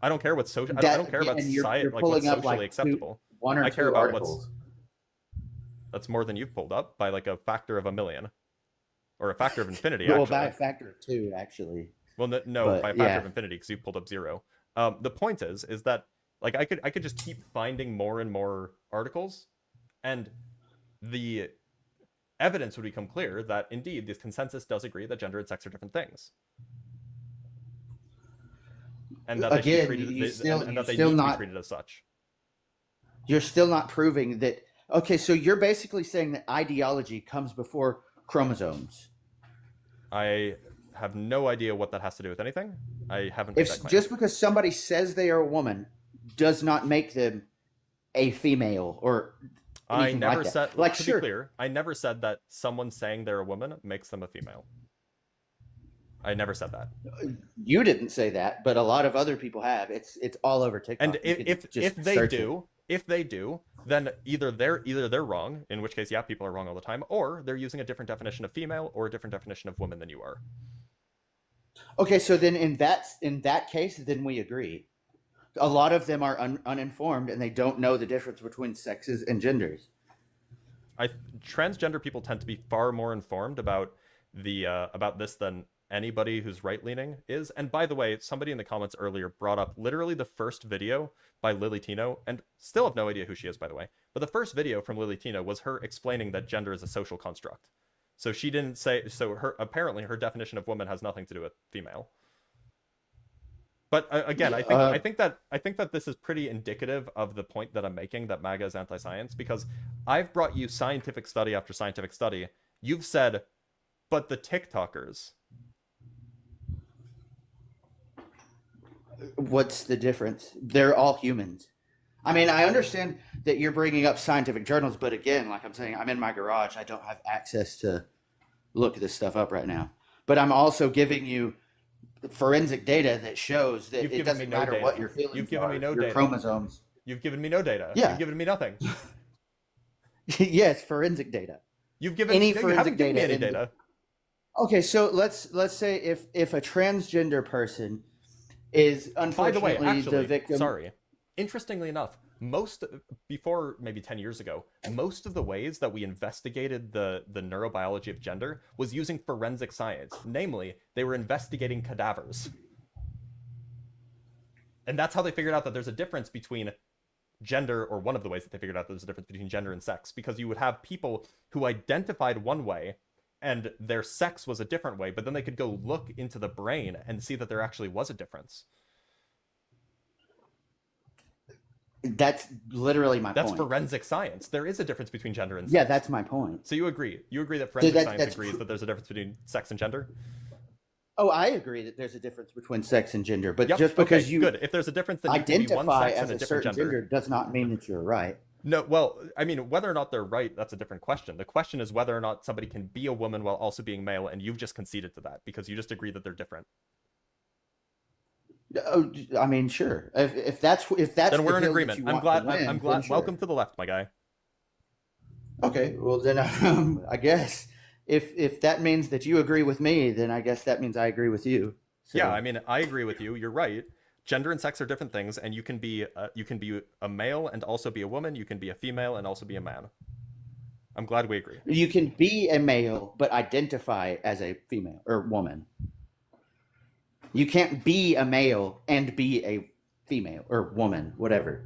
I don't care what social. I don't care about and society, you're like what's pulling up, socially like, acceptable. One or I two care about articles. That's more than you've pulled up by like a factor of 1,000,000, or a factor of infinity. Well, actually, by a factor of 2, actually. well, no, but, by a factor yeah. of infinity because you've pulled up 0. The point is that like I could just keep finding more and more articles, and the evidence would become clear that indeed this consensus does agree that gender and sex are different things. And that Again, they should be treated, and that they still need to be not- treated as such. You're still not proving that. Okay, so you're basically saying that ideology comes before chromosomes. I have no idea what that has to do with anything. I haven't made that If claim. just because somebody says they are a woman does not make them a female or I anything never like that. said, Like, to sure, be clear, I never said that someone saying they're a woman makes them a female. I never said that. you didn't say that, but a lot of other people have. It's all over TikTok. And You could if just they search do, then either they're wrong, in which case, yeah, people are wrong all the time, or they're using a different definition of female or a different definition of woman than you are. Okay, so then in that case, then we agree. A lot of them are uninformed and they don't know the difference between sexes and genders. Transgender people tend to be far more informed about this than anybody who's right-leaning is. And by the way, somebody in the comments earlier brought up literally the first video by Lily Tino, and still have no idea who she is, by the way. But the first video from Lily Tino was her explaining that gender is a social construct. So she didn't say, so apparently her definition of woman has nothing to do with female. But again, I think that this is pretty indicative of the point that I'm making, that MAGA is anti-science, because I've brought you scientific study after scientific study. You've said, but the TikTokers. What's the difference? They're all humans. I mean, I understand that you're bringing up scientific journals, but again, like I'm saying, I'm in my garage. I don't have access to look this stuff up right now. But I'm also giving you forensic data that shows that it doesn't matter what your feelings are. You've given me no data. Chromosomes. You've given me no data. Yeah. You've given me nothing. Yes, forensic data. You've given any you forensic haven't given me data. any data. Okay, so let's say if a transgender person is unfortunately By the way, actually, the victim. sorry. Interestingly enough, before maybe 10 years ago, most of the ways that we investigated the neurobiology of gender was using forensic science. Namely, they were investigating cadavers. And that's how they figured out that there's a difference between gender, or one of the ways that they figured out there's a difference between gender and sex, because you would have people who identified one way and their sex was a different way, but then they could go look into the brain and see that there actually was a difference. That's literally my point. That's forensic science. There is a difference between gender and sex. Yeah, that's my point. So you agree? You agree that forensic science agrees that there's a difference between sex and gender? Oh, I agree that there's a difference between sex and gender, but Yep, just because okay, you good. If there's a difference, then you can be one identify sex as and a a different certain gender. gender does not mean that you're right. No, well, I mean, whether or not they're right, that's a different question. The question is whether or not somebody can be a woman while also being male, and you've just conceded to that because you just agree that they're different. Oh, I mean, sure. If that's then we're the in hill agreement. that you I'm want glad. to win, I'm glad. then sure. Welcome to the left, my guy. Okay, well then I guess if that means that you agree with me, then I guess that means I agree with you. So. Yeah, I mean, I agree with you. You're right. Gender and sex are different things, and you can be a male and also be a woman. You can be a female and also be a man. I'm glad we agree. You can be a male but identify as a female or woman. You can't be a male and be a female or woman, whatever.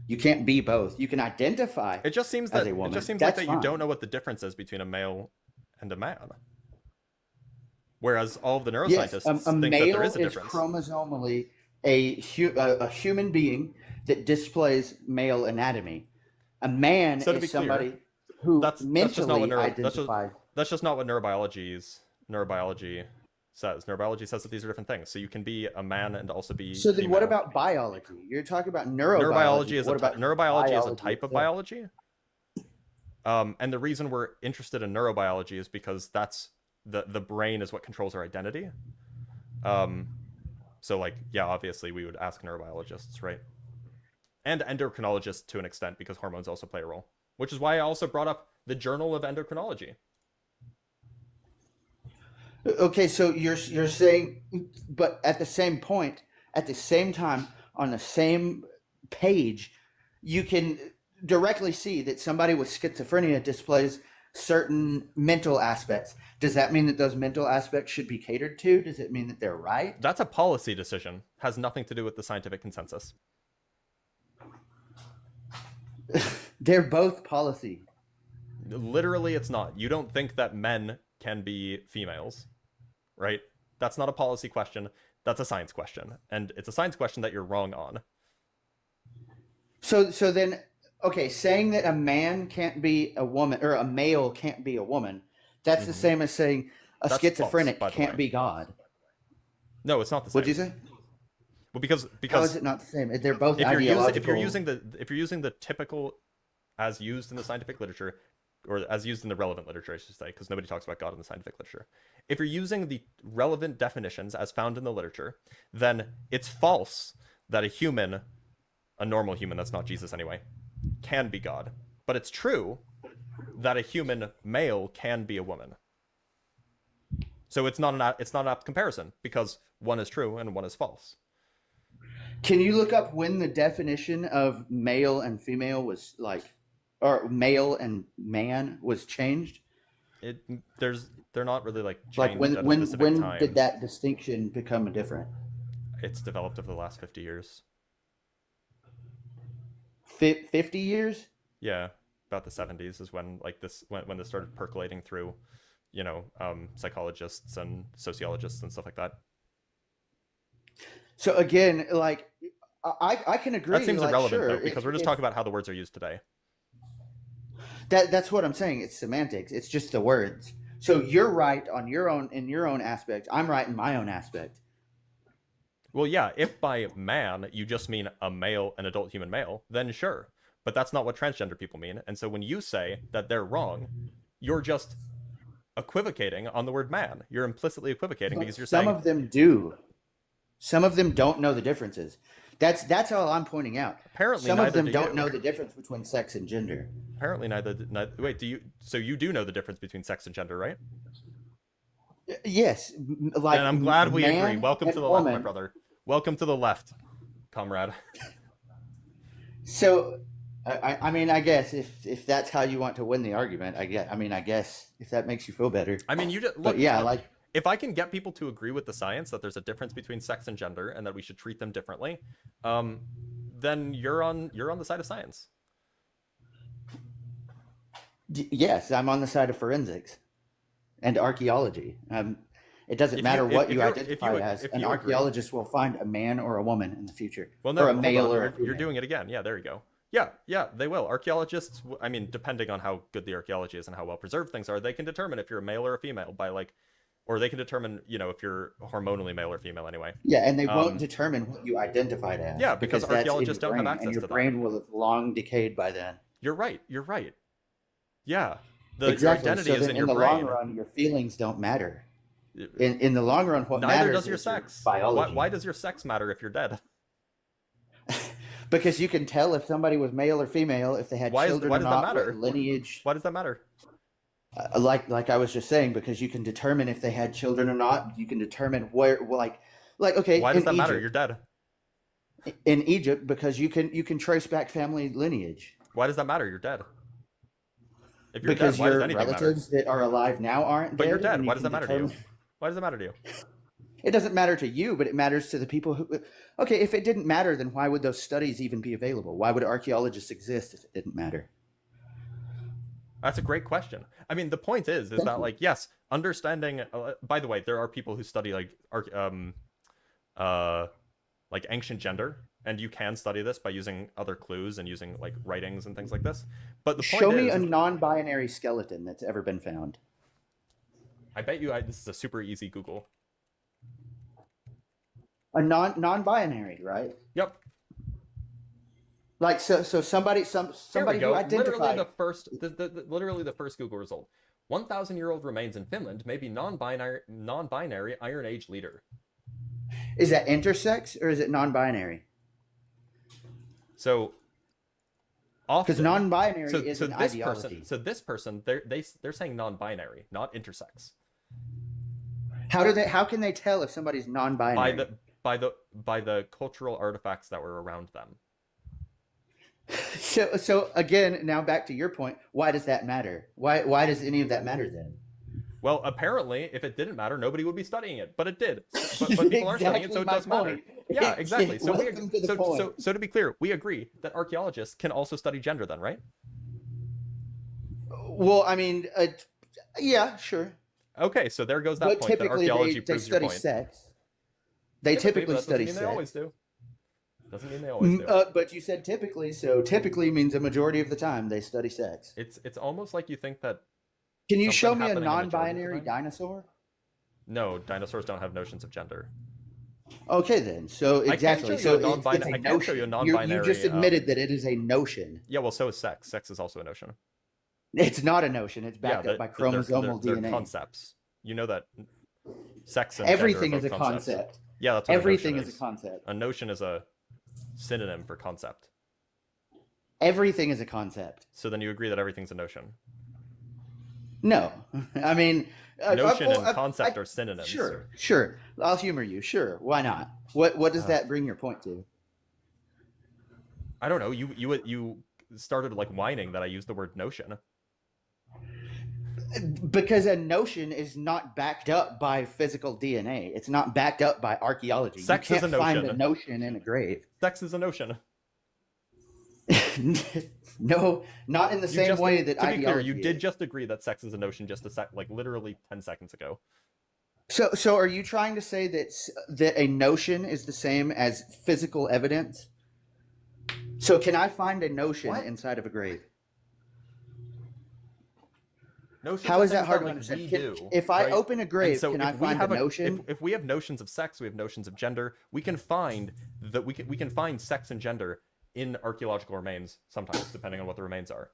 You can't be both. You can identify. It just seems as that a woman. it just seems That's like that you fine. don't know what the difference is between a male and a man. Whereas all of the neuroscientists Yes, a think male that there is a is difference. chromosomally a human being that displays male anatomy. A man So to be is clear, somebody who that's just mentally not what identifies. That's just not what neurobiology says. Neurobiology says that these are different things. So you can be a man and also be So then, female. what about biology? You're talking about neurobiology. neurobiology is What about neurobiology is a type of itself? biology. And the reason we're interested in neurobiology is because that's the brain is what controls our identity. So like, yeah, obviously we would ask neurobiologists, right? And endocrinologists to an extent, because hormones also play a role. Which is why I also brought up the Journal of Endocrinology. Okay, so you're saying, but at the same point, at the same time, on the same page, you can directly see that somebody with schizophrenia displays certain mental aspects. Does that mean that those mental aspects should be catered to? Does it mean that they're right? That's a policy decision. Has nothing to do with the scientific consensus. They're both policy. Literally, it's not. You don't think that men can be females, right? That's not a policy question. That's a science question. And it's a science question that you're wrong on. So then, okay, saying that a man can't be a woman or a male can't be a woman, that's the same as saying a That's schizophrenic false, by the can't way. be God. No, it's not the same. What'd you say? Well, because How is it not the same? They're both if you're ideological. using the typical as used in the scientific literature, or as used in the relevant literature, I should say, because nobody talks about God in the scientific literature. If you're using the relevant definitions as found in the literature, then it's false that a normal human, that's not Jesus anyway, can be God. But it's true that a human male can be a woman. So it's not an apt comparison, because one is true and one is false. Can you look up when the definition of male and female was like, or male and man was changed? They're not really like changed Like when at a specific time. did that distinction become different? It's developed over the last 50 years. 50 years? Yeah, about the 70s is when like this when this started percolating through, psychologists and sociologists and stuff like that. So again, like I can agree. That seems like, irrelevant sure, though, because we're just talking about how the words are used today. That's what I'm saying. It's semantics. It's just the words. So you're right on your own aspect. I'm right in my own aspect. Well, yeah, if by man you just mean a male, an adult human male, then sure. But that's not what transgender people mean. And so when you say that they're wrong, you're just equivocating on the word man. You're implicitly equivocating because you're saying some of them do. Some of them don't know the differences. That's all I'm pointing out. Apparently, some of them do don't you. know the difference between sex and gender. Apparently, neither. Wait, do you? So you do know the difference between sex and gender, right? Yes, like. And I'm glad we man agree. Welcome and to the left, my woman. brother. Welcome to the left, comrade. So, I mean, I guess if that's how you want to win the argument, I guess if that makes you feel better. I mean, you just look. But yeah, like. If I can get people to agree with the science that there's a difference between sex and gender and that we should treat them differently, then you're on the side of science. Yes, I'm on the side of forensics and archaeology. It doesn't matter what you identify as. An archaeologist will find a man or a woman in the future, well, no, or a male or a female. you're doing it again. Yeah, there you go. Yeah, they will. Archaeologists, I mean, depending on how good the archaeology is and how well preserved things are, they can determine if you're a male or a female by like. Or they can determine, if you're hormonally male or female anyway. Yeah, and they won't determine what you identified as. Yeah, because archaeologists don't have access and to your that. brain will have long decayed by then. You're right. Yeah. Exactly. Your identity so is then in your the brain. long run, your feelings don't matter. In the long run, what Neither matters does your is sex. biology. Why does your sex matter if you're dead? Because you can tell if somebody was male or female, if they had children or not, what lineage. Why does that matter? Like I was just saying, because you can determine if they had children or not. You can determine where, okay. Why does that matter? Egypt, You're dead. In Egypt, because you can trace back family lineage. Why does that matter? You're dead. If you're Because dead, why does your anything relatives matter? that are alive now aren't But dead. you're dead. and Why you does that can matter to you? determine- Why does that matter to you? It doesn't matter to you, but it matters to the people who. Okay, if it didn't matter, then why would those studies even be available? Why would archaeologists exist if it didn't matter? That's a great question. I mean, the point is that like, yes, understanding. By the way, there are people who study like ancient gender, and you can study this by using other clues and using like writings and things like this. But the point Show me is, a non-binary skeleton that's ever been found. I bet you this is a super easy Google. A non-binary, right? Yep. Like so somebody who identified Literally the first Google result. 1,000-year-old remains in Finland may be non-binary Iron Age leader. Is that intersex or is it non-binary? So because non-binary is so an this ideology. This person they're saying non-binary, not intersex. How can they tell if somebody's non-binary? By the cultural artifacts that were around them. So again, now back to your point. Why does that matter? Why does any of that matter then? Well, apparently, if it didn't matter, nobody would be studying it, but it did. But people aren't studying it, so it does matter. Yeah, exactly. So to be clear, we agree that archaeologists can also study gender, then, right? Well, I mean, yeah, sure. Okay, so there goes that but point. Typically, that archaeology they proves study your point. sex. They typically study sex. They always do. Doesn't mean they always do. But you said typically, so typically means a majority of the time they study sex. It's almost like you think that. Can you show me a happening a majority of the non-binary time? dinosaur? No, dinosaurs don't have notions of gender. Okay, then. So exactly. I can't show you a notion. non-binary. You just admitted that it is a notion. Yeah, well, so is sex. Sex is also a notion. It's not a notion. It's backed up by chromosomal they're DNA. concepts. You know that sex and Everything gender is are a both concepts. concept. Yeah, that's what Everything a notion is a concept. A notion is a synonym for concept. Everything is a concept. So then you agree that everything's a notion. No, I mean, Notion and concept are synonyms. Sure. I'll humor you. Sure, why not? What does that bring your point to? I don't know. You started like whining that I used the word notion. Because a notion is not backed up by physical DNA. It's not backed up by archaeology. Sex you is can't a find notion. a notion in a grave. Sex is a notion. No, not in the same way that to be ideology clear, you is. did just agree that sex is a notion just like literally 10 seconds ago. So are you trying to say that a notion is the same as physical evidence? So can I find a notion inside of a grave? Notions How are is that things hard to like, understand? we Can- do, if I right? open a grave, And so can if I we find have a notion? If we have notions of sex, we have notions of gender. We can find that we can find sex and gender in archaeological remains sometimes, depending on what the remains are.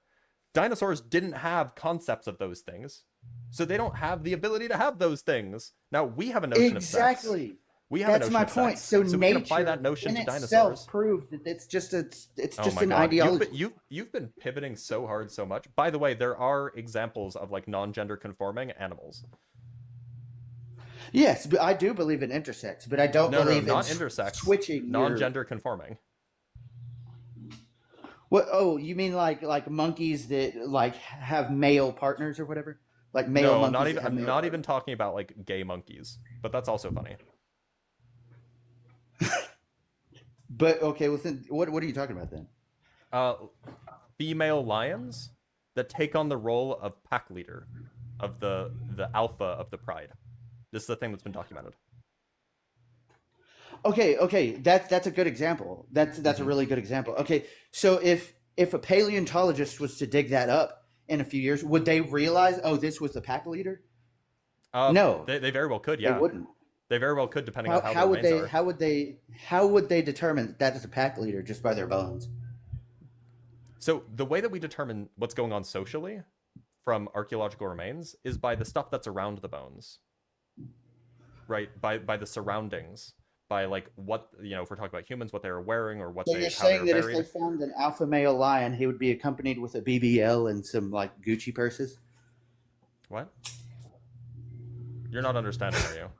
Dinosaurs didn't have concepts of those things, so they don't have the ability to have those things. Now we have a notion of sex. Exactly. We have That's a notion my of point. sex, So we nature can apply that notion in to itself dinosaurs. proved that it's just Oh my an God. ideology. You've been pivoting so hard so much. By the way, there are examples of like non-gender conforming animals. Yes, but I do believe in intersex, but I don't believe not in intersex. switching Non-gender conforming. What? Oh, you mean like monkeys that like have male partners or whatever? Like male No, monkeys. not that even. have I'm male not partners. even talking about like gay monkeys, but that's also funny. But okay, well, then, what are you talking about then? Female lions that take on the role of pack leader, of the alpha of the pride. This is the thing that's been documented. Okay, that's a good example. That's a really good example. Okay, so if a paleontologist was to dig that up in a few years, would they realize, oh, this was the pack leader? No, They very well could. Yeah, they wouldn't. They very well could, depending on how How the would remains they? are. How would they determine that is a pack leader just by their bones? So the way that we determine what's going on socially from archaeological remains is by the stuff that's around the bones, right? By the surroundings, by like what, you know, if we're talking about humans, what they were wearing or what So they. you're how they saying were that buried. if they found an alpha male lion, he would be accompanied with a BBL and some like Gucci purses? What? You're not understanding, are you?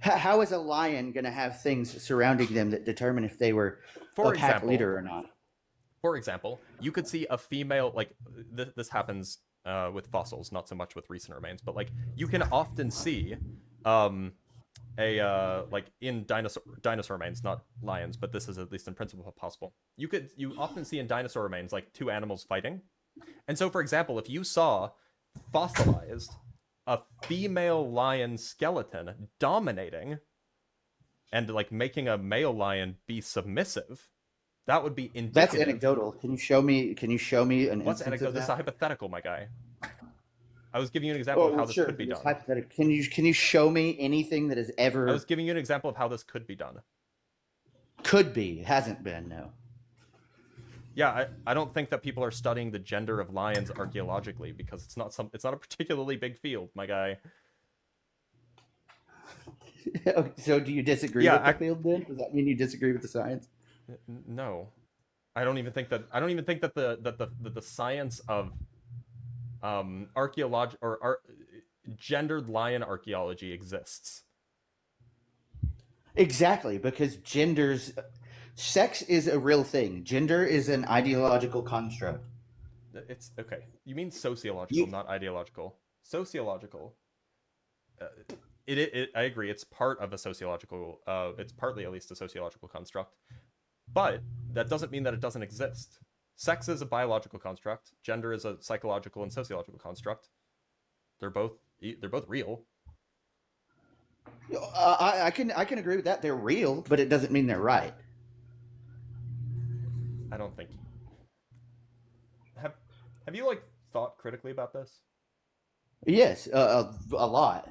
How is a lion going to have things surrounding them that determine if they were For a pack example, leader or not? For example, you could see a female, like this happens with fossils, not so much with recent remains, but like you can often see like in dinosaur remains, not lions, but this is at least in principle possible. You often see in dinosaur remains like two animals fighting. And so for example, if you saw fossilized a female lion skeleton dominating and like making a male lion be submissive, that would be indicative. That's anecdotal. Can you show me an What's instance anecdotal? of This is that? a hypothetical, my guy. I was giving you an example of how this could be it's done. hypothetical. Can you show me anything that has ever I was giving you an example of how this could be done. could be, hasn't been? No. Yeah, I don't think that people are studying the gender of lions archaeologically because it's not a particularly big field, my guy. So do you disagree Yeah, with the field then? Does that mean you disagree with the science? No, I don't even think that the science of archaeology or gendered lion archaeology exists. Exactly, because sex is a real thing. Gender is an ideological construct. It's okay. You mean sociological, not ideological. Sociological. I agree. It's part of a sociological. It's partly at least a sociological construct, but that doesn't mean that it doesn't exist. Sex is a biological construct. Gender is a psychological and sociological construct. They're both real. I can agree with that. They're real, but it doesn't mean they're right. I don't think. Have you like thought critically about this? Yes, a lot.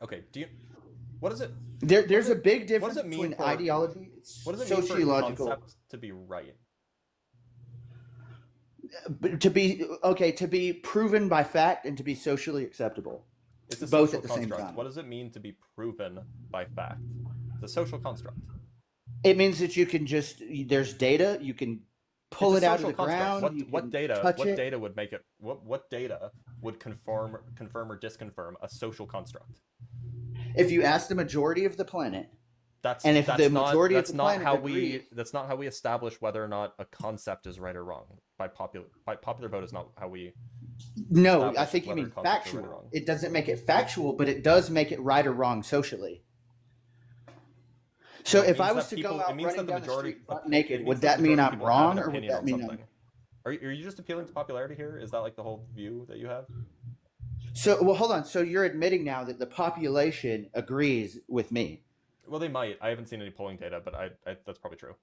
Okay. What is it? There's a big What difference does it mean between for ideology, What does it mean for a sociological. concept to be right? But to be proven by fact and to be socially acceptable. It's a both social at the same construct. time. What does it mean to be proven by fact? It's a social construct. It means that you can there's data, you can pull It's it a out of social the construct. ground. You What can data? touch What it. data would make it? What data would confirm or disconfirm a social construct? If you ask the majority of the planet, That's and if the majority of the not planet how agrees, that's not how we establish whether or not a concept is right or wrong. By popular vote is not how we no, I establish think you whether mean concepts are right or factual. wrong. It doesn't make it factual, but it does make it right or wrong socially. So No, it if I means was that to go people- it out means running that the down the majority- street butt it naked, means would that that the mean majority I'm of people have wrong, an or would opinion that on mean something. Are you just appealing to popularity here? Is that like the whole view that you have? So, well, hold on. So you're admitting now that the population agrees with me. Well, they might. I haven't seen any polling data, but I that's probably true.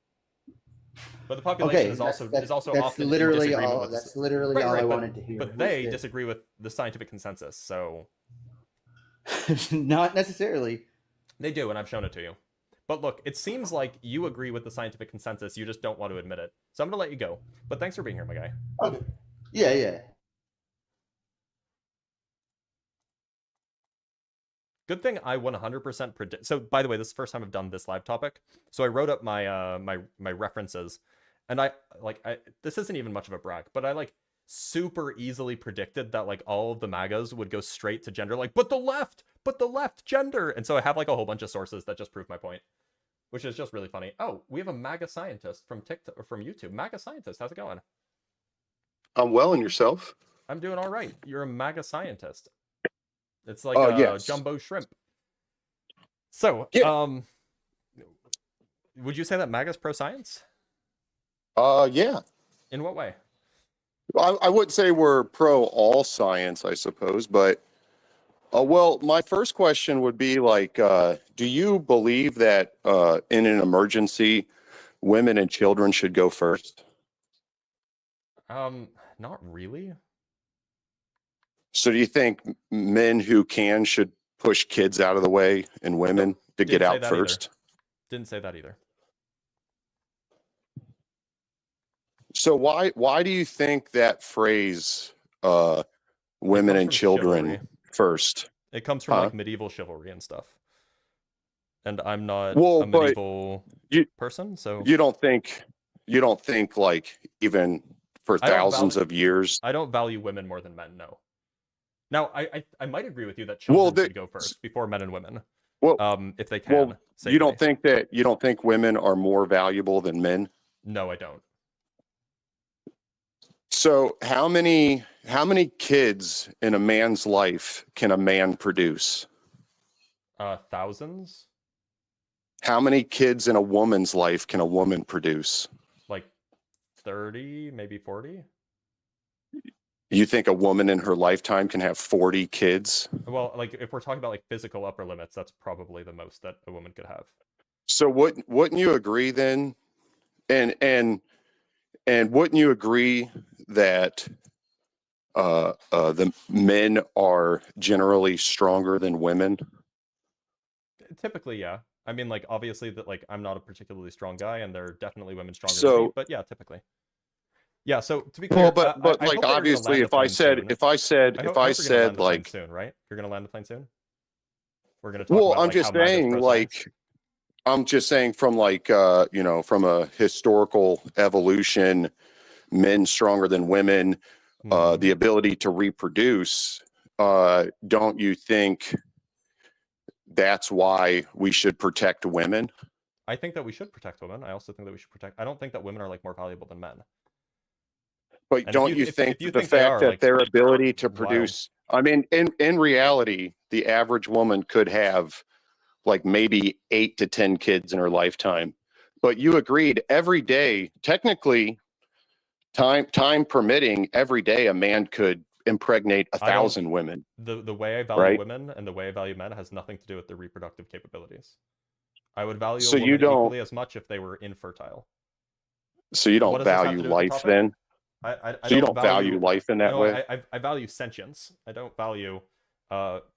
But the population is also that's often in literally disagreement all. with That's literally all I wanted to hear. But they disagree with the scientific consensus, so not necessarily. they do, and I've shown it to you. But look, it seems like you agree with the scientific consensus, you just don't want to admit it. So I'm gonna let you go. But thanks for being here, my guy. Okay. Yeah, yeah. Good thing I 100% predict. So, by the way, this is the first time I've done this live topic. So I wrote up my my references, and I this isn't even much of a brag, but I like super easily predicted that like all of the MAGAs would go straight to gender, like but the left gender, and so I have like a whole bunch of sources that just prove my point, which is just really funny. Oh, we have a MAGA scientist from TikTok or from YouTube. MAGA scientist, how's it going? I'm well, and yourself? I'm doing all right. You're a MAGA scientist. It's like yes. jumbo shrimp. So, Yeah. would you say that MAGA's pro-science? Yeah. In what way? I wouldn't say we're pro all science, I suppose, but well, my first question would be like, do you believe that in an emergency, women and children should go first? Not really. So do you think men who can should push kids out of the way and women to get out first? Didn't say that either. So why do you think that phrase women and children chivalry. first? It comes from like medieval chivalry and stuff. And I'm not Well, a medieval person, so you don't think like even for thousands of years? I don't value women more than men, no. Now, I might agree with you that children should go first before men and women. Well, if they can. Well, you don't think women are more valuable than men? No, I don't. So how many kids in a man's life can a man produce? Thousands. How many kids in a woman's life can a woman produce? Like 30, maybe 40. You think a woman in her lifetime can have 40 kids? Well, like if we're talking about like physical upper limits, that's probably the most that a woman could have. So wouldn't you agree then? And wouldn't you agree that the men are generally stronger than women? Typically, yeah. I mean, like obviously that like I'm not a particularly strong guy, and there are definitely women stronger than me. But yeah, typically. Yeah, so to be clear, well, but like obviously, if I said like soon, right? You're gonna land the plane soon. We're gonna talk well, about, I'm like, just how MAGA's saying, pro-science. I'm just saying from like from a historical evolution, men stronger than women, the ability to reproduce. Don't you think that's why we should protect women? I think that we should protect women. I also think that we should protect. I don't think that women are like more valuable than men. But And don't you think the fact that their ability to produce, I mean, in reality, the average woman could have like maybe 8 to 10 kids in her lifetime. But you agreed every day, technically, time permitting, every day a man could impregnate 1,000 women. The way I value women and the way I value men has nothing to do with their reproductive capabilities. I would value a woman equally as much if they were infertile. So you don't value life then? So you don't value life in that way? I value sentience. I don't value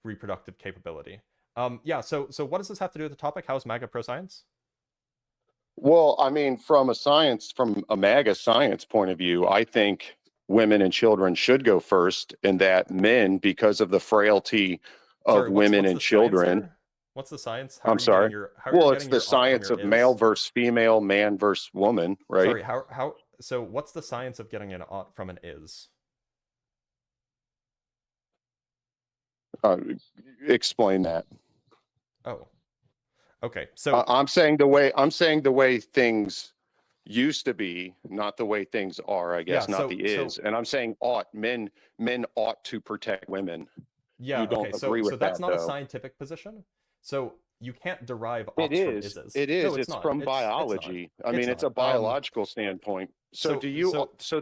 reproductive capability. Yeah, so what does this have to do with the topic? How is MAGA pro-science? Well, I mean, from a MAGA science point of view, I think women and children should go first, and that men, because of the frailty of women and children. What's the science? I'm sorry. Well, it's the science of male versus female, man versus woman, right? Sorry, So what's the science of getting an ought from an is? Explain that. Oh, okay. So I'm saying the way things used to be, not the way things are. I guess Yeah, not the is. And I'm saying ought. Men ought to protect women. yeah, You don't okay. agree So with that's that, not a though. scientific position. So you can't derive It oughts from is. ises. It is. No, it's It's not. from It's not. biology. I mean, it's not. a biological standpoint. So do you? So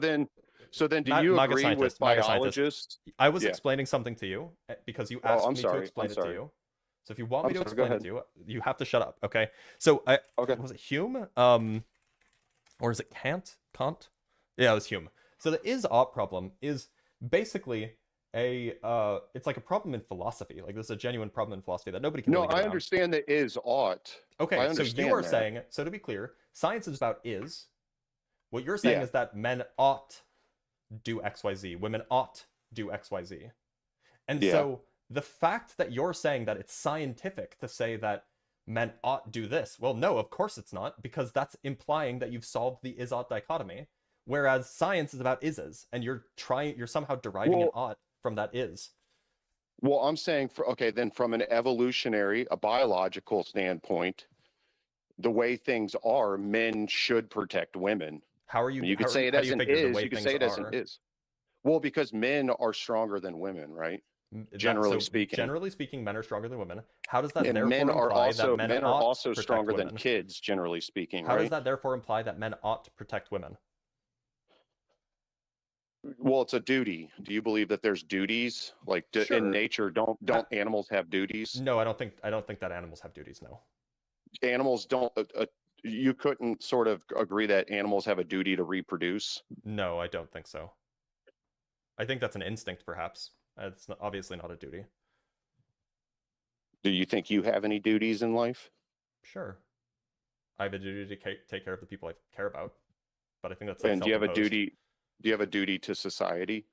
So then do you MAGA agree with scientist, MAGA scientist. biologists? I was Yeah. explaining something to you because you Oh, asked I'm me to sorry. explain I'm it to sorry. you. So if you want me to Go explain it ahead. to you, you have to shut up, okay? So Okay. was it Hume? Or is it Kant? Kant? Yeah, it was Hume. So the is-ought problem is basically it's like a problem in philosophy. Like this is a genuine problem in philosophy that nobody can No, really get I around. understand that is ought. Okay, I so understand you are that. saying, so to be clear, science is about is. What you're saying Yeah. is that men ought do XYZ, women ought do XYZ. And Yeah. so the fact that you're saying that it's scientific to say that men ought do this, well, no, of course it's not, because that's implying that you've solved the is-ought dichotomy, whereas science is about ises, and you're somehow deriving an ought from that is. Well, I'm saying then from an evolutionary, a biological standpoint, the way things are, men should protect women. How are you? I mean, you could say it how as do you an figure the is. way You could things say it as an are? is. Well, because men are stronger than women, right? Generally speaking. Generally speaking, men are stronger than women. How does that And therefore imply that men are ought also to protect stronger women? than kids, generally speaking, How right? does that therefore imply that men ought to protect women? Well, it's a duty. Do you believe that there's duties? Like Sure. in nature, don't animals have duties? No, I don't think that animals have duties. No. Animals don't. You couldn't sort of agree that animals have a duty to reproduce? No, I don't think so. I think that's an instinct, perhaps. It's obviously not a duty. Do you think you have any duties in life? Sure. I have a duty to take care of the people I care about, but I think that's like And do you have a self-imposed. duty? Do you have a duty to society?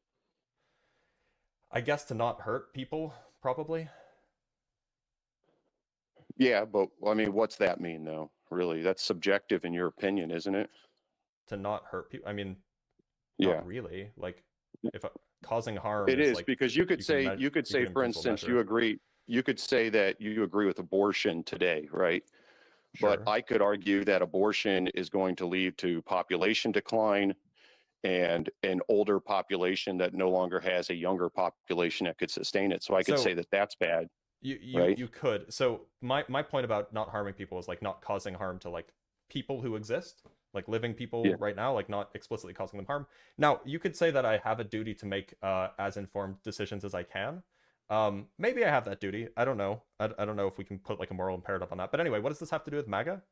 I guess to not hurt people, probably. Yeah, but I mean, what's that mean, though? Really, that's subjective in your opinion, isn't it? To not hurt people. I mean, Yeah. not really. Like, if causing harm. It is like, because you could say, in for instance, you agree. You could say that you agree with abortion today, right? Sure. But I could argue that abortion is going to lead to population decline and an older population that no longer has a younger population that could sustain it. So I could say that that's bad. You could. So my point about not harming people is like not causing harm to like people who exist, like living people right now, like not explicitly causing them harm. Now, you could say that I have a duty to make as informed decisions as I can. Maybe I have that duty. I don't know. I don't know if we can put like a moral imperative on that. But anyway, what does this have to do with MAGA?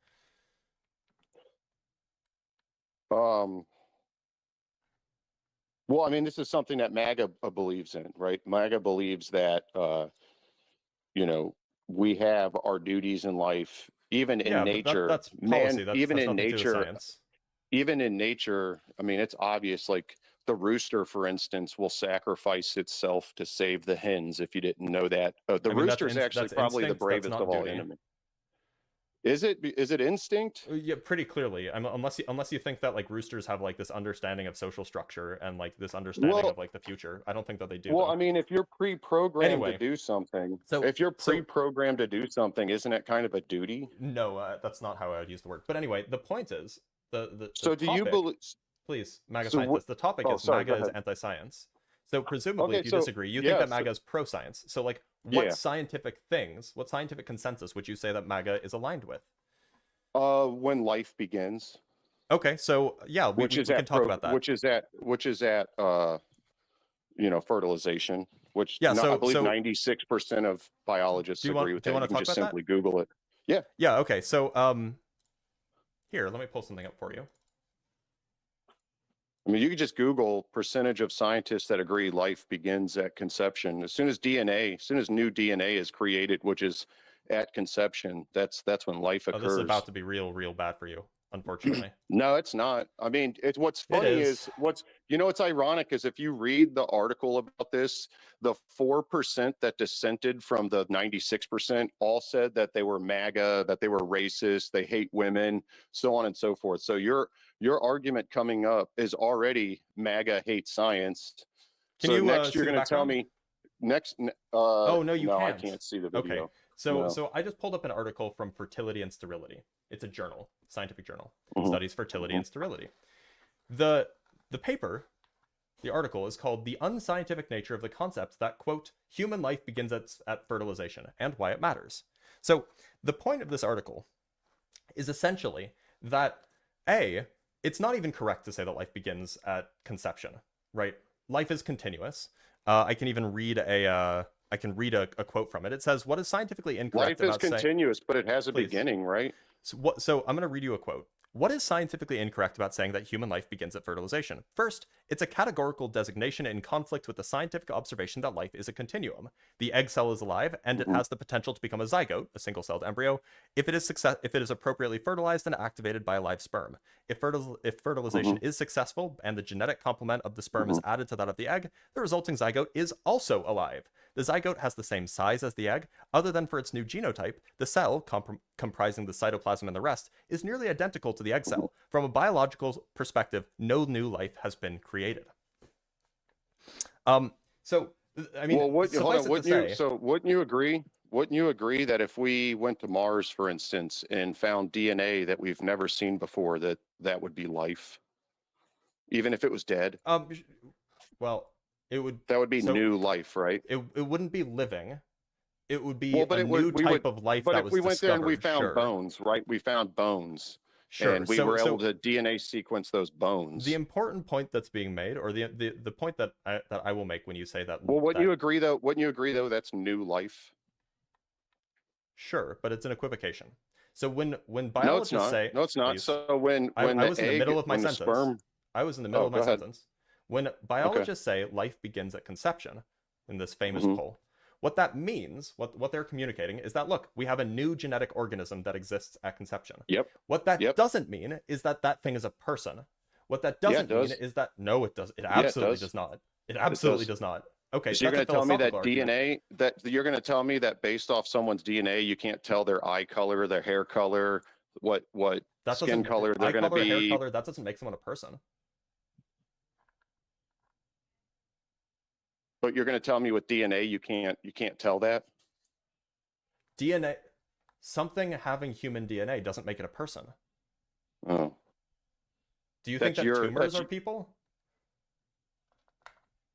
Well, I mean, this is something that MAGA believes in, right? MAGA believes that, we have our duties in life, even in nature. That's policy. Even that's in nature, science. Even in nature, I mean, it's obvious. Like the rooster, for instance, will sacrifice itself to save the hens. If you didn't know that, the rooster is actually probably the bravest of all enemies. Is it instinct? Yeah, pretty clearly. Unless you think that like roosters have like this understanding of social structure and like this understanding of like the future. I don't think that they do. Well, I mean, if you're pre-programmed to do something, isn't it kind of a duty? No, that's not how I would use the word. But anyway, the point is So do you believe? Please, MAGA scientists. The topic is MAGA is anti-science. So presumably, if you disagree, you think that MAGA is pro-science. So like, what scientific consensus would you say that MAGA is aligned with? When life begins. Okay, so yeah, we can talk about that. Which is at fertilization. Which I believe 96% of biologists agree with that. You can just simply Google it. Yeah. Yeah. Okay. So here, let me pull something up for you. I mean, you could just Google percentage of scientists that agree life begins at conception. As soon as new DNA is created, which is at conception, that's when life occurs. This is about to be real bad for you, unfortunately. No, it's not. I mean, what's funny is what's ironic is if you read the article about this, the 4% that dissented from the 96% all said that they were MAGA, that they were racist, they hate women, so on and so forth. So you're your argument coming up is already MAGA hates science. Can so you next see you're the going to tell background? me Oh no, you no, I can't. can't see the Okay. video. So No. I just pulled up an article from Fertility and Sterility. It's a journal, scientific journal, Mhm. studies fertility and sterility. The paper, the article is called "The Unscientific Nature of the Concept That, quote, human life begins at fertilization and why it matters." So the point of this article is essentially that it's not even correct to say that life begins at conception, right? Life is continuous. I can even read a quote from it. It says, "What is scientifically incorrect Life is about saying..." continuous, but it has a Please. beginning, right? So I'm going to read you a quote. "What is scientifically incorrect about saying that human life begins at fertilization? First, it's a categorical designation in conflict with the scientific observation that life is a continuum. The egg cell is alive, and it has the potential to become a zygote, a single-celled embryo, if it is appropriately fertilized and activated by a live sperm. If fertilization is successful and the genetic complement of the sperm is added to that of the egg, the resulting zygote is also alive. The zygote has the same size as the egg. Other than for its new genotype, the cell, comprising the cytoplasm and the rest, is nearly identical to the egg cell. From a biological perspective, no new life has been created." So I mean, wouldn't you agree? Wouldn't you agree that if we went to Mars, for instance, and found DNA that we've never seen before, that would be life, even if it was dead? Well, that would be new life, right? It wouldn't be living. It would be but a new type of life that was discovered. But if we went there and we found bones, right? We found bones. Sure. And we were able to DNA sequence those bones. The important point that's being made, or the point that I will make when you say that. Well, wouldn't you agree though that's new life? Sure, but it's an equivocation. So when biologists say no, it's not. Please, So when I was in the middle of my sentence. Sperm... I was in the middle of my sentence. When biologists say life begins at conception, in this famous poll, what that means, what they're communicating, is that, look, we have a new genetic organism that exists at conception. Yep. What that doesn't mean is that thing is a person. What that doesn't mean is that it does. It absolutely does not. It absolutely does not. Okay, so you're going to tell me that argument. you're going to tell me that based off someone's DNA, you can't tell their eye color, their hair color, what skin color they're going to be. Hair color, that doesn't make someone a person. But you're going to tell me with DNA you can't tell that? DNA, something having human DNA doesn't make it a person. Oh. Do you think that tumors are people?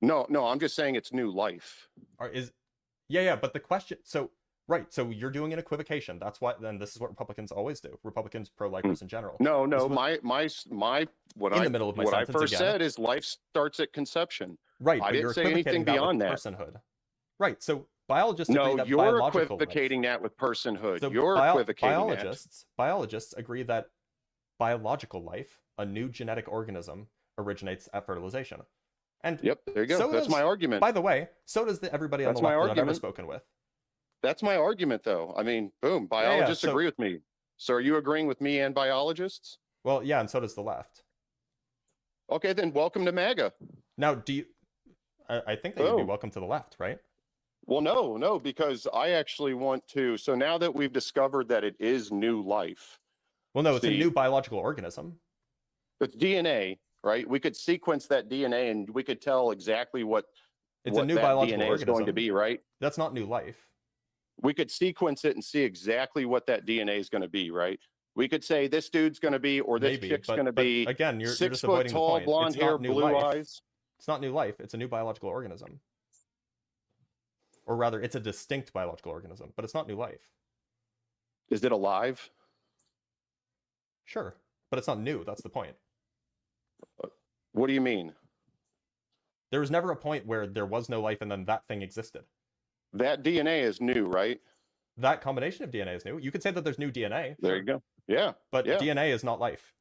No, I'm just saying it's new life. Yeah, but the question, so you're doing an equivocation. That's why, then this is what Republicans always do. Republicans, pro-lifers in general. No, what I first said is life starts at conception. Right, I didn't say anything beyond that. Personhood. Right, so biologists agree that you're equivocating that with personhood. So you're equivocating biologists agree that biological life, a new genetic organism, originates at fertilization. And yep, there you go. That's my argument. By the way, so does everybody on the left that I've ever spoken with. That's my argument, though. I mean, boom, biologists agree with me. So are you agreeing with me and biologists? Well, yeah, and so does the left. Okay, then welcome to MAGA. Now, I think that you'd be welcome to the left, right? Well, no, because I actually want to. So now that we've discovered that it is new life. Well, no, it's a new biological organism. It's DNA, right? We could sequence that DNA and we could tell exactly what a new biological DNA organism is going to be, right? That's not new life. We could sequence it and see exactly what that DNA is going to be, right? We could say this dude's going to be, or this chick's going to be. Again, you're 6 just foot avoiding tall, the point. blonde hair, blue eyes. It's not new life. It's a new biological organism. Or rather, it's a distinct biological organism, but it's not new life. Is it alive? Sure, but it's not new. That's the point. What do you mean? There was never a point where there was no life and then that thing existed. That DNA is new, right? That combination of DNA is new. You could say that there's new DNA. There you go. Yeah. But DNA is not life.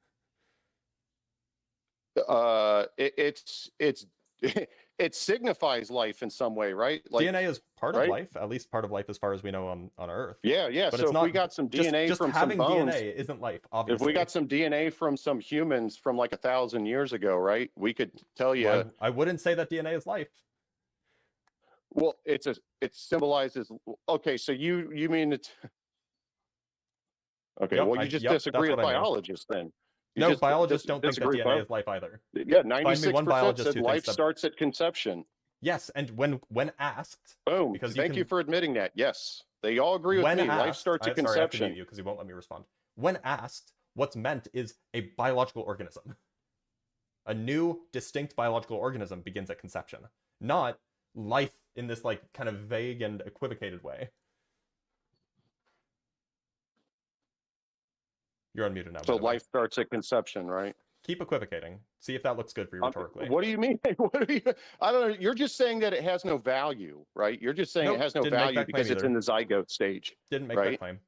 It signifies life in some way, right? Like, DNA is part of life, at least part of life as far as we know on Earth. Yeah. But so it's not, if we got some DNA just from having some bones, DNA isn't life, obviously. If we got some DNA from some humans from like 1,000 years ago, right? We could tell you. Well, I wouldn't say that DNA is life. Well, it symbolizes. Okay, so you mean it? Okay, well, you just disagree with biologists then. No, just biologists don't think that disagree, DNA Bo. is life either. Yeah, Find me 96% one biologist said who life thinks that. starts at conception. Yes, and when asked, Boom. because Thank you for admitting that. Yes, they all agree with when me. asked, Life starts at sorry, I have to conception. mute you because you won't let me respond. When asked, what's meant is a biological organism. A new, distinct biological organism begins at conception, not life in this like kind of vague and equivocated way. You're unmuted now. So life starts at conception, right? Keep equivocating. See if that looks good for you rhetorically. What do you mean? What do you? I don't know. You're just saying that it has no value, right? You're just saying Nope, it has no didn't make value that claim because it's in the zygote stage. Didn't make right? that claim.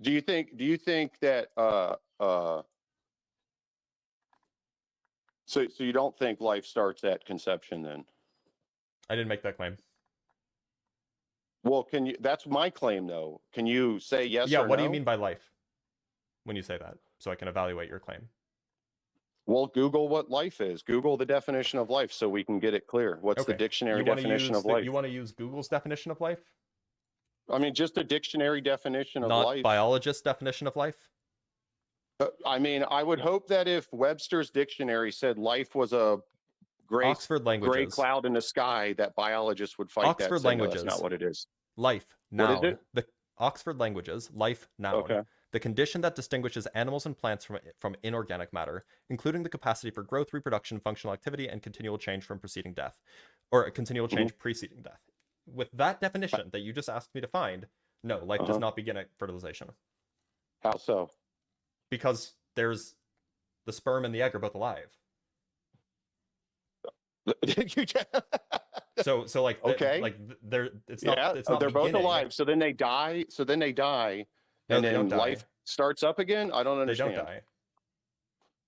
Do you think that so you don't think life starts at conception then? I didn't make that claim. Well, can you? That's my claim, though. Can you say yes Yeah, or what do no? you mean by life when you say that? So I can evaluate your claim. Well, Google what life is. Google the definition of life so we can get it clear. What's the Okay. dictionary You wanna definition use of life? You want to use Google's definition of life? I mean, just a dictionary definition of Not life. biologist's definition of life? I mean, I would hope that if Webster's dictionary said life was a gray Oxford languages. gray cloud in the sky, that biologists would fight Oxford that. Saying, no, languages. that's not what it is. Life, What is noun. it? The Oxford languages, life, noun. Okay. The condition that distinguishes animals and plants from inorganic matter, including the capacity for growth, reproduction, functional activity, and continual change from preceding death, or a continual change preceding death. With that definition that you just asked me to find, no, life does not begin at fertilization. How so? Because there's the sperm and the egg are both alive. So like Okay. they're it's not Yeah, it's not they're both beginning. alive. So then they die. No, And they then don't die. life starts up again. I don't They understand. don't die.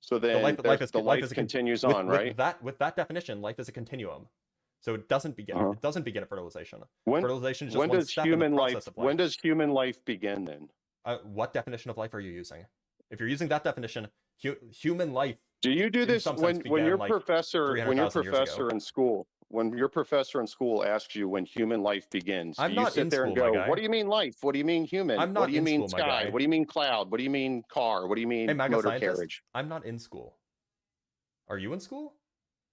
So then the life a continues with, on, with right? With that definition, life is a continuum. So it doesn't begin. It doesn't begin at fertilization. When Fertilization is just when one does step in the human process of life. when does human life begin then? What definition of life are you using? If you're using that definition, human life. Do you do in this some when sense your began, like, professor 300,000 years ago. in school when your professor in school asks you when human life begins? I'm do you not sit in there and school, my go, guy. "What do you mean life? What do you mean human? I'm not what do you in mean school, my sky? guy. What do you mean cloud? What do you mean car? What do you mean Hey, MAGA motor scientist, carriage?" I'm not in school. Are you in school?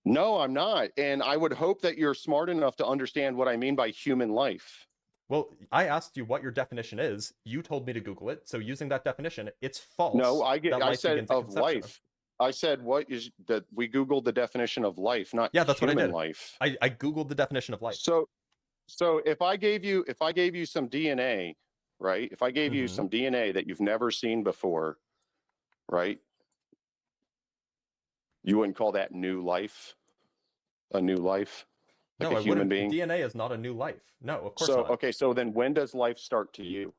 No, I'm not. And I would hope that you're smart enough to understand what I mean by human life. Well, I asked you what your definition is. You told me to Google it. So using that definition, it's false. No, I that life said begins at of conception. life. I said what is that we Googled the definition of life, not Yeah, that's what I human did. life. I Googled the definition of life. So if I gave you some DNA, right? If I gave you some DNA that you've never seen before, right? You wouldn't call that new life? A new life? Like No, a I human wouldn't. being? DNA is not a new life. No, of course So not. okay, so then when does life start to you?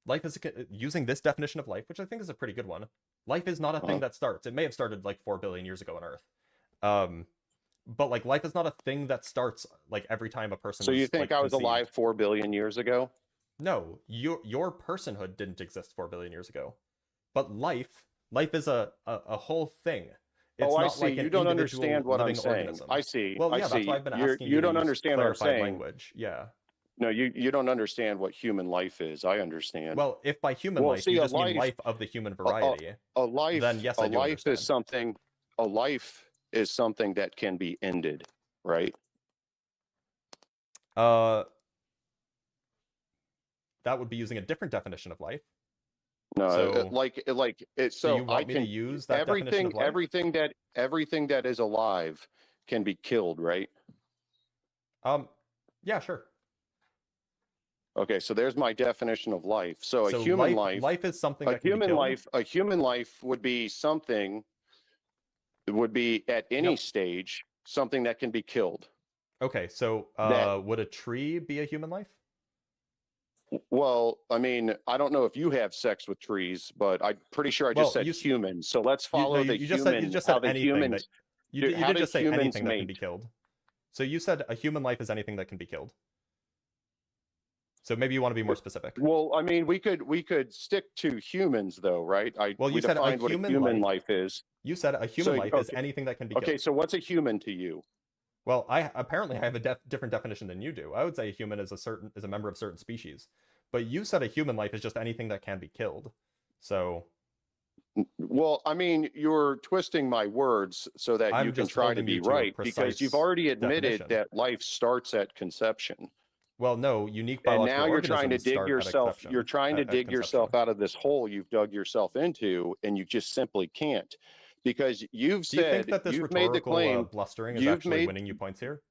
Life is using this definition of life, which I think is a pretty good one. Life is not a thing that starts. It may have started like 4 billion years ago on Earth. But like life is not a thing that starts like every time a person. So you think I was conceived. alive 4 billion years ago? No, your personhood didn't exist 4 billion years ago. But life is a whole thing. It's I not see. like an You don't individual understand what I'm living saying. organism. I see. Well, I yeah, see. that's why I've been asking You to don't use understand what I'm clarified saying. language. Yeah. No, you don't understand what human life is. I understand. Well, if by human Well, life see, you a just mean life- life of the human variety, a life, then yes, I a do life understand. is something. A life is something that can be ended, right? that would be using a different definition of life. No, So- So you want I me can to use that definition of life? everything that is alive can be killed, right? Yeah, sure. Okay, so there's my definition of life. So a So human life is something a that can be human killed. a human life would be something. It would be at any Yep. stage something that can be killed. Okay, so That- would a tree be a human life? Well, I mean, I don't know if you have sex with trees, but I'm pretty sure I just Well, said you humans. So let's follow the you human. just how said the anything humans. that you how did do just say humans anything that can be mate? killed. So you said a human life is anything that can be killed. So maybe you want to be more specific. Well, I mean, we could stick to humans though, right? Well, you we said a defined what a human human life- life is. You said a human So, life is okay. anything that can be Okay, killed. so what's a human to you? Well, I have a different definition than you do. I would say a human is a member of certain species, but you said a human life is just anything that can be killed. So Well, I mean, you're twisting my words so that I'm you can just try to holding be you to a right, because you've precise already admitted definition. that life starts at conception. Well, no, unique And biological now you're trying to organisms dig start at yourself, exception. you're trying to at dig conception. yourself out of this hole you've dug yourself into, and you just simply can't. Because you've Do you think said, that this you've made the rhetorical claim, blustering is you've actually made- winning you points here?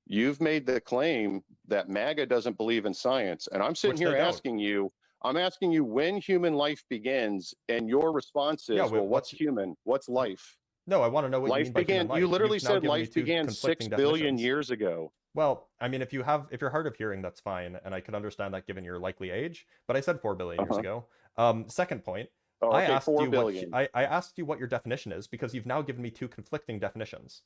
you've made the claim that MAGA doesn't believe in science. And I'm sitting Which here they don't. asking you, I'm asking you when human life begins, and your response is, Yeah, well, what's human? What's life? No, I want to know what you Life mean by human began, life. you literally You've now said given me life two began 6 conflicting billion definitions. years ago. Well, I mean, if you're hard of hearing, that's fine, and I could understand that given your likely age. But I said 4 billion years ago. Second point, Oh, I okay, asked 4 you billion. I asked you what your definition is because you've now given me two conflicting definitions.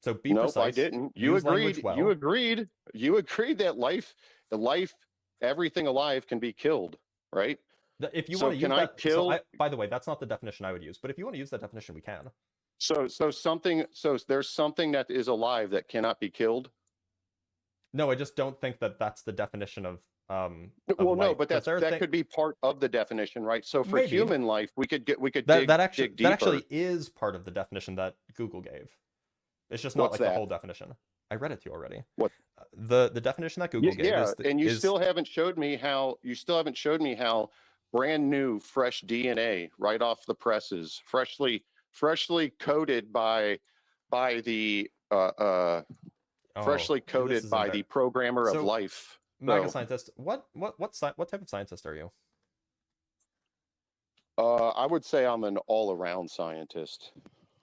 So be Nope, precise. I didn't. You use language agreed. well. You agreed. You agreed that life, everything alive can be killed, right? If you So want to use can I that, kill- by the way, that's not the definition I would use. But if you want to use that definition, we can. So there's something that is alive that cannot be killed. No, I just don't think that that's the definition of Well, no, life, but 'cause there are that could be part of the definition, right? So for Maybe. human life, we could dig that actually deeper. is part of the definition that Google gave. It's just not What's like that? the whole definition. I read it to you already. What? The definition that Google gave is and you is, still haven't showed me how. You still haven't showed me how brand new, fresh DNA, right off the presses, freshly coated by the freshly this coated is by the programmer So, of life. MAGA So, scientist. What type of scientist are you? I would say I'm an all-around scientist.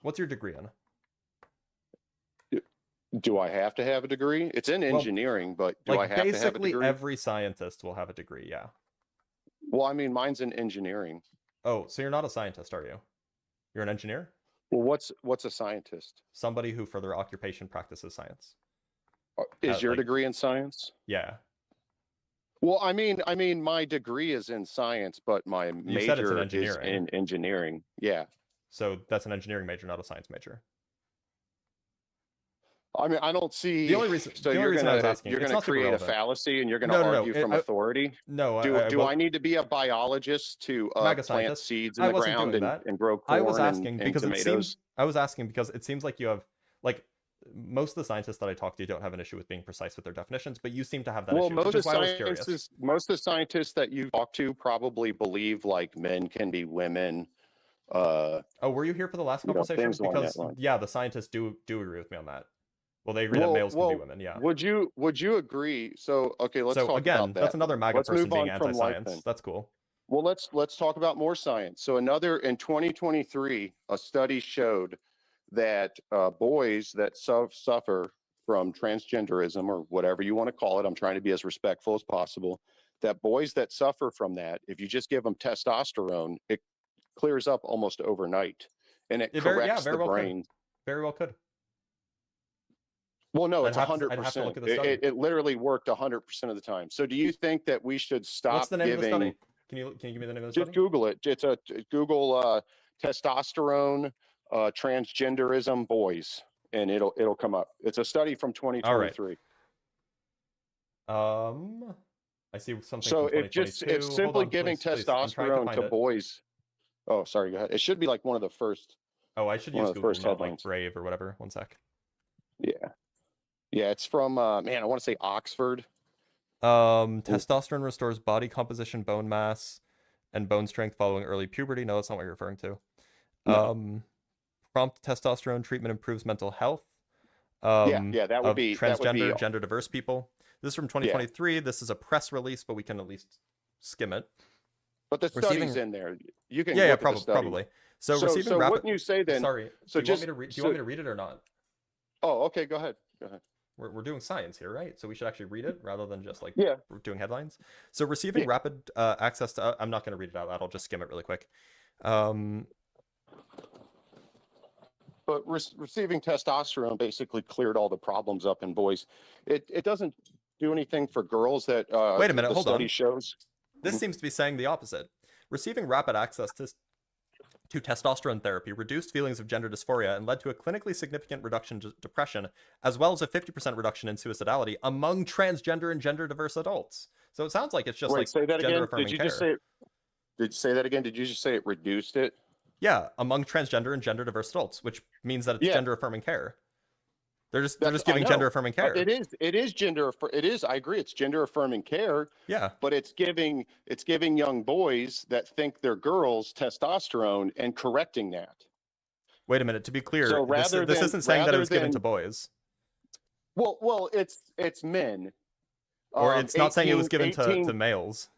What's your degree in? Do I have to have a degree? It's in engineering, but do I have to have a basically degree? every scientist will have a degree. Yeah. Well, I mean, mine's in engineering. Oh, so you're not a scientist, are you? You're an engineer? Well, what's a scientist? Somebody who for their occupation practices science. Is your like- degree in science? Yeah. Well, I mean, my degree is in science, but my You said it's in major is engineering. in engineering. Yeah. So that's an engineering major, not a science major. I mean, I don't see. The only reason So I you're was gonna asking, you're it's gonna not super create a relevant. fallacy, and you're gonna No, argue from authority. No, Do well, I need to be a biologist to MAGA plant scientist? seeds in I the wasn't ground doing that. and grow corn I was asking and because tomatoes? it seems like you have like most of the scientists that I talk to don't have an issue with being precise with their definitions, but you seem to have that Well, issue, most which of is why I was curious. most of the scientists that you talk to probably believe like men can be women. Oh, were you here for the last conversation? things along Because that line. yeah, the scientists do agree with me on that. Well, they agree that males can be women. Yeah. Would you agree? So okay, let's So talk again, about that. that's another MAGA Let's person move on being from life anti-science. then. That's cool. Well, let's talk about more science. So in 2023, a study showed that boys that suffer from transgenderism, or whatever you want to call it, I'm trying to be as respectful as possible, that boys that suffer from that, if you just give them testosterone, it clears up almost overnight, and it corrects the brain. Very well could. Well, no, it's I'd have to look 100%. at the study. It literally worked 100% of the time. So do you think that we should stop What's the name giving... of the study? Can you give me the name of the Just study? Google it. It's a Google testosterone transgenderism boys, and it'll come up. It's a study from 2023. I see something. So from it's 2022. simply Hold on, giving please. I'm trying testosterone find to it. boys. Oh, sorry. Go ahead. It should be like one of the first. Oh, I should one use of the Google, first not like headlines. Brave or whatever. One sec. Yeah, it's from man, I want to say Oxford. Testosterone restores body composition, bone mass, and bone strength following early puberty. No, that's not what you're referring to. No. Prompt testosterone treatment improves mental health. Yeah, that would of be transgender, gender diverse people. This is from 2023. This is a press release, but we can at least skim it. But the study's in there. You can look at the study. probably. So receiving so rapid. wouldn't you say then? Sorry. So do you want me to read it or not? Oh, okay. Go ahead. Go ahead. We're doing science here, right? So we should actually read it rather than just like Yeah. we're doing headlines. So receiving rapid access to. I'm not going to read it out loud. I'll just skim it really quick. But receiving testosterone basically cleared all the problems up in boys. It doesn't do anything for girls. That Wait a minute, the hold study on. shows. This seems to be saying the opposite. Receiving rapid access to testosterone therapy reduced feelings of gender dysphoria and led to a clinically significant reduction in depression, as well as a 50% reduction in suicidality among transgender and gender diverse adults. So it sounds like it's just Wait, like say that gender again. affirming Did you care. just say? Did you say that again? Did you just say it reduced it? Yeah, among transgender and gender diverse adults, which means that it's Yeah. gender affirming care. They're just That's- I giving know. gender affirming care. It is gender. It is. I agree. It's gender affirming care. Yeah. But it's giving young boys that think they're girls testosterone and correcting that. Wait a minute. To be clear, So this isn't saying that it was given to boys. Well, it's men. Or it's not saying it was given 18 to males.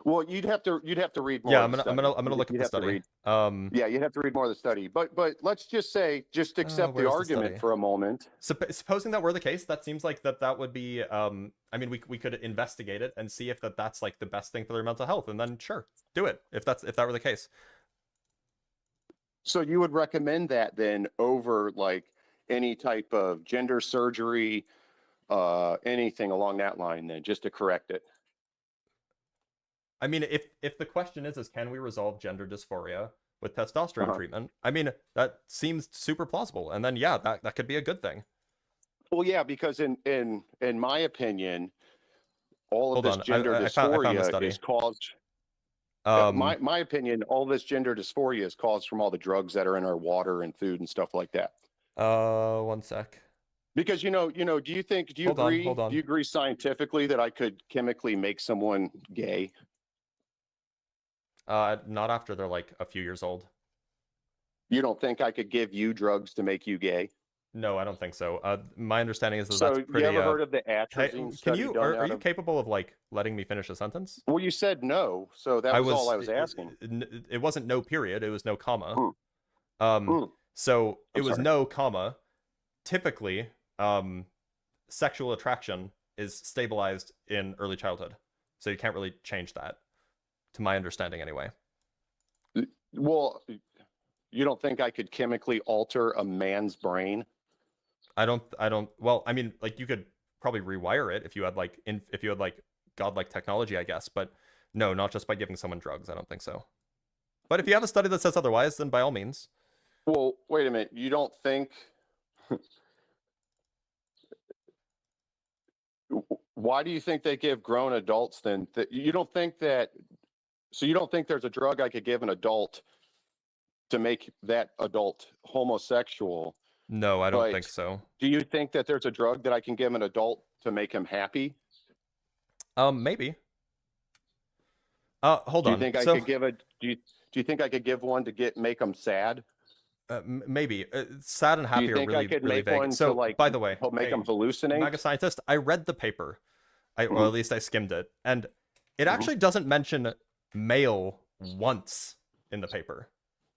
Well, you'd have to read more. Yeah, of the I'm gonna study. look at You'd the have to study. read. Yeah, you'd have to read more of the study. But let's just say, just accept the where's the argument study? for a moment. Supposing that were the case, that seems like that would be. I mean, we could investigate it and see if that's like the best thing for their mental health, and then sure, do it if that were the case. So you would recommend that then over like any type of gender surgery, anything along that line, then just to correct it. I mean, if the question is can we resolve gender dysphoria with testosterone treatment? I mean, that seems super plausible, and then yeah, that could be a good thing. Well, yeah, because in my opinion, all of Hold this on, gender I found the dysphoria study. is caused. My opinion, all this gender dysphoria is caused from all the drugs that are in our water and food and stuff like that. 1 sec. Because do you agree scientifically that I could chemically make someone gay? Not after they're like a few years old. You don't think I could give you drugs to make you gay? No, I don't think so. My understanding is So that's pretty. You ever heard of the atrazine can study you done are you capable of like letting me finish a sentence? Well, you said no, so that was all I was asking. It wasn't no period. It was no comma. Mm. So it was sorry. no comma. Typically, sexual attraction is stabilized in early childhood, so you can't really change that, to my understanding, anyway. Well, you don't think I could chemically alter a man's brain? I don't. Well, I mean, like you could probably rewire it if you had like godlike technology, I guess. But no, not just by giving someone drugs. I don't think so. But if you have a study that says otherwise, then by all means. Well, wait a minute. You don't think? Why do you think they give grown adults then? You don't think that? So you don't think there's a drug I could give an adult to make that adult homosexual? No, I don't think so. Do you think that there's a drug that I can give an adult to make him happy? Maybe. Hold on. Do you think I could give do you think I could give one to make him sad? Maybe. Sad and happy Do you think are really, I could really make vague. one So, to like by the way, make him hallucinate? MAGA scientist, I read the paper. Or at least I skimmed it, and it actually doesn't mention male once in the paper.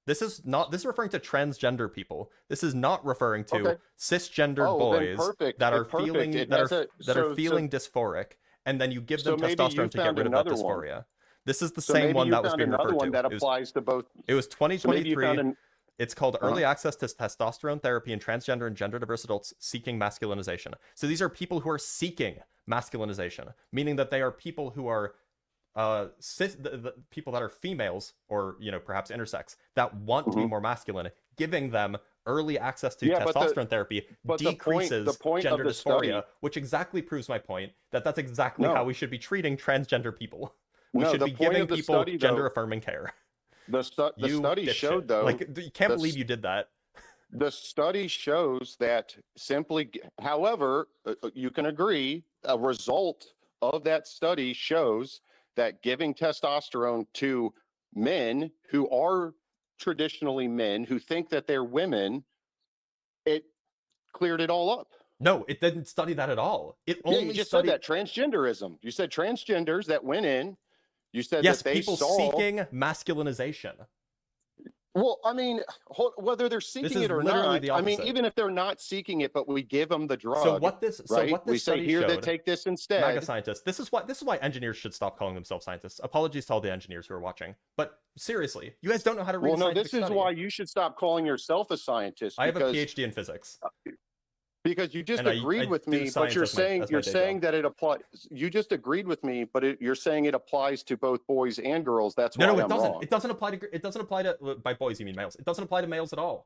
This is referring to transgender people. This is not referring to cisgendered boys that are feeling dysphoric, and then you give them testosterone to get rid of that dysphoria. This is the same one that was being referred to. That applies to both. It was 2023. It's called Early Access to Testosterone Therapy in Transgender and Gender Diverse Adults Seeking Masculinization. So these are people who are seeking masculinization, meaning that they are people who are the people that are females or perhaps intersex that want to be more masculine, giving them early access to testosterone therapy decreases gender dysphoria, which exactly proves my point that that's exactly how we should be treating transgender people. We should be giving people gender affirming care. The study showed, though, like you can't believe you did that. The study shows that however, you can agree, a result of that study shows that giving testosterone to men who are traditionally men, who think that they're women, it cleared it all up. No, it didn't study that at all. It only you just said that transgenderism. You said transgenders that went in. You said that they people seeking masculinization. Well, I mean, whether they're seeking it or not, I mean, even if they're not seeking it, but we give them the drug. So what this we say here showed, they take this instead. MAGA scientists. This is why engineers should stop calling themselves scientists. Apologies to all the engineers who are watching, but seriously, you guys don't know how to read. Well, no, this is why you should stop calling yourself a scientist. I have a PhD in physics. Because you just agreed with me, but you're saying that it applies. You just agreed with me, but you're saying it applies to both boys and girls. That's why no, it I'm doesn't. wrong. It doesn't apply to by boys. You mean males? It doesn't apply to males at all.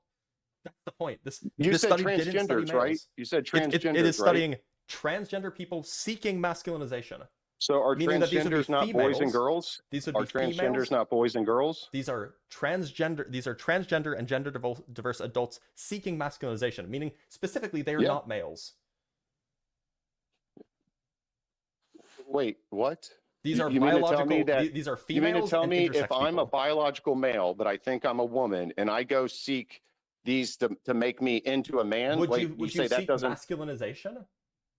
That's the point. You said transgenders, right? You said transgenders. It is studying transgender people seeking masculinization. So are Meaning that these would be transgenders not boys and females. girls? These would Are be transgenders females. not boys and girls? These are transgender and gender diverse adults seeking masculinization, meaning specifically they are Yeah. not males. Wait, what? These are You mean to tell biological. me that- These are You mean females. to tell and me intersex if I'm a people. biological male, but I think I'm a woman, and I go seek these to make me into a man? Would Wait, you say that seek doesn't? masculinization?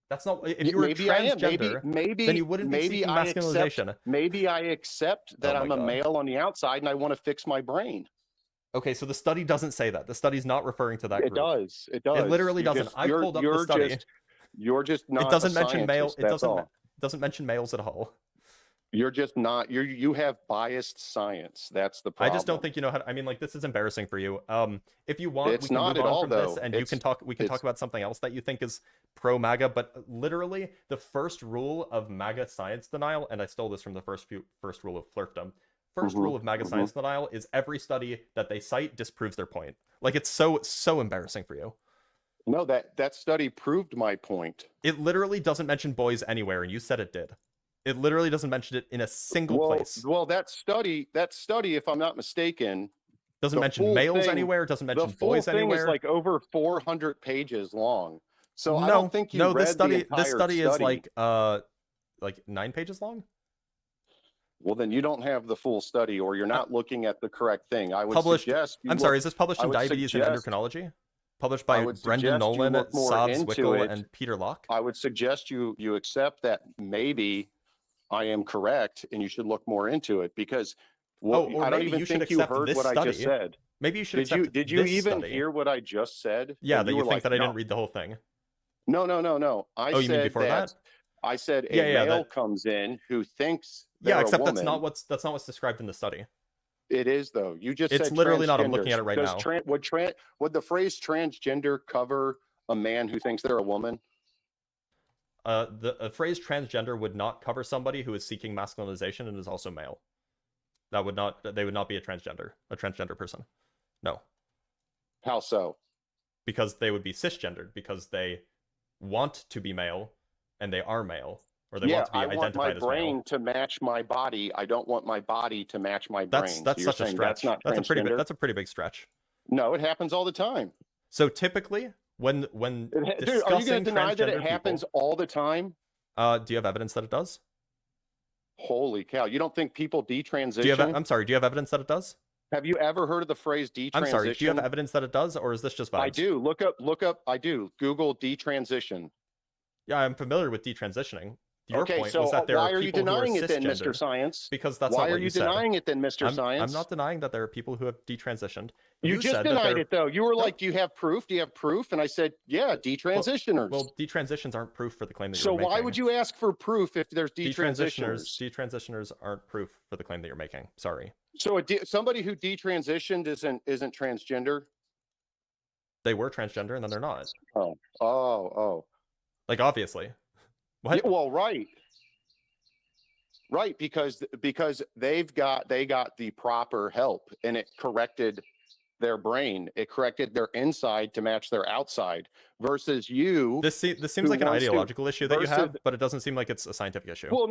That's not. If you were Maybe I am. transgender, Maybe then you wouldn't be maybe seeking I accept. masculinization. Maybe I accept that Oh my I'm a God. male on the outside, and I want to fix my brain. Okay, so the study doesn't say that. The study's not referring to that It group. does. It does. It literally You're doesn't. just- I you're- pulled up you're the study. You're just not. It doesn't a mention male. scientist, It that's all. doesn't mention males at all. You're just not. You have biased science. That's the problem. I just don't think you know how to, I mean, like, this is embarrassing for you. If you want, It's we can not move at on all, from this, though. and we can talk about something else that you think is pro MAGA. But literally, the first rule of MAGA science denial, and I stole this from the first rule of flirtdom. First rule of MAGA science denial is every study that they cite disproves their point. Like, it's so embarrassing for you. No, that study proved my point. It literally doesn't mention boys anywhere, and you said it did. It literally doesn't mention it in a single place. Well, that study, if I'm not mistaken, Doesn't the mention full males thing- anywhere. Doesn't the mention full boys thing anywhere. is like over 400 pages long. So I No, don't think you no. read This study, the entire study is study. like 9 pages long. Well, then you don't have the full study, or you're not looking at the correct thing. I would Published. suggest. I'm sorry. Is this published I in would Diabetes and suggest- Endocrinology? Published I by would Brendan suggest you Nolan, look more Saab into Zwickel, it. and Peter Locke. I would suggest you accept that maybe I am correct, and you should look more into it because or I don't maybe even you should think you accept heard this what I just study. said. Maybe you should Did you accept did you this even study. hear what I just said? Yeah, And that you were think like, that I "No." didn't read the whole thing. No. I Oh, you mean said before that? I said a Yeah, male that- comes in who thinks they're Yeah, a except woman. that's not what's described in the study. It is though. You just It's said literally not. I'm transgenders. looking at it right Does now. Would the phrase transgender cover a man who thinks they're a woman? The phrase transgender would not cover somebody who is seeking masculinization and is also male. They would not be a transgender person. No, How so? because they would be cisgendered because they want to be male and they are male, or they want to be I want my identified as brain male. to match my body. I don't want my body to match my That's brain. So you're such a saying stretch. That's not That's transgender. a pretty big stretch. No, it happens all the time. So typically, when Dude, are you discussing going to deny that it transgender happens people, all the time? do you have evidence that it does? Holy cow! You don't think people detransition? Do you have? I'm sorry. Do you have evidence that it does? Have you ever heard of the phrase detransition? I'm sorry. Do you have evidence that it does, or is this just vibes? I do. Look up. I do. Google detransition. Yeah, I'm familiar with detransitioning. Your Okay, point so was that there why are are you people who are denying it then, Mr. cisgendered. Science? Because that's Why not are what you said. denying it then, Mr. Science? I'm not denying that there are people who have detransitioned. You just said that denied there- it though. You were like, "Do you have proof? Do you have proof?" And I said, "Yeah, detransitioners." Well, detransitions aren't proof for the claim that so you're making. why would you ask for proof if there's detransitioners? Detransitioners aren't proof for the claim that you're making. Sorry. So somebody who detransitioned isn't transgender. They were transgender and then they're not. Oh. Like, obviously. What? Yeah, well, right, because they got the proper help and it corrected their brain. It corrected their inside to match their outside. Versus you. This seems who like an wants to- ideological issue that you have, versus- but it doesn't seem like it's a scientific issue. Well,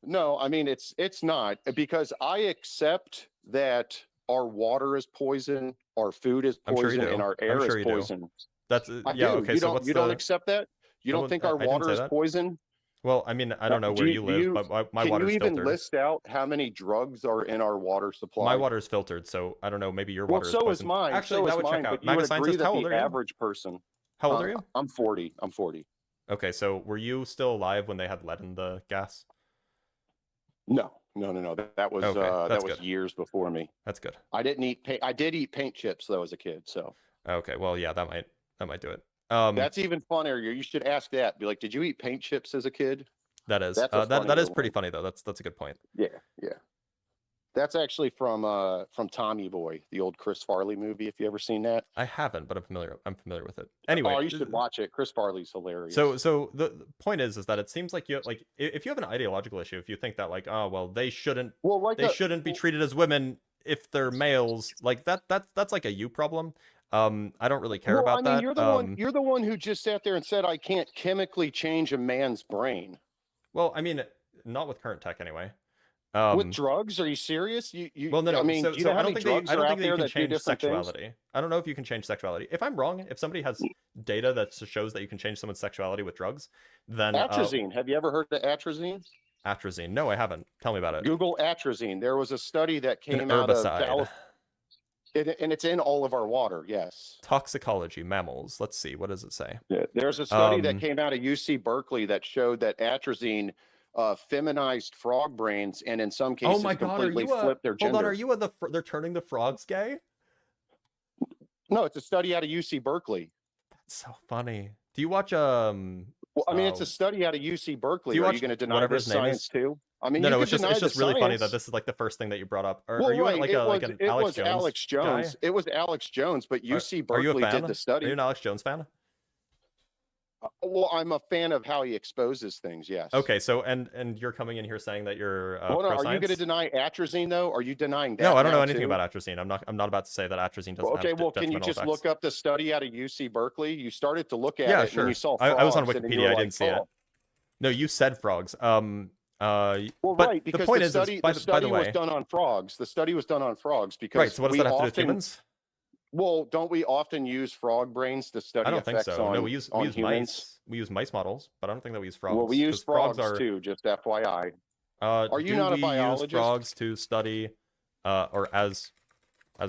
no. I mean, it's not, because I accept that our water is poison, our food is I'm sure you poison, do. and our I'm air sure is you do. poison. That's I yeah. do. Okay. You So don't. what's You don't accept that? You don't think our I didn't water say is that. poison? Well, I mean, I don't know Do where you- you do live, you- but my Can water's you even filtered. list out how many drugs are in our water supply? My water is filtered, so I don't know. Maybe your Well, water is so is poisoned. mine. Actually, so that is would mine. check out. But you MAGA would agree scientist, that how old the are you? average person. How old are you? I'm 40. I'm 40. Okay, so were you still alive when they had lead in the gas? No. That was Okay, that's that was good. years before me. That's good. I didn't eat paint. I did eat paint chips though as a kid. So Okay, well, yeah, that might do it. that's even funnier. You should ask that. Be like, did you eat paint chips as a kid? That is That's a that is funnier pretty one. funny though. That's a good point. Yeah. That's actually from Tommy Boy, the old Chris Farley movie. If you ever seen that. I haven't, but I'm familiar with it. Anyway, Oh, you should watch it. Chris Farley's hilarious. So the point is that it seems like if you have an ideological issue, if you think that like, oh well, they shouldn't be treated as women if they're males, like that's like a you problem. I don't really care about that. You're the one who just sat there and said I can't chemically change a man's brain. Well, I mean, not with current tech anyway. With drugs? Are you serious? Well, no. I mean, so, do you know I how don't many think drugs are out there you can that do change different things? sexuality. I don't know if you can change sexuality. If I'm wrong, if somebody has data that shows that you can change someone's sexuality with drugs, then Atrazine. Have you ever heard of atrazine? Atrazine. No, I haven't. Tell me about it. Google atrazine. There was a study that An came out of herbicide. California. And it's in all of our water, yes. Toxicology, mammals. Let's see. What does it say? Yeah. There's a study that came out of UC Berkeley that showed that atrazine feminized frog brains, and in some cases completely flipped their gender. Hold on, are you they're turning the frogs gay? No, it's a study out of UC Berkeley. That's so funny. Do you watch Well, I mean, it's a study out of UC Berkeley. Are you going to deny this science too? I mean, no, it's just really funny that this is like the first thing that you brought up. Are you like an Alex Jones? Alex Jones. Guy? It was Alex Jones, but UC Berkeley are you a fan? did the study. Are you an Alex Jones fan? Well, I'm a fan of how he exposes things. Yes. Okay, so and you're coming in here saying that you're Hold on, are you going to deny atrazine though? Are you denying that? No, I don't know anything about atrazine. I'm not about to say that atrazine doesn't. Okay, well, can you just look up the study out of UC Berkeley? You started to look at it, sure. and you saw frogs, I was on Wikipedia. I didn't see it. Oh. No, you said frogs. Well, but right, because the point the study, is, by the way, was done on frogs. The study was done on frogs because right. So what does that have to do with humans? Well, don't we often use frog brains to study effects on humans? I don't think so. No, we use mice. We use mice models, but I don't think that we use frogs. Well, we use frogs too, just FYI. Are you not a biologist? Use frogs to study, or as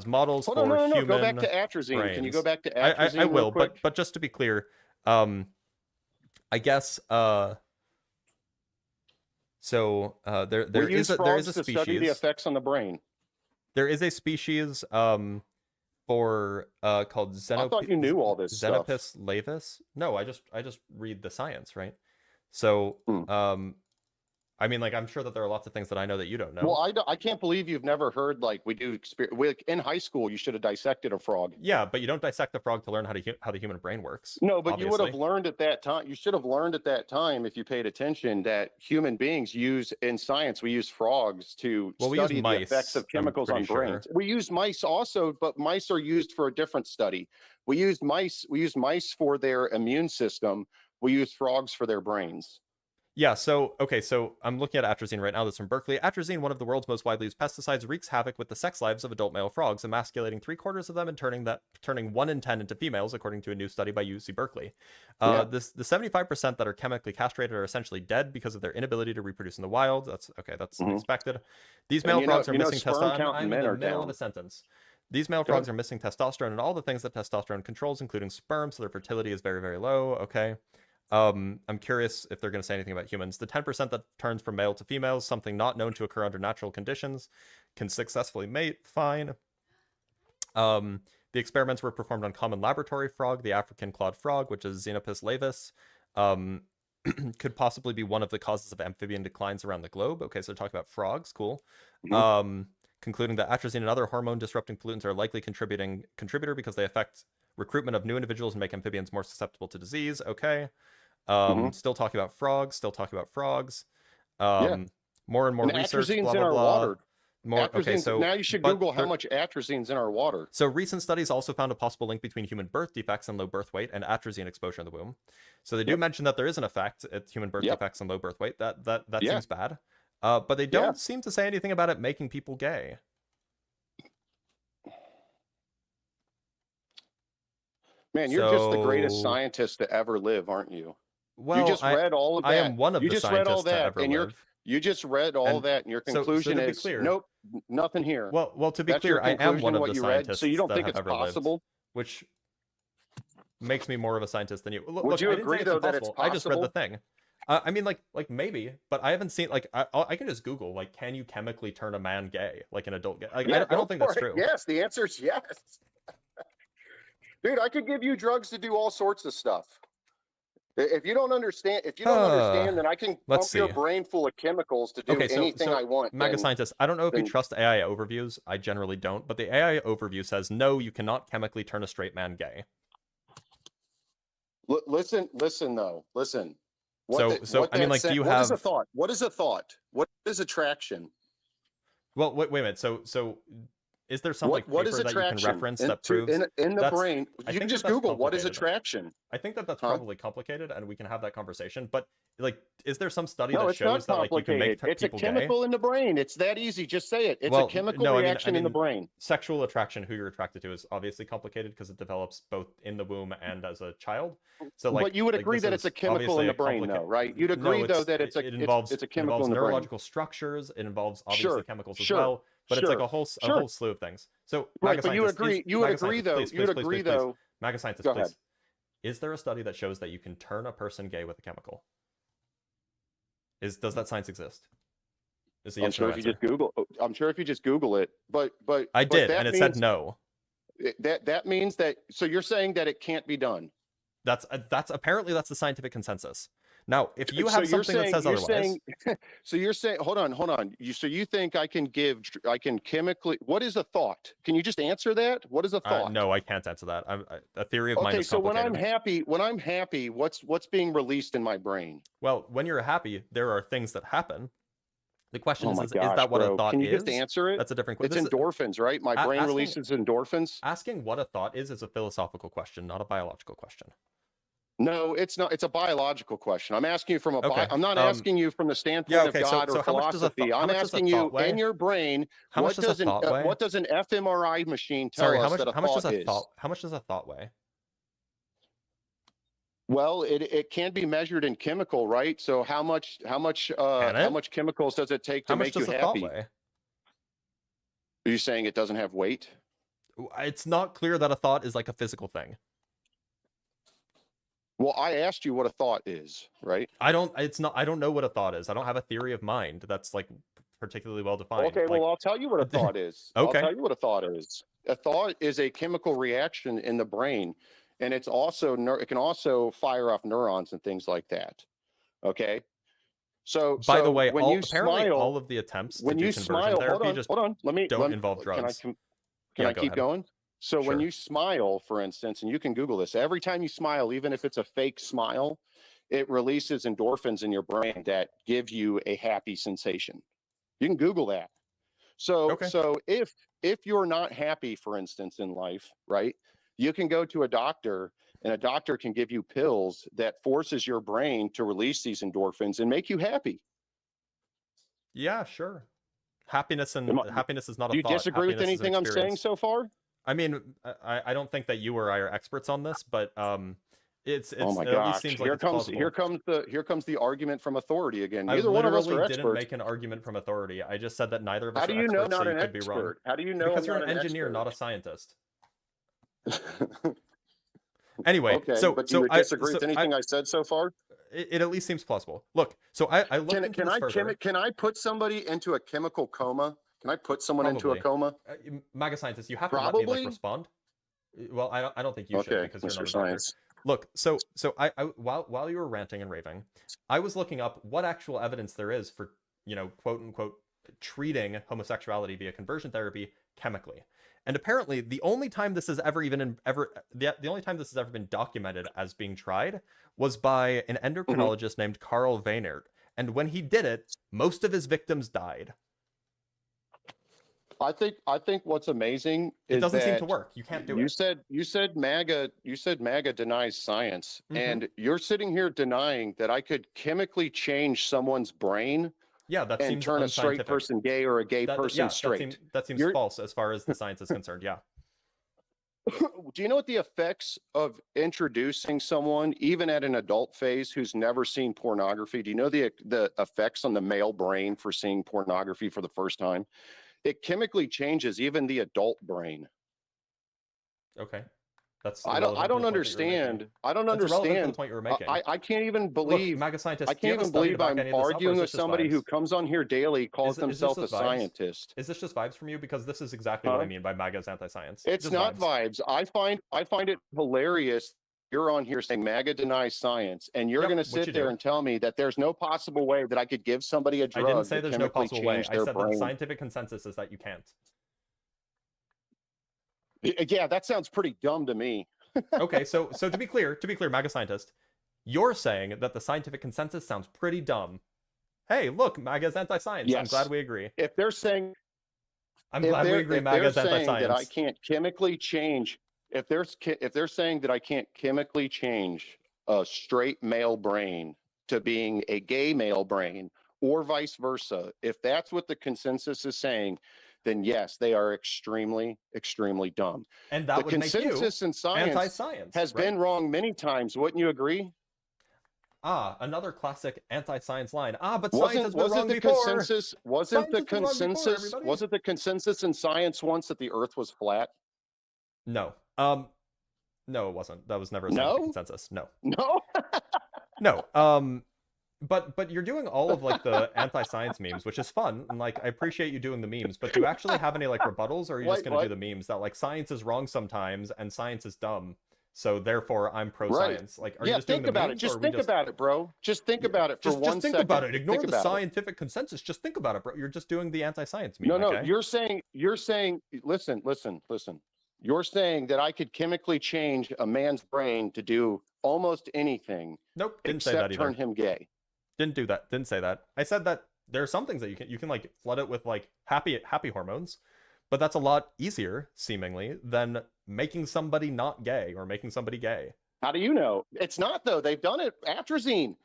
models for no. human Go back to atrazine. brains. Can you go back to atrazine? I will, real quick? but just to be clear, I guess so there is a species to study the effects on the brain. There is a species for called I thought you knew all this Xenopus stuff. laevis. No, I just read the science, right? So I mean, like, I'm sure that there are lots of things that I know that you don't know. Well, I can't believe you've never heard, like, in high school, you should have dissected a frog. Yeah, but you don't dissect the frog to learn how the human brain works. No, but obviously. You would have learned at that time. You should have learned at that time, if you paid attention, that human beings use, in science, we use frogs to study the effects of chemicals on brains. We use mice also, but mice are used for a different study. We use mice for their immune system. We use frogs for their brains. Yeah, so I'm looking at atrazine right now. That's from Berkeley. Atrazine, one of the world's most widely used pesticides, wreaks havoc with the sex lives of adult male frogs, emasculating 3/4 of them and turning 1 in 10 into females, according to a new study by UC Berkeley. The 75% that are chemically castrated are essentially dead because of their inability to reproduce in the wild. That's expected. These male frogs are missing testosterone. I'm in the middle of a sentence. These male frogs are missing testosterone and all the things that testosterone controls, including sperm, so their fertility is very, very low. Okay. I'm curious if they're going to say anything about humans. The 10% that turns from male to females, something not known to occur under natural conditions, can successfully mate. Fine. The experiments were performed on common laboratory frog, the African clawed frog, which is Xenopus laevis. Could possibly be one of the causes of amphibian declines around the globe. Okay, so talk about frogs. Cool. Concluding that atrazine and other hormone disrupting pollutants are a likely contributor because they affect recruitment of new individuals and make amphibians more susceptible to disease. Okay. Still talking about frogs. More and more research. Blah, blah, blah. Water. More. Okay, so now you should Google how much atrazine's in our water. So recent studies also found a possible link between human birth defects and low birth weight and atrazine exposure in the womb. So they do mention that there is an effect at human birth defects and low birth weight. That seems bad. But they don't seem to say anything about it making people gay. Man, you're just the greatest scientist to ever live, aren't you? Well, you just read all of that. I am one of the scientists to ever live. You just read all that, and your conclusion is, nope, nothing here. Well, to be clear, I am one of the scientists so you don't think that it's have ever possible? lived, which makes me more of a scientist than you. Would you agree, though, that it's possible? I just read the thing. I mean, like maybe, but I haven't seen, like, I can just Google, like, can you chemically turn a man gay, like an adult gay? Like, I don't think that's true. Yes, the answer is yes. Dude, I could give you drugs to do all sorts of stuff. If you don't understand, then I can pump your brain full of chemicals to do anything I want. MAGA scientists, I don't know if you trust AI overviews. I generally don't, but the AI overview says, no, you cannot chemically turn a straight man gay. Listen. I mean, like, do you have... What is a thought? What is a thought? What is attraction? Well, wait a minute. So is there some like what paper is that you can attraction reference in, that proves in the that's brain? I You can think just that that's Google what is complicated. attraction. I think that that's Huh? probably complicated, and we can have that conversation. But like, is there some study No, that it's not shows that like you can make complicated. It's a people gay? chemical in the brain. It's that easy. Just say it. It's a Well, chemical no, I reaction in the mean, brain. sexual attraction, who you're attracted to, is obviously complicated because it develops both in the womb and as a child. So like, But you would like agree this that it's is a chemical in obviously the a brain, though, complicated. right? You'd No, agree though that it involves it's a it chemical involves in the brain. neurological structures. It involves obviously Sure, chemicals as sure, well, but it's like sure, a whole sure. slew of things. So Right, MAGA but you scientists, agree. You would MAGA agree scientists, though. please, You would please, please, agree please, please. though. MAGA scientists, Go please. ahead. Is there a study that shows that you can turn a person gay with a chemical? Does that science exist? Is the I'm yes or sure no if you answer? just Google. I'm sure if you just Google it. But I did, that and it means, said no. That means that. So you're saying that it can't be done. That's apparently that's the scientific consensus. Now, if you So have you're something that saying says you're otherwise, saying. So you're saying. Hold on. So you think I can chemically? What is a thought? Can you just answer that? What is a thought? no, I can't answer that. A theory of mind Okay, is so when complicated. I'm happy, what's being released in my brain? Well, when you're happy, there are things that happen. The question Oh my is gosh, that what bro. a thought Can you is? just answer it? That's a different It's question. endorphins, right? My brain releases endorphins. Asking what a thought is a philosophical question, not a biological question. No, it's not. It's a biological question. I'm asking you from Okay. I'm not asking you from the standpoint of God or philosophy. I'm asking you in your brain, what does an fMRI machine tell us that a thought is? How much does a thought weigh? Well, it can be measured in chemical, right? So how much chemicals does it take to make you happy? Weigh? Are you saying it doesn't have weight? It's not clear that a thought is like a physical thing. Well, I asked you what a thought is, right? I don't know what a thought is. I don't have a theory of mind that's like particularly well defined. Okay, well, I'll tell you what a thought is. Okay. I'll tell you what a thought is. A thought is a chemical reaction in the brain, and it can also fire off neurons and things like that. Okay. So by the way, apparently all of the attempts to when do you conversion smile, therapy hold on. don't involve drugs. Can I keep going? So when you smile, for instance, and you can Google this, every time you smile, even if it's a fake smile, it releases endorphins in your brain that give you a happy sensation. You can Google that. So if you're not happy, for instance, in life, right, you can go to a doctor, and a doctor can give you pills that forces your brain to release these endorphins and make you happy. Yeah, sure. Happiness is not a thought. Do you disagree with anything I'm saying so far? I mean, I don't think that you or I are experts on this, but it's oh my it at least gosh. seems like Here comes the argument from authority again. Neither one of us are didn't experts. make an argument from authority. I just said that neither of us How are do you experts, know not so an you could be wrong. expert? How do you know Because you're I'm an not engineer, expert? not a scientist. Anyway, okay, so but you would disagree with anything I said so far? It at least seems plausible. Look, so I looked into this further. Can I put somebody into a chemical coma? Can I put someone into a coma? MAGA scientists, you have to let me like respond. Well, I don't think you should because you're not a doctor. Look, so I while you were ranting and raving, I was looking up what actual evidence there is for, quote unquote, treating homosexuality via conversion therapy chemically. And apparently the only time this has ever been documented as being tried was by an endocrinologist named Carl Weinert. And when he did it, most of his victims died. I think what's amazing is it doesn't seem to work. You can't do it. You said MAGA denies science, and you're sitting here denying that I could chemically change someone's brain. Yeah, that seems turn a straight person gay or a gay person straight. That seems false as far as the science is concerned. Yeah. Do you know what the effects of introducing someone, even at an adult phase, who's never seen pornography? Do you know the effects on the male brain for seeing pornography for the first time? It chemically changes even the adult brain. Okay. That's I don't understand. I don't understand the point you were making. I can't even believe. Look, MAGA scientists, I can't even believe I'm arguing with somebody who comes on here daily, calls themselves a scientist. Is this just vibes from you? Because this is exactly what I mean by MAGA's anti-science. It's just not vibes. I find it hilarious. You're on here saying MAGA denies science, and you're going to sit there and tell me that there's no possible way that I could give somebody a drug. I didn't say there's no possible way. I said that the brain. scientific consensus is that you can't. Yeah, that sounds pretty dumb to me. Okay, so to be clear, MAGA scientist, you're saying that the scientific consensus sounds pretty dumb. Hey, look, MAGA's anti-science. Yes. I'm glad we agree. If they're saying I'm glad we agree. MAGA is saying that I anti-science. can't chemically change, if they're saying that I can't chemically change a straight male brain to being a gay male brain, or vice versa, if that's what the consensus is saying, then yes, they are extremely, extremely dumb. And that The would make you consensus in science anti-science, has right? been wrong many times. Wouldn't you agree? Ah, another classic anti-science line. Ah, but science Wasn't has been wrong the before. consensus? Wasn't Science the has been wrong before, consensus? everybody. Wasn't the consensus in science once that the Earth was flat? No. No, it wasn't. That was never a No? scientific consensus. No. No. No. But you're doing all of like the anti-science memes, which is fun, and like I appreciate you doing the memes. But do you actually have any like rebuttals, or are you just Like gonna do what? the memes that like science is wrong sometimes and science is dumb, so therefore I'm pro-science? Like, are you Yeah, just doing think the about it. memes, or Just are we think about it, bro. Just think about it for just one think second. about it. Ignore Think the about it. scientific consensus. Just think about it, bro. You're just doing the anti-science meme. No, no, okay? you're saying, listen. You're saying that I could chemically change a man's brain to do almost anything Nope, didn't say that except either. turn him gay. Didn't do that. Didn't say that. I said that there are some things that you can like flood it with like happy hormones, but that's a lot easier seemingly than making somebody not gay or making somebody gay. How do you know? It's not though. They've done it. Atrazine.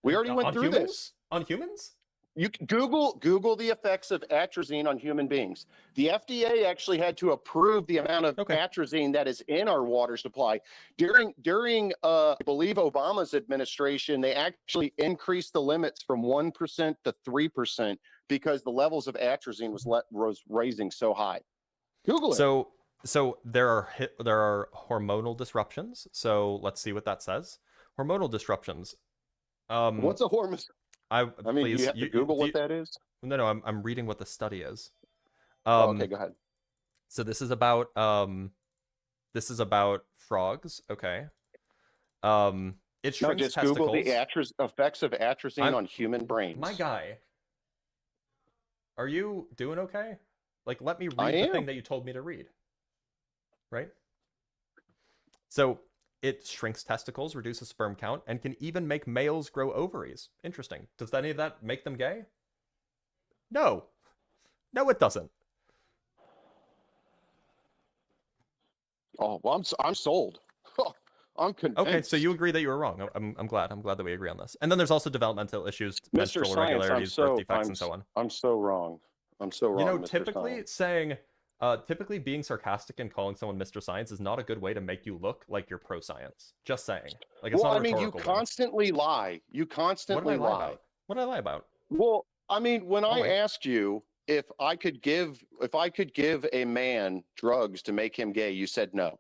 We already went On through humans? this. On humans? You can Google the effects of atrazine on human beings. The FDA actually had to approve the amount of atrazine that is in our water supply. During I believe Obama's administration, they actually increased the limits from 1% to 3% because the levels of atrazine was raising so high. Google it. So there are hormonal disruptions. So let's see what that says. Hormonal disruptions. What's a hormone? I mean, please, you have to Google what that is? No, I'm reading what the study is. Okay, go ahead. So this is about frogs. Okay. It shrinks just testicles. Google the effects of atrazine on human brains. My guy, are you doing okay? Like, let me read the thing that you told me to read. Right. So it shrinks testicles, reduces sperm count, and can even make males grow ovaries. Interesting. Does any of that make them gay? No. No, it doesn't. Oh, well, I'm sold. I'm convinced. Okay, so you agree that you were wrong. I'm glad. I'm glad that we agree on this. And then there's also developmental issues, menstrual irregularities, birth defects, and so on. I'm so wrong. I'm so wrong. You know, Mr. typically Science. typically being sarcastic and calling someone Mr. Science is not a good way to make you look like you're pro-science. Just saying. Like, it's well, not I mean, you constantly lie. You constantly lie. What did I lie about? Well, I mean, when I asked you if I could give a man drugs to make him gay, you said no.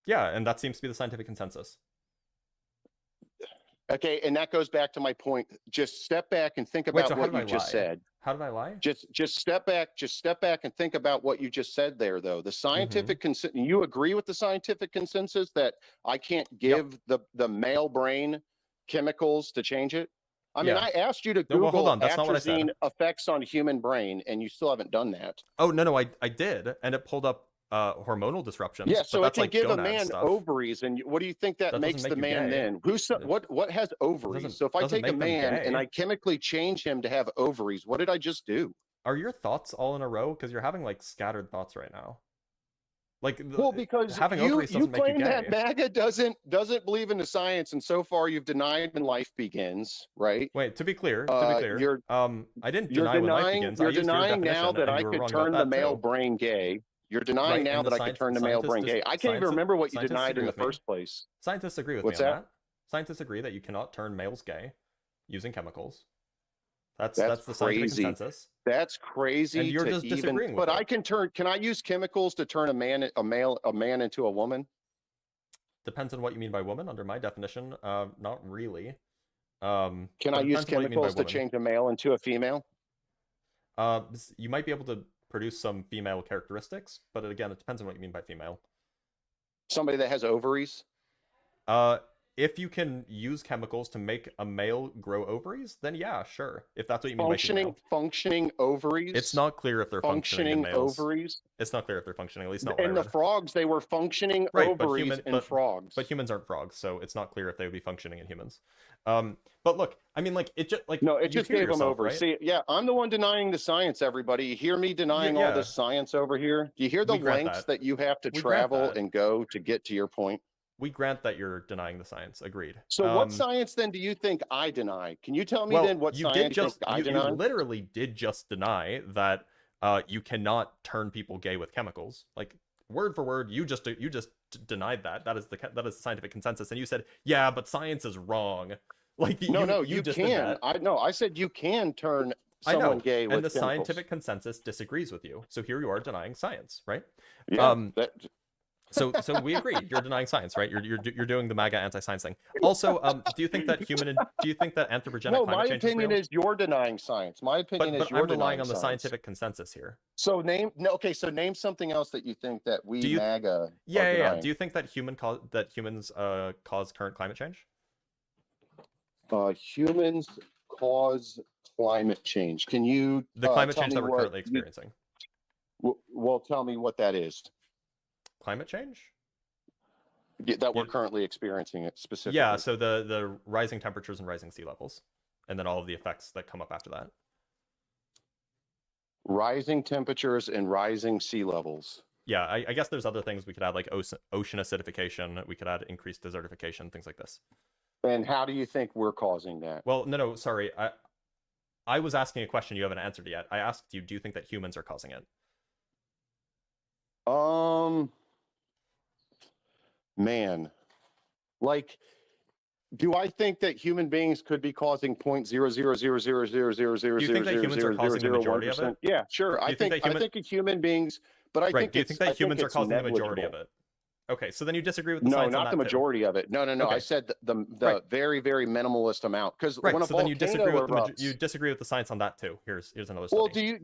Yeah, and that seems to be the scientific consensus. Okay, and that goes back to my point. Just step back and think about what you just said. How did I lie? Just step back and think about what you just said there, though. The scientific you agree with the scientific consensus that I can't give the male brain chemicals to change it? I mean, I asked you to Google atrazine effects on human brain, and you still haven't done that. Oh, no, I did, and it pulled up hormonal disruptions. Yeah, so but it can like give a man ovaries, and what do you think that makes the man then? What has ovaries? So if I take a man and I chemically change him to have ovaries, what did I just do? Are your thoughts all in a row? Because you're having like scattered thoughts right now. Like, well, because having ovaries doesn't make you claim gay. that MAGA doesn't believe in the science, and so far you've denied when life begins, right? Wait, to be clear, I didn't deny when life begins. You're denying now that I could turn the male brain gay. You're denying now that I could turn the male brain gay. I can't even remember what you denied in the first place. Scientists agree with me on that. Scientists agree that you cannot turn males gay using chemicals. That's the scientific consensus. That's crazy. And you're just disagreeing with it. Can I use chemicals to turn a man into a woman? Depends on what you mean by woman. Under my definition, not really. Can I use chemicals to change a male into a female? You might be able to produce some female characteristics, but again, it depends on what you mean by female. Somebody that has ovaries? if you can use chemicals to make a male grow ovaries, then yeah, sure. If that's what you mean by female. Functioning ovaries. It's not clear if they're functioning in males. Ovaries. It's not clear if they're functioning, at least not In the frogs, they were functioning ovaries in frogs. But humans aren't frogs, so it's not clear if they would be functioning in humans. But look, I mean, like, it just, like... No, it just gave them ovaries. Right? See, yeah, I'm the one denying the science, everybody. You hear me denying all this science over here? Do you hear the lengths that you have to travel and go to get to your point? We grant that you're denying the science. Agreed. So what science then do you think I deny? Can you tell me then what science I deny? You literally did just deny that you cannot turn people gay with chemicals. Like, word for word, you just denied that. That is the scientific consensus, and you said, yeah, but science is wrong. Like, you just can. I said you can turn someone gay with and the chemicals. Scientific consensus disagrees with you. So here you are denying science, right? Yeah. So we agree. You're denying science, right? You're doing the MAGA anti-science thing. Also, do you think that anthropogenic no, climate my change opinion is real? is you're denying science. My opinion is you're I'm relying on the science. scientific consensus here. So name something else that you think that we MAGA. Yeah. Do you think that humans cause current climate change? Humans cause climate change. Can you the climate change that we're currently experiencing? Well, tell me what that is. Climate change? Yeah, that we're currently experiencing it specifically. Yeah, so the rising temperatures and rising sea levels, and then all of the effects that come up after that. Rising temperatures and rising sea levels. Yeah, I guess there's other things we could add, like ocean acidification. We could add increased desertification, things like this. And how do you think we're causing that? Well, no, sorry. I was asking a question you haven't answered yet. I asked you, do you think that humans are causing it? Man, like, do I think that human beings could be causing 0.0000000000001%? Do you think that humans are causing the majority of it? Yeah, sure. I think human beings, but I think do you think that humans are causing the majority of it? Okay, so then you disagree with the science No, on not that the majority of it. No. Okay. I said the very, very minimalist amount. Because right, when a so then you disagree with erupts, you disagree with the science on that too. Here's another study. Well, do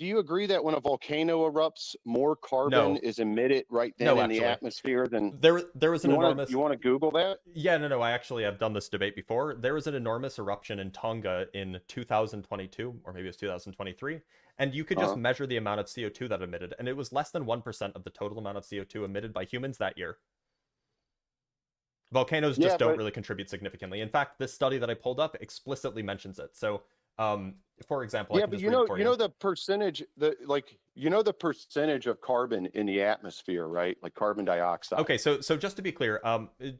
you agree that when a volcano erupts, more carbon is emitted right then in the atmosphere than there was an enormous. You want to Google that? Yeah, no. I actually have done this debate before. There was an enormous eruption in Tonga in 2022, or maybe it was 2023. And you could just measure the amount of CO2 that emitted, and it was less than 1% of the total amount of CO2 emitted by humans that year. Volcanoes just don't really contribute significally. In fact, this study that I pulled up explicitly mentions it. So, for example, but you know the percentage, the percentage of carbon in the atmosphere, right? Like carbon dioxide. Okay, so just to be clear, because we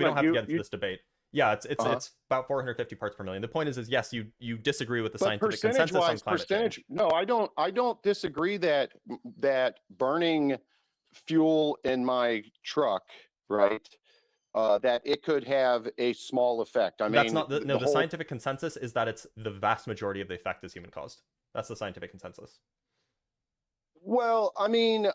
don't have to get into this debate. Yeah, it's about 450 parts per million. The point is yes, you disagree with the scientific consensus on climate change. No, I don't disagree that burning fuel in my truck, right? That it could have a small effect. I mean, that's not the scientific consensus is that it's the vast majority of the effect is human caused. That's the scientific consensus. Well, I mean,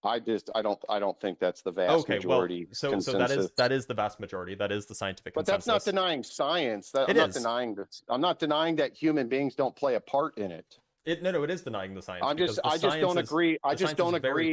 I don't think that's the vast majority. So that is the vast majority. That is the scientific consensus. But that's not denying science. I'm not denying that human beings don't play a part in it. It is denying the science. I just don't agree. I just don't agree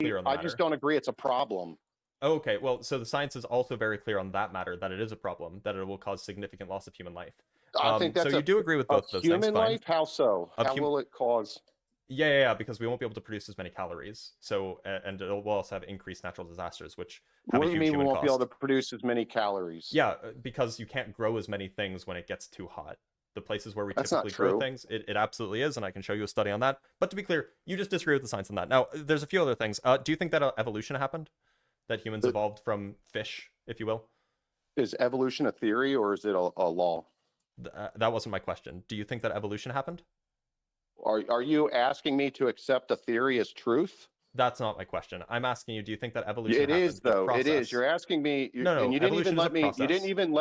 it's a problem. Okay, well, so the science is also very clear on that matter, that it is a problem, that it will cause significant loss of human life. I think that's so you do agree with both those things. Human life? How so? How will it cause? Yeah, because we won't be able to produce as many calories. So, and it will also have increased natural disasters, which have a huge human cost. What do you mean we won't be able to produce as many calories? Yeah, because you can't grow as many things when it gets too hot. The places where we typically grow things, it absolutely is, and I can show you a study on that. But to be clear, you just disagree with the science on that. Now, there's a few other things. Do you think that evolution happened? That humans evolved from fish, if you will? Is evolution a theory or is it a law? That wasn't my question. Do you think that evolution happened? Are you asking me to accept a theory as truth? That's not my question. I'm asking you, do you think that evolution happened? It is, though. It is. You're asking me. No. And you didn't even let me. You didn't even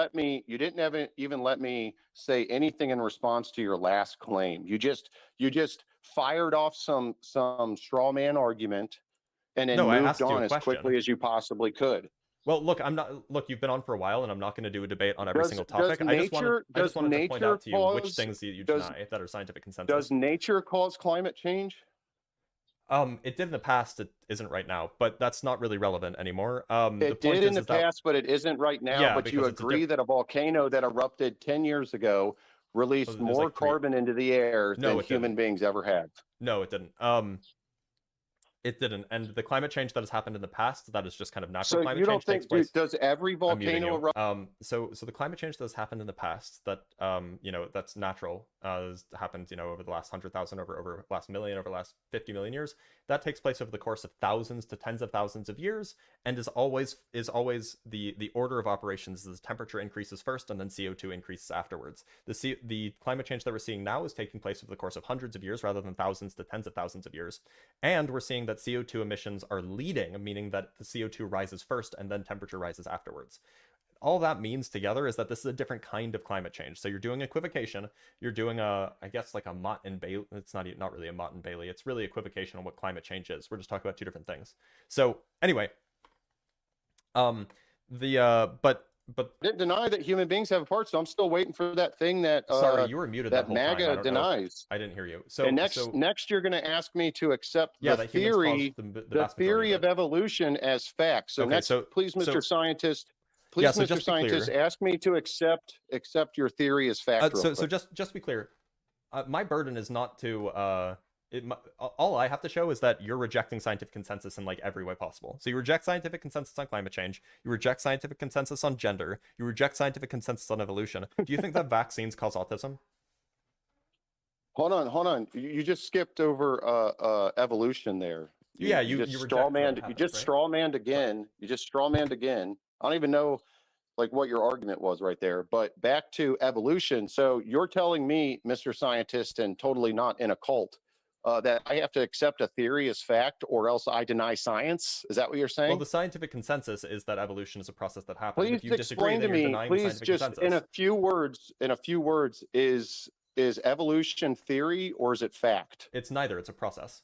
let me say anything in response to your last claim. You just fired off some straw man argument, and then moved on as quickly as you possibly could. Well, look, you've been on for a while, and I'm not going to do a debate on every single topic. I just wanted to point out to you which things you deny that are scientific consensus. Does nature cause climate change? It did in the past. It isn't right now, but that's not really relevant anymore. The It point did in the is that past, but it isn't right now. yeah, But you because it's a agree that a volcano that erupted 10 years ago released it was more like three. carbon into the air No, than it human didn't. beings ever have. No, it didn't. It didn't. And the climate change that has happened in the past, that is just kind of natural So climate you don't change takes think, place. does every I'm muting volcano you. erupt? So the climate change that has happened in the past, that you know, that's natural, has happened, you know, over the last 100,000, over the last million, over the last 50 million years. That takes place over the course of thousands to tens of thousands of years, and is always the order of operations is temperature increases first, and then CO2 increases afterwards. The climate change that we're seeing now is taking place over the course of hundreds of years rather than thousands to tens of thousands of years, and we're seeing that CO2 emissions are leading, meaning that the CO2 rises first and then temperature rises afterwards. All that means together is that this is a different kind of climate change. So you're doing equivocation, you're doing I guess like a Mott and Bailey. It's not really a Mott and Bailey. It's really equivocation on what climate change is. We're just talking about two different things. So anyway, but I didn't deny that human beings have a part, so I'm still waiting for that thing that sorry, you were muted that whole MAGA time. I don't denies. know. I didn't hear you. So and next you're going to ask me to accept yeah, the theory, the theory of evolution as fact. So okay, please, Mr. Scientist, please, yeah, so Mr. Scientist, ask me to accept your theory as fact. So just to be clear, my burden is not to all I have to show is that you're rejecting scientific consensus in like every way possible. So you reject scientific consensus on climate change, you reject scientific consensus on gender, you reject scientific consensus on evolution. Do you think that vaccines cause autism? Hold on. You just skipped over evolution there. You just strawmanned. You just strawmanned again. You just strawmanned again. I don't even know like what your argument was right there. But back to evolution. So you're telling me, Mr. Scientist, and totally not in a cult, that I have to accept a theory as fact, or else I deny science. Is that what you're saying? Well, the scientific consensus is that evolution is a process that happens. Please if you disagree, explain then to you're me. denying Please, the scientific just consensus. in a few words, is evolution theory or is it fact? It's neither. It's a process.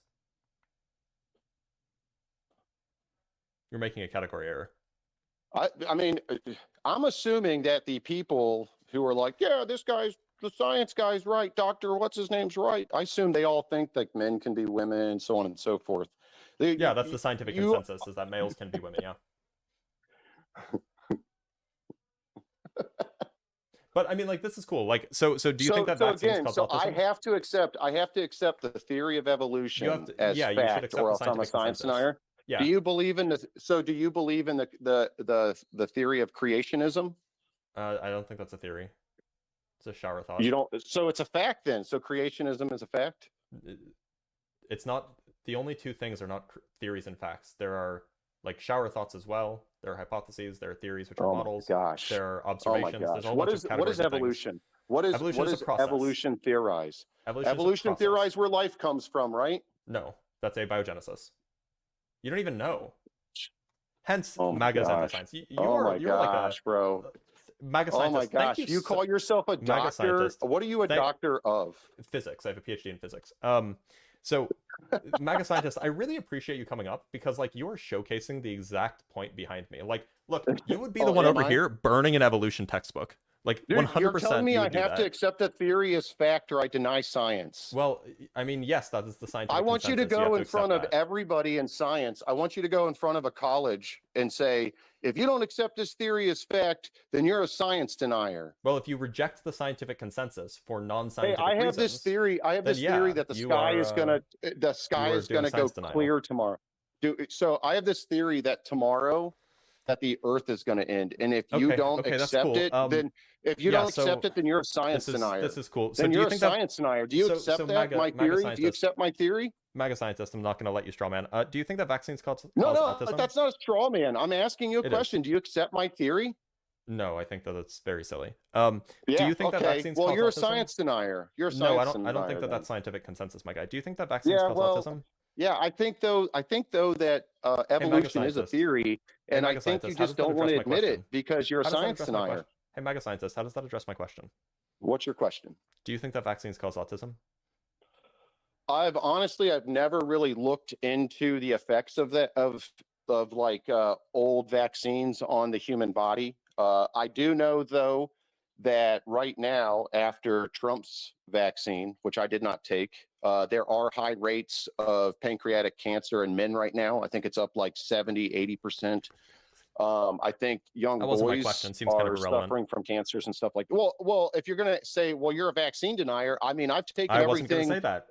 You're making a category error. I mean, I'm assuming that the people who are like, yeah, the science guy's right, Dr. What's his name's right. I assume they all think that men can be women and so on and so forth. Yeah, that's the scientific consensus, is that males can be women, yeah. But I mean, like, this is cool. Like, so do you think that vaccines cause autism? I have to accept the theory of evolution as fact, or else I'm a science denier. Yeah. Do you believe in the theory of creationism? I don't think that's a theory. It's a shower thought. You don't. So it's a fact then. So creationism is a fact. It's not. The only two things are not theories and facts. There are like shower thoughts as well. There are hypotheses. There are theories, which are models. Gosh. There are observations. There's a whole what bunch of is evolution? What is evolution theorize? Evolution theorize where life comes from, right? No, that's abiogenesis. You don't even know. Hence, MAGA's anti-science. You're like a bro. MAGA scientist. Oh my gosh! You call yourself a doctor? What are you a doctor of? Physics. I have a PhD in physics. So MAGA scientist, I really appreciate you coming up because like you're showcasing the exact point behind me. Like, look, you would be the one over here burning an evolution textbook. Like 100%. You're telling me I have to accept a theory as fact, or I deny science. Well, I mean, yes, that is the scientific I want you to go in front of that. everybody in science. I want you to go in front of a college and say, if you don't accept this theory as fact, then you're a science denier. Well, if you reject the scientific consensus for non-scientific I have reasons, this theory. I have this theory that the sky is gonna go clear tomorrow. So I have this theory that tomorrow that the Earth is going to end, and if you don't accept it, then you're a science denier. This is cool. So then you're a science denier. Do you accept that? My theory? Do you accept my theory? MAGA scientist, I'm not going to let you straw man. Do you think that vaccines cause autism? That's not a straw man. I'm asking you a question. Do you accept my theory? No, I think that it's very silly. Do you think that vaccines cause autism? Well, you're a science denier. You're a science denier. I don't think that that's scientific consensus, my guy. Do you think that vaccines cause autism? Yeah, I think though that evolution is a theory, and I think you just don't want to admit it because you're a science denier. Hey, MAGA scientist, how does that address my question? What's your question? Do you think that vaccines cause autism? I've never really looked into the effects of that of old vaccines on the human body. I do know though that right now, after Trump's vaccine, which I did not take, There are high rates of pancreatic cancer in men right now. I think it's up like 70, 80%. I think young That wasn't my boys question. Seems kind of are irrelevant. suffering from cancers and stuff like that. Well, if you're going to say, well, you're a vaccine denier, I mean, I've taken I wasn't going everything. to say that.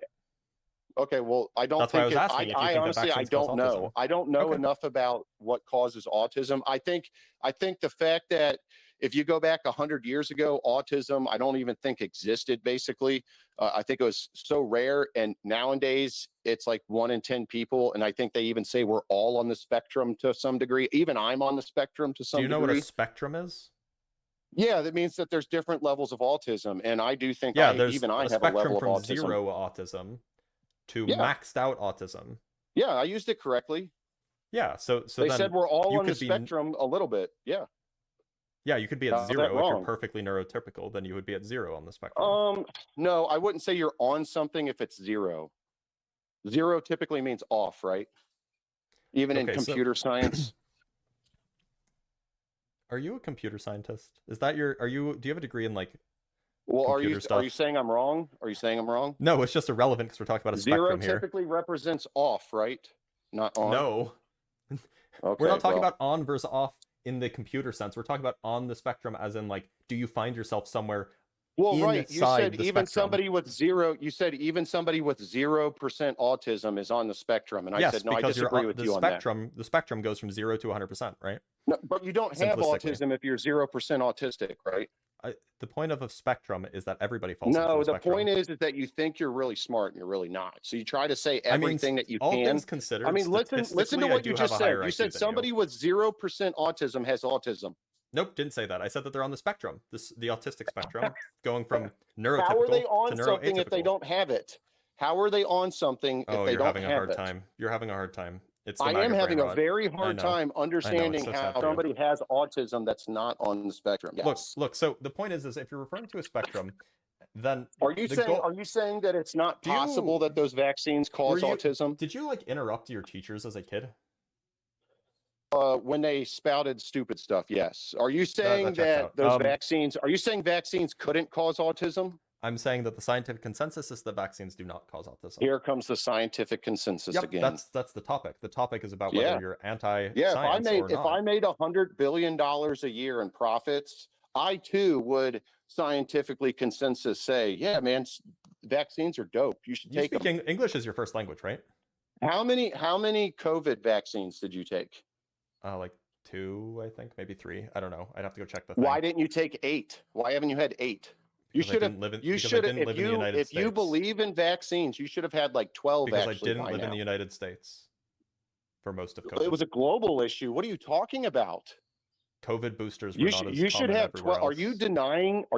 Okay, well, I don't That's why I think was asking if you think that honestly, I vaccines cause don't know. autism. I don't know Okay. enough about what causes autism. I think the fact that if you go back 100 years ago, autism, I don't even think existed, basically. I think it was so rare. And nowadays, it's like 1 in 10 people. And I think they even say we're all on the spectrum to some degree. Even I'm on the spectrum to some Do you know degree. what a spectrum is? Yeah, that means that there's different levels of autism. And I do think Yeah, there's even I a have a level spectrum of from autism. 0 autism to Yeah. maxed out autism. Yeah, I used it correctly. Yeah, so They then said we're all you on the could be- spectrum a little bit. Yeah. Yeah, you could be at How's that 0 if you're wrong? perfectly neurotypical, then you would be at 0 on the spectrum. No, I wouldn't say you're on something if it's 0. 0 typically means off, right? Even in Okay, so- computer science. Are you a computer scientist? Is that do you have a degree in like Well, are you computer stuff? saying I'm wrong? Are you saying I'm wrong? No, it's just irrelevant because we're talking about a 0 spectrum here. typically represents off, right? Not on. No. Okay, We're not talking well, about on versus off in the computer sense. We're talking about on the spectrum as in like, do you find yourself somewhere well, right. You inside said the even spectrum? somebody with 0. You said even somebody with 0% autism is on the spectrum, and I Yes, said no. I because disagree with you on that. the spectrum goes from 0 to 100%, right? No, but you don't have Simplistically. autism if you're 0% autistic, right? The point of a spectrum is that everybody falls into No, the the spectrum. point is that you think you're really smart and you're really not. So you try to say I mean, everything that you all can. things considered, I mean, listen to statistically, I what do you have just a said. higher You IQ said than somebody with 0% autism has autism. Nope, didn't say that. I said that they're on the spectrum, the autistic spectrum, going from neurotypical How are they to on something if they neuroatypical. don't have it? How are they on something if Oh, they you're don't having a have hard it? time. You're having a hard time. It's the I MAGA am having brain a rot. very I hard know. time understanding so sad how for you. somebody has autism that's not on the spectrum. Yes. Look. So the point is if you're referring to a spectrum, then Are you saying that it's not Do you- possible that those vaccines cause autism? Did you like interrupt your teachers as a kid? When they spouted stupid stuff, yes. Are you saying checks that out. those vaccines? Are you saying vaccines couldn't cause autism? I'm saying that the scientific consensus is that vaccines do not cause autism. Here comes the scientific consensus Yep, again. that's the topic. The topic is about whether you're anti-science Yeah, or if I made $100 billion a year in profits, I too would scientifically consensus say, yeah, man, vaccines are dope. You should You take speak them. English is your first language, right? How many COVID vaccines did you take? Like 2, I think, maybe 3. I don't know. I'd have to go check the thing. Why didn't you take 8? Why haven't you had 8? You should have. You should have. If you believe in vaccines, you should have had like 12. Because I actually, didn't live in the United States for most of COVID. It was a global issue. What are you talking about? COVID boosters were not as you should common have everywhere 12. Are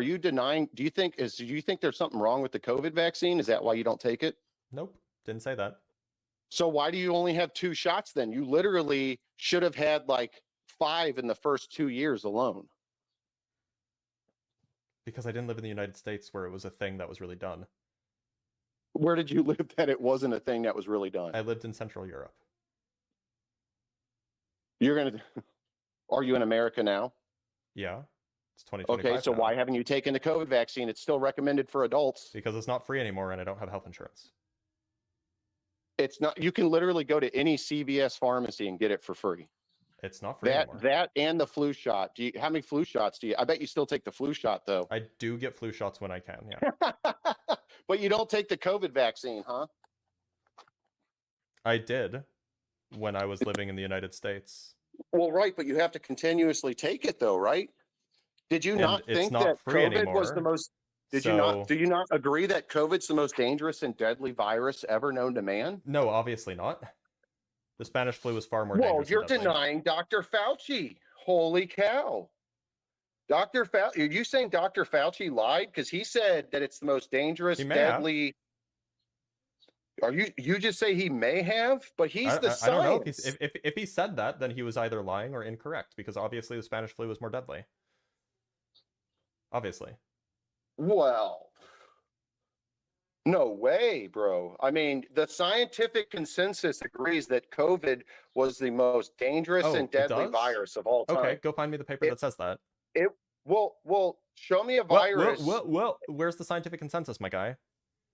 you denying? Do you think there's something wrong with the COVID vaccine? Is that why you don't take it? Nope, didn't say that. So why do you only have 2 shots then? You literally should have had like 5 in the first 2 years alone. Because I didn't live in the United States where it was a thing that was really done. Where did you live that it wasn't a thing that was really done? I lived in Central Europe. Are you in America now? Yeah, it's 2025 Okay, so now. why haven't you taken the COVID vaccine? It's still recommended for adults. Because it's not free anymore and I don't have health insurance. It's not. You can literally go to any CVS pharmacy and get it for free. It's not free anymore. That and the flu shot. How many flu shots do you? I bet you still take the flu shot though. I do get flu shots when I can. Yeah. But you don't take the COVID vaccine, huh? I did when I was living in the United States. Well, right, but you have to continuously take it though, right? Did you not it's think not that free COVID was the anymore. most? Do you not agree that COVID's the most dangerous and deadly virus ever known to man? No, obviously not. The Spanish flu was far more Well, dangerous. you're and deadly. denying Dr. Fauci. Holy cow. Dr. Fauci, are you saying Dr. Fauci lied? Because he said that it's the most dangerous, He may have. deadly. Are you just say he may have? But he's the science. I don't know if he said that, then he was either lying or incorrect because obviously the Spanish flu was more deadly. Obviously. Well, no way, bro. I mean, the scientific consensus agrees that COVID was the most dangerous Oh, and it deadly does? virus of all time. Okay, go find me the paper that says that. Well, show me a virus. Well, where's the scientific consensus, my guy?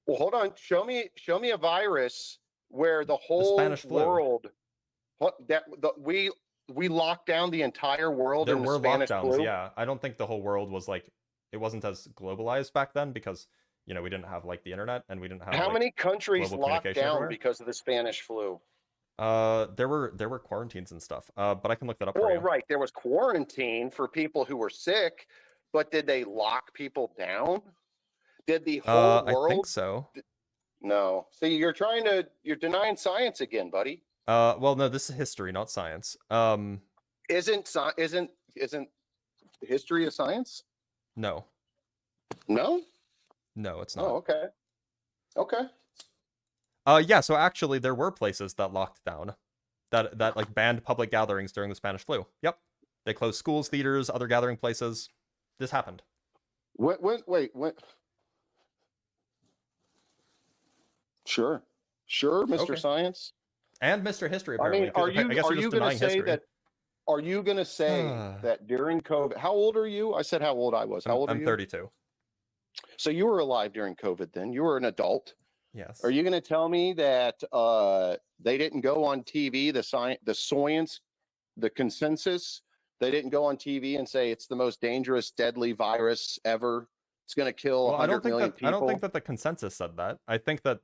Well, hold on. Show me a virus where the whole Spanish flu. world we locked down the entire world There in the were Spanish lockdowns, flu. yeah. I don't think the whole world was like, it wasn't as globalized back then because, you know, we didn't have like the internet and we didn't have How like, many countries global locked communication down everywhere. because of the Spanish flu? There were quarantines and stuff. But I can look that up for Well, you. right. There was quarantine for people who were sick, but did they lock people down? Did the whole world? I think so. No. See, you're denying science again, buddy. Well, no, this is history, not science. Isn't history a science? No, No. no, it's not. Oh, okay. Okay. Yeah, so actually there were places that locked down that like banned public gatherings during the Spanish flu. Yep. They closed schools, theaters, other gathering places. This happened. Wait. Sure, Mr. Okay. Science. And Mr. History, I apparently. mean, are you going to say history. that? Are you going to say that during COVID? How old are you? I said how old I was. How old are you? I'm 32. So you were alive during COVID. Then you were an adult. Yes. Are you going to tell me that they didn't go on TV? The science, the consensus. They didn't go on TV and say it's the most dangerous, deadly virus ever. It's going to kill 100 million people. I don't think that the consensus said that. I think that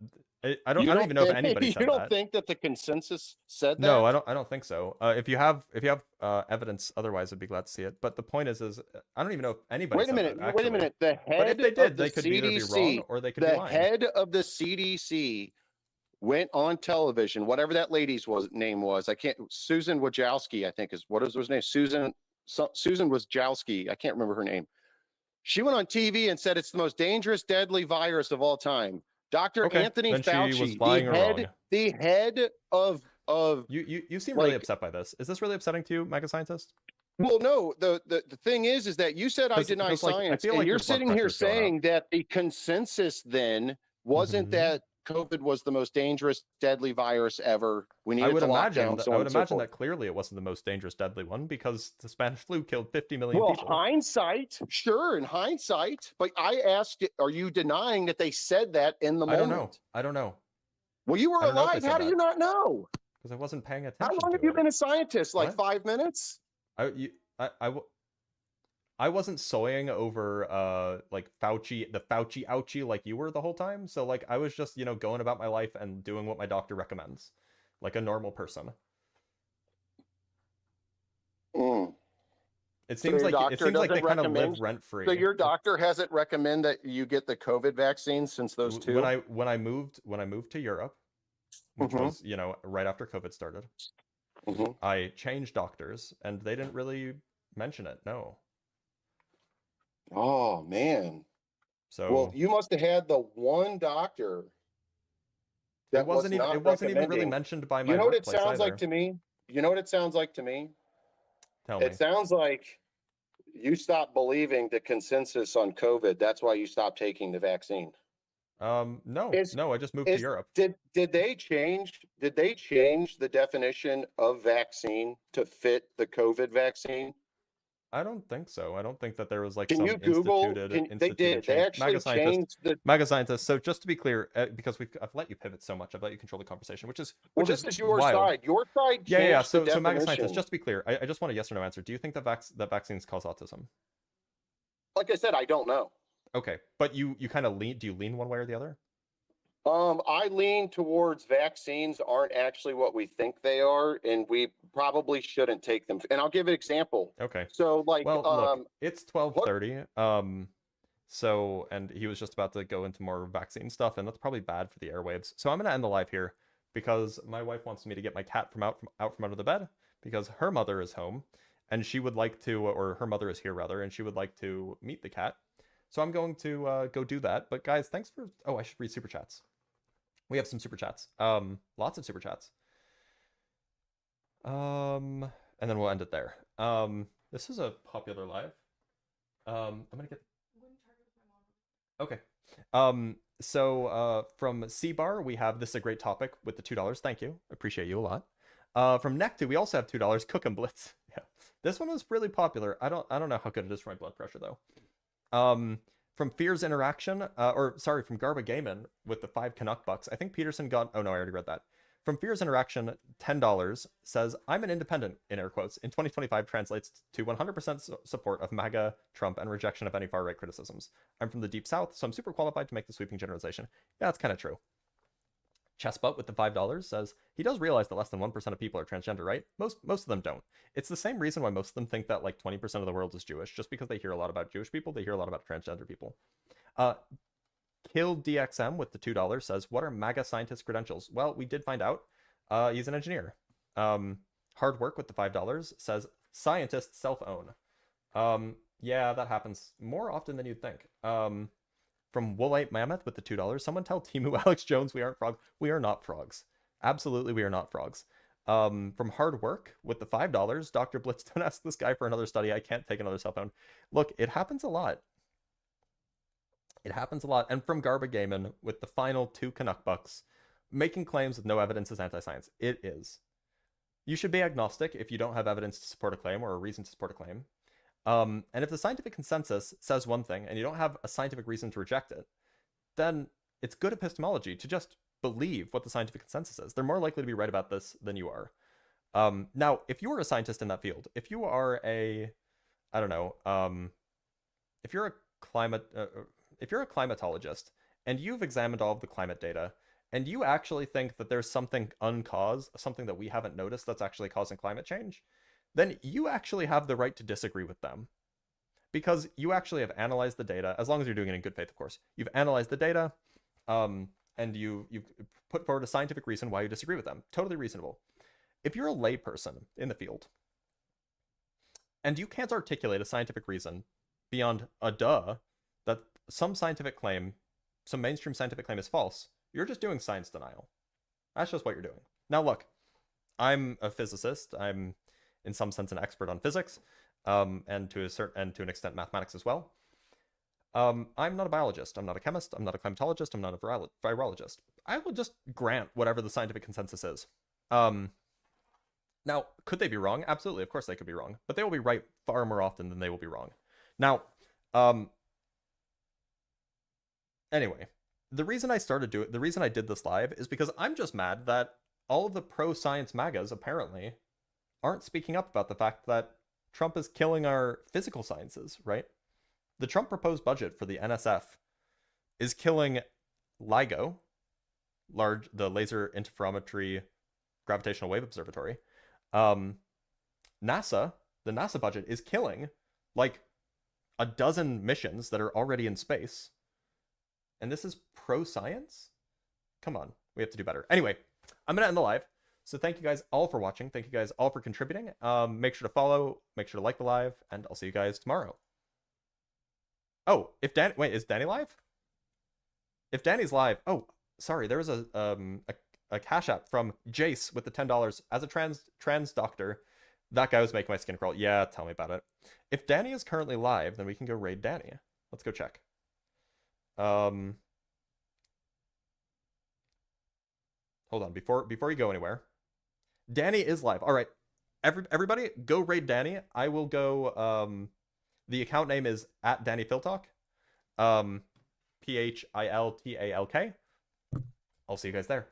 I don't even know if anybody said that. You don't think that the consensus said that? No, I don't think so. If you have evidence otherwise, I'd be glad to see it. But the point is I don't even know if anybody Wait a said minute. that, Wait a minute. The head but if they did, of the they could CDC, either be wrong or they could be the lying. head of the CDC went on television, whatever that lady's name was. I can't. Susan Wojcicki, I think what is her name? Susan Wojcicki. I can't remember her name. She went on TV and said it's the most dangerous, deadly virus of all time. Dr. Anthony Fauci, she was lying or wrong. the head of you seem really upset by this. Is this really upsetting to you, MAGA scientist? Well, no. The thing is that you said I deny science, and you're sitting here saying that the consensus then wasn't that COVID was the most dangerous, deadly virus ever. We needed to lock down. I would imagine that clearly it wasn't the most dangerous, deadly one because the Spanish flu killed 50 million people. Well, hindsight, sure, in hindsight. But I asked, are you denying that they said that in the moment? I don't know. Well, you were alive. How do you not know? Because I wasn't paying attention. How long have you been a scientist? Like 5 minutes? I wasn't soying over like the Fauci ouchie like you were the whole time. So like I was just, going about my life and doing what my doctor recommends, like a normal person. It seems like they kind of live rent free. So your doctor hasn't recommended that you get the COVID vaccine since those two. When I moved to Europe, which was right after COVID started, I changed doctors and they didn't really mention it. No. Oh man. So well, you must have had the one doctor that it wasn't even really mentioned by my. You know what it sounds like to me? Tell me. It sounds like you stopped believing the consensus on COVID. That's why you stopped taking the vaccine. No, I just moved to Europe. Did they change the definition of vaccine to fit the COVID vaccine? I don't think so. I don't think that there was like Can some you Google? They did. They actually changed the MAGA scientists. So just to be clear, because I've let you pivot so much, I've let you control the conversation, which is this is your side. Your side. Yeah. So MAGA scientists. Just to be clear, I just want a yes or no answer. Do you think that vaccines cause autism? Like I said, I don't know. Okay, but you kind of lean. Do you lean one way or the other? I lean towards vaccines aren't actually what we think they are, and we probably shouldn't take them. And I'll give an example. Okay. So like, look, it's 12:30. So, and he was just about to go into more vaccine stuff, and that's probably bad for the airwaves. So I'm gonna end the live here because my wife wants me to get my cat out from under the bed because her mother is home, and she would like to, or her mother is here rather, and she would like to meet the cat. So I'm going to go do that. But guys, thanks for. Oh, I should read super chats. We have some super chats. Lots of super chats. And then we'll end it there. This is a popular live. I'm gonna get. Okay. So from C-Bar, we have this is a great topic with the $2. Thank you. Appreciate you a lot. From Nectu, we also have $2. Cook 'em Blitz. Yeah. This one was really popular. I don't know how good it is for my blood pressure though. From Fear's interaction, from Garba Gaiman with the 5 Canuck bucks, I think Peterson got, oh no, I already read that. From Fear's interaction, $10 says, I'm an independent, in air quotes, in 2025 translates to 100% support of MAGA, Trump, and rejection of any far-right criticisms. I'm from the Deep South, so I'm super qualified to make the sweeping generalization. Yeah, that's kind of true. Chessbutt with the $5 says, he does realize that less than 1% of people are transgender, right? Most of them don't. It's the same reason why most of them think that like 20% of the world is Jewish, just because they hear a lot about Jewish people, they hear a lot about transgender people. Kill DXM with the $2 says, what are MAGA scientist credentials? Well, we did find out. He's an engineer. Hard Work with the $5 says, scientists self-own. Yeah, that happens more often than you'd think. From Woolite Mammoth with the $2, someone tell Timu Alex Jones we aren't frogs. We are not frogs. Absolutely, we are not frogs. From Hard Work with the $5, Dr. Blitz, don't ask this guy for another study. I can't take another cell phone. Look, it happens a lot. It happens a lot. And from Garba Gaiman with the final 2 Canuck bucks, making claims with no evidence is anti-science. It is. You should be agnostic if you don't have evidence to support a claim or a reason to support a claim. And if the scientific consensus says one thing and you don't have a scientific reason to reject it, then it's good epistemology to just believe what the scientific consensus is. They're more likely to be right about this than you are. Now, if you are a scientist in that field, if you are a, I don't know, if you're a climatologist and you've examined all of the climate data and you actually think that there's something uncaused, something that we haven't noticed that's actually causing climate change, then you actually have the right to disagree with them. Because you actually have analyzed the data, as long as you're doing it in good faith, of course. You've analyzed the data, and you've put forward a scientific reason why you disagree with them. Totally reasonable. If you're a layperson in the field, and you can't articulate a scientific reason beyond a duh that some scientific claim, some mainstream scientific claim is false, you're just doing science denial. That's just what you're doing. Now look, I'm a physicist. I'm in some sense an expert on physics, and to an extent mathematics as well. I'm not a biologist. I'm not a chemist. I'm not a climatologist. I'm not a virologist. I will just grant whatever the scientific consensus is. Now, could they be wrong? Absolutely, of course they could be wrong, but they will be right far more often than they will be wrong. Now, anyway, the reason I did this live is because I'm just mad that all of the pro-science MAGAs apparently aren't speaking up about the fact that Trump is killing our physical sciences, right? The Trump proposed budget for the NSF is killing LIGO, the Laser Interferometry Gravitational Wave Observatory. NASA, the NASA budget is killing like a dozen missions that are already in space. And this is pro-science? Come on, we have to do better. Anyway, I'm going to end the live. So thank you guys all for watching. Thank you guys all for contributing. Make sure to follow, make sure to like the live, and I'll see you guys tomorrow. Oh, is Danny live? If Danny's live, oh, sorry, there was a cash app from Jace with the $10 as a trans doctor. That guy was making my skin crawl. Yeah, tell me about it. If Danny is currently live, then we can go raid Danny. Let's go check. Hold on, before you go anywhere. Danny is live. All right, everybody, go raid Danny. I will go. The account name is @DannyPhiltalk. PHILTALK. I'll see you guys there.